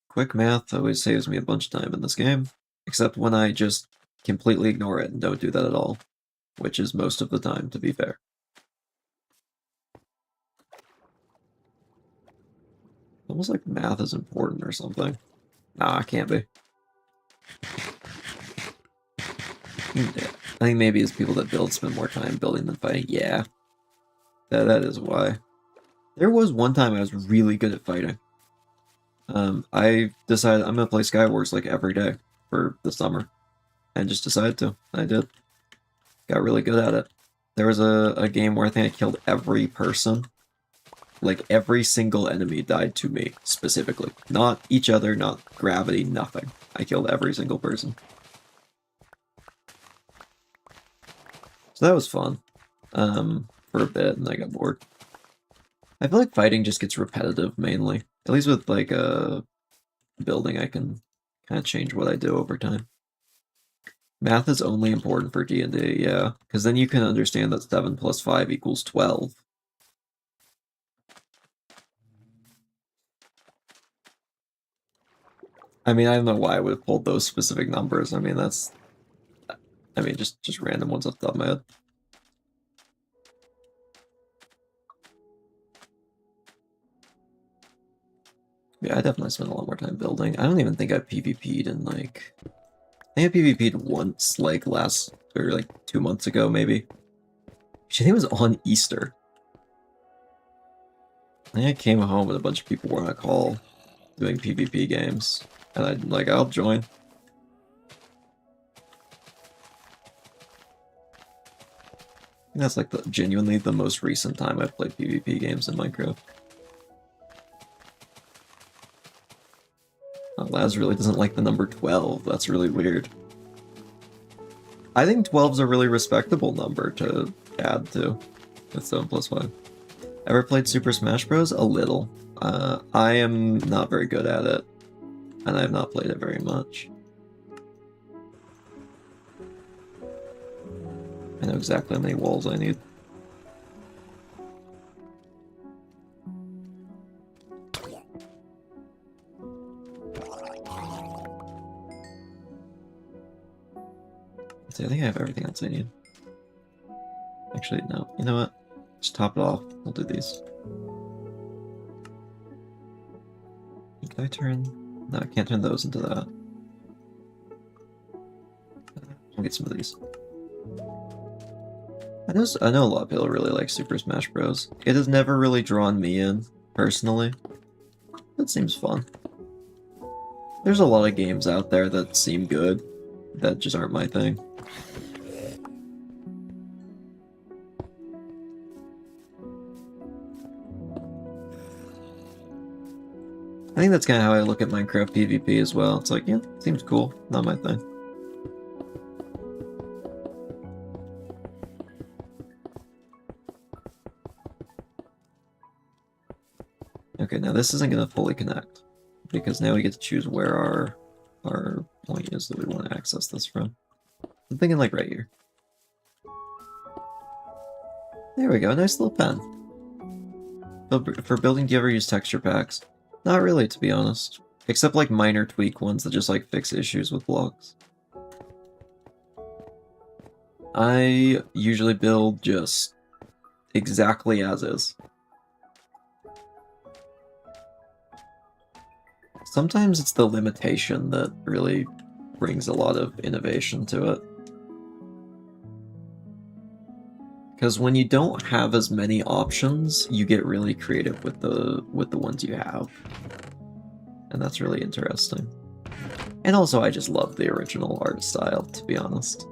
Quick math always saves me a bunch of time in this game, except when I just completely ignore it and don't do that at all, which is most of the time, to be fair. Almost like math is important or something. Nah, it can't be. Yeah. I think maybe it's people that build spend more time building than fighting. Yeah, that is why. There was one time I was really good at fighting. I decided I'm gonna play Skywars like every day for the summer, and just decided to. I did. Got really good at it. There was a game where I think I killed every person. Like, every single enemy died to me, specifically. Not each other, not gravity, nothing. I killed every single person. So that was fun. For a bit, and I got bored. I feel like fighting just gets repetitive, mainly. At least with, like, building, I can kind of change what I do over time. Math is only important for D&D, yeah. Because then you can understand that 7 plus 5 equals 12. I mean, I don't know why I would have pulled those specific numbers. I mean, that's... I mean, just random ones off the top of my head. Yeah, I definitely spent a lot more time building. I don't even think I PvP'd in, like... I think I PvP'd once, like, or like 2 months ago, maybe. I think it was on Easter. I think I came home and a bunch of people were on a call doing PvP games. And I'd like, I'll join. I think that's like genuinely the most recent time I've played PvP games in Minecraft. Laz really doesn't like the number 12. That's really weird. I think 12's a really respectable number to add to. With 7 plus 5. Ever played Super Smash Bros? A little. I am not very good at it. And I have not played it very much. I know exactly how many walls I need. I think I have everything else I need. Actually, no. You know what? Just top it off. We'll do these. Can I turn... No, I can't turn those into that. We'll get some of these. I know a lot of people really like Super Smash Bros. It has never really drawn me in, personally. That seems fun. There's a lot of games out there that seem good, that just aren't my thing. I think that's kind of how I look at Minecraft PvP as well. It's like, yeah, seems cool, not my thing. Okay, now this isn't going to fully connect, because now we get to choose where our point is that we want to access this from. I'm thinking like right here. There we go, nice little pen. For building, do you ever use texture packs? Not really, to be honest. Except like minor tweak ones that just like fix issues with blocks. I usually build just exactly as is. Sometimes it's the limitation that really brings a lot of innovation to it. Because when you don't have as many options, you get really creative with the ones you have. And that's really interesting. And also I just love the original art style, to be honest.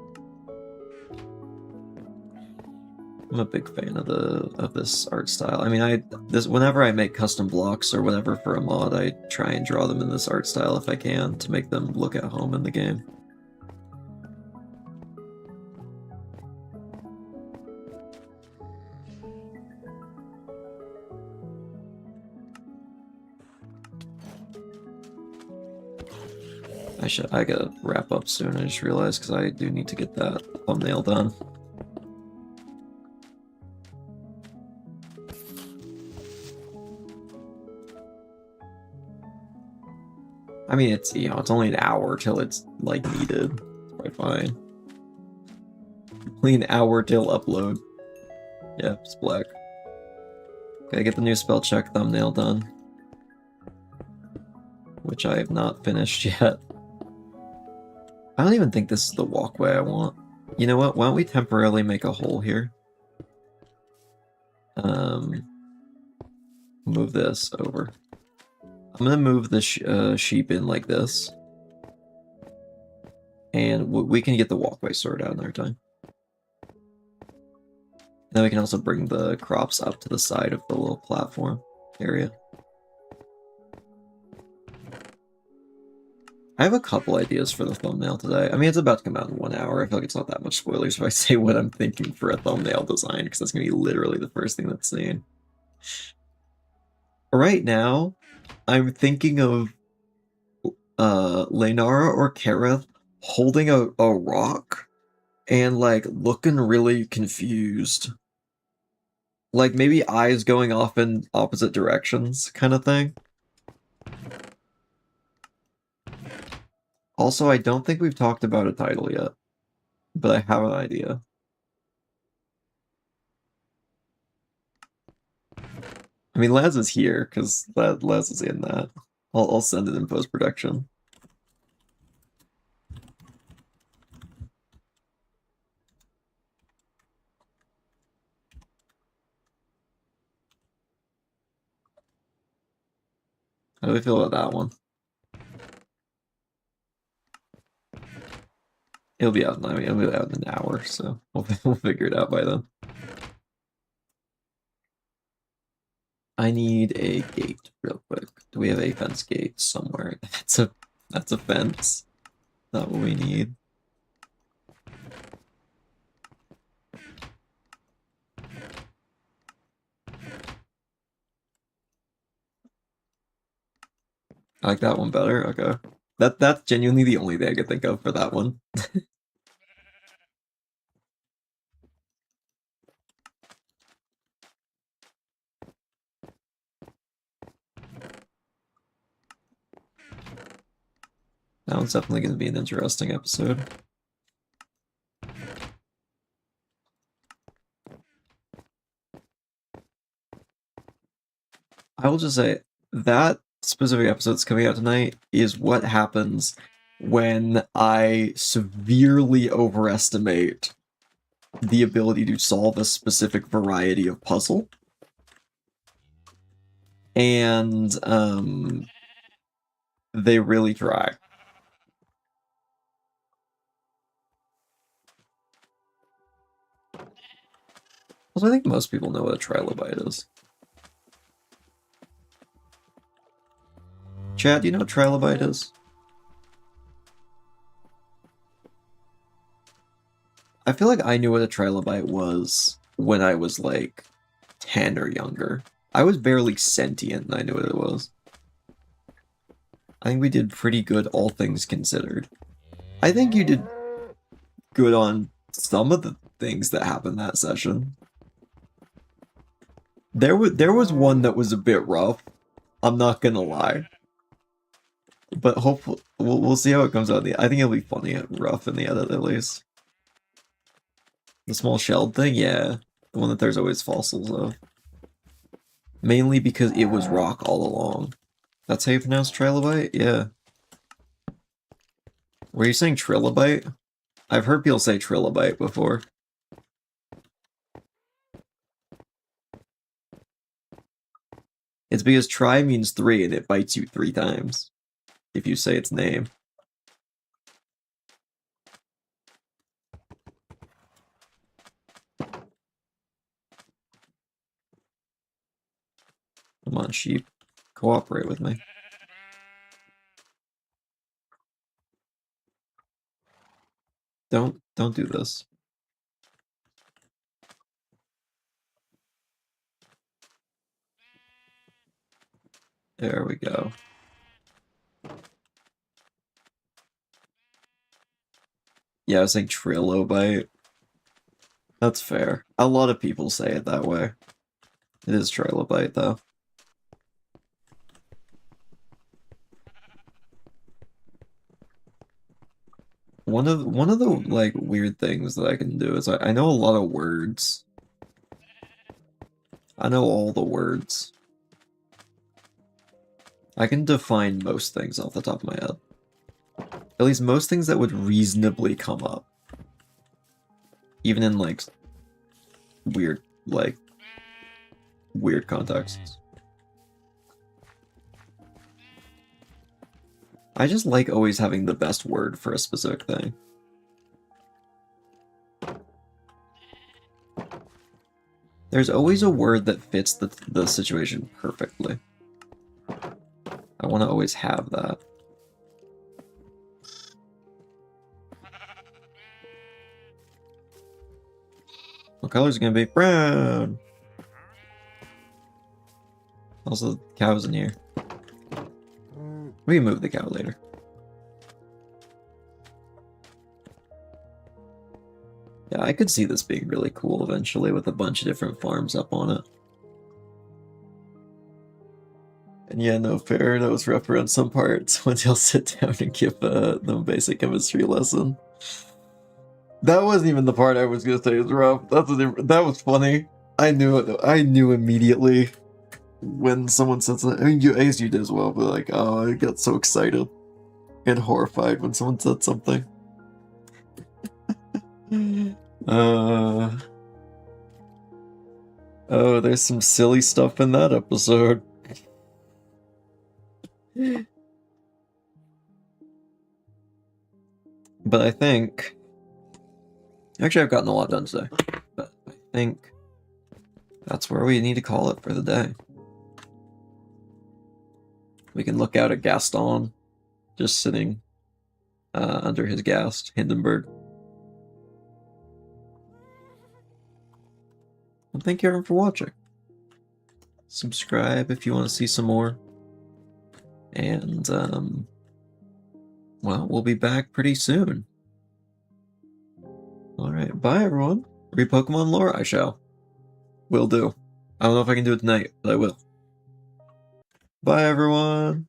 I'm a big fan of this art style. I mean, whenever I make custom blocks or whatever for a mod, I try and draw them in this art style if I can to make them look at home in the game. I gotta wrap up soon, I just realized, because I do need to get that thumbnail done. I mean, it's only an hour till it's, like, needed. It's quite fine. Only an hour till upload. Yeah, it's black. Gotta get the new Spellcheck thumbnail done. Which I have not finished yet. I don't even think this is the walkway I want. You know what? Why don't we temporarily make a hole here? Move this over. I'm gonna move the sheep in like this. And we can get the walkway sorted out another time. Then we can also bring the crops up to the side of the little platform area. I have a couple ideas for the thumbnail today. I mean, it's about to come out in 1 hour. I feel like it's not that much spoilers if I say what I'm thinking for a thumbnail design, because that's going to be literally the first thing that's seen. Right now, I'm thinking of Laenara or Kareth holding a rock and, like, looking really confused. Like, maybe eyes going off in opposite directions kind of thing. Also, I don't think we've talked about a title yet, but I have an idea. I mean, Laz is here, because Laz is in that. I'll send it in post-production. How do we feel about that one? It'll be out in an hour, so we'll figure it out by then. I need a gate real quick. Do we have a fence gate somewhere? That's a fence. Not what we need. I like that one better. Okay. That's genuinely the only thing I could think of for that one. That one's definitely going to be an interesting episode. I will just say, that specific episode that's coming out tonight is what happens when I severely overestimate the ability to solve a specific variety of puzzle. And, they really try. Also, I think most people know what a trilobite is. Chad, do you know what trilobite is? I feel like I knew what a trilobite was when I was like 10 or younger. I was barely sentient and I knew what it was. I think we did pretty good, all things considered. I think you did good on some of the things that happened that session. There was one that was a bit rough. I'm not gonna lie. But hopefully, we'll see how it comes out. I think it'll be funny and rough in the edit, at least. The small shelled thing? Yeah. The one that there's always fossils of. Mainly because it was rock all along. That's how you pronounce trilobite? Yeah. Were you saying trilobite? I've heard people say trilobite before. It's because tri means 3 and it bites you 3 times if you say its name. Come on, sheep. Cooperate with me. Don't do this. There we go. Yeah, I was saying trilobite. That's fair. A lot of people say it that way. It is trilobite, though. One of the like weird things that I can do is I know a lot of words. I know all the words. I can define most things off the top of my head. At least most things that would reasonably come up. Even in like weird contexts. I just like always having the best word for a specific thing. There's always a word that fits the situation perfectly. I want to always have that. What color is it gonna be? Brown! Also, the cow's in here. We can move the cow later. Yeah, I could see this being really cool eventually with a bunch of different farms up on it. And yeah, no, fair. That was rough around some parts when they'll sit down and give them a basic chemistry lesson. That wasn't even the part I was gonna say was rough. That was funny. I knew it. I knew immediately when someone said something. I mean, I guess you did as well, but like, oh, I got so excited and horrified when someone said something. Oh, there's some silly stuff in that episode. But I think... Actually, I've gotten a lot done today. But I think that's where we need to call it for the day. We can look out at Gaston, just sitting under his ghast, Hindenburg. Well, thank you everyone for watching. Subscribe if you want to see some more. And, well, we'll be back pretty soon. Alright, bye everyone. Read Pokemon lore? I shall. Will do. I don't know if I can do it tonight, but I will. Bye everyone!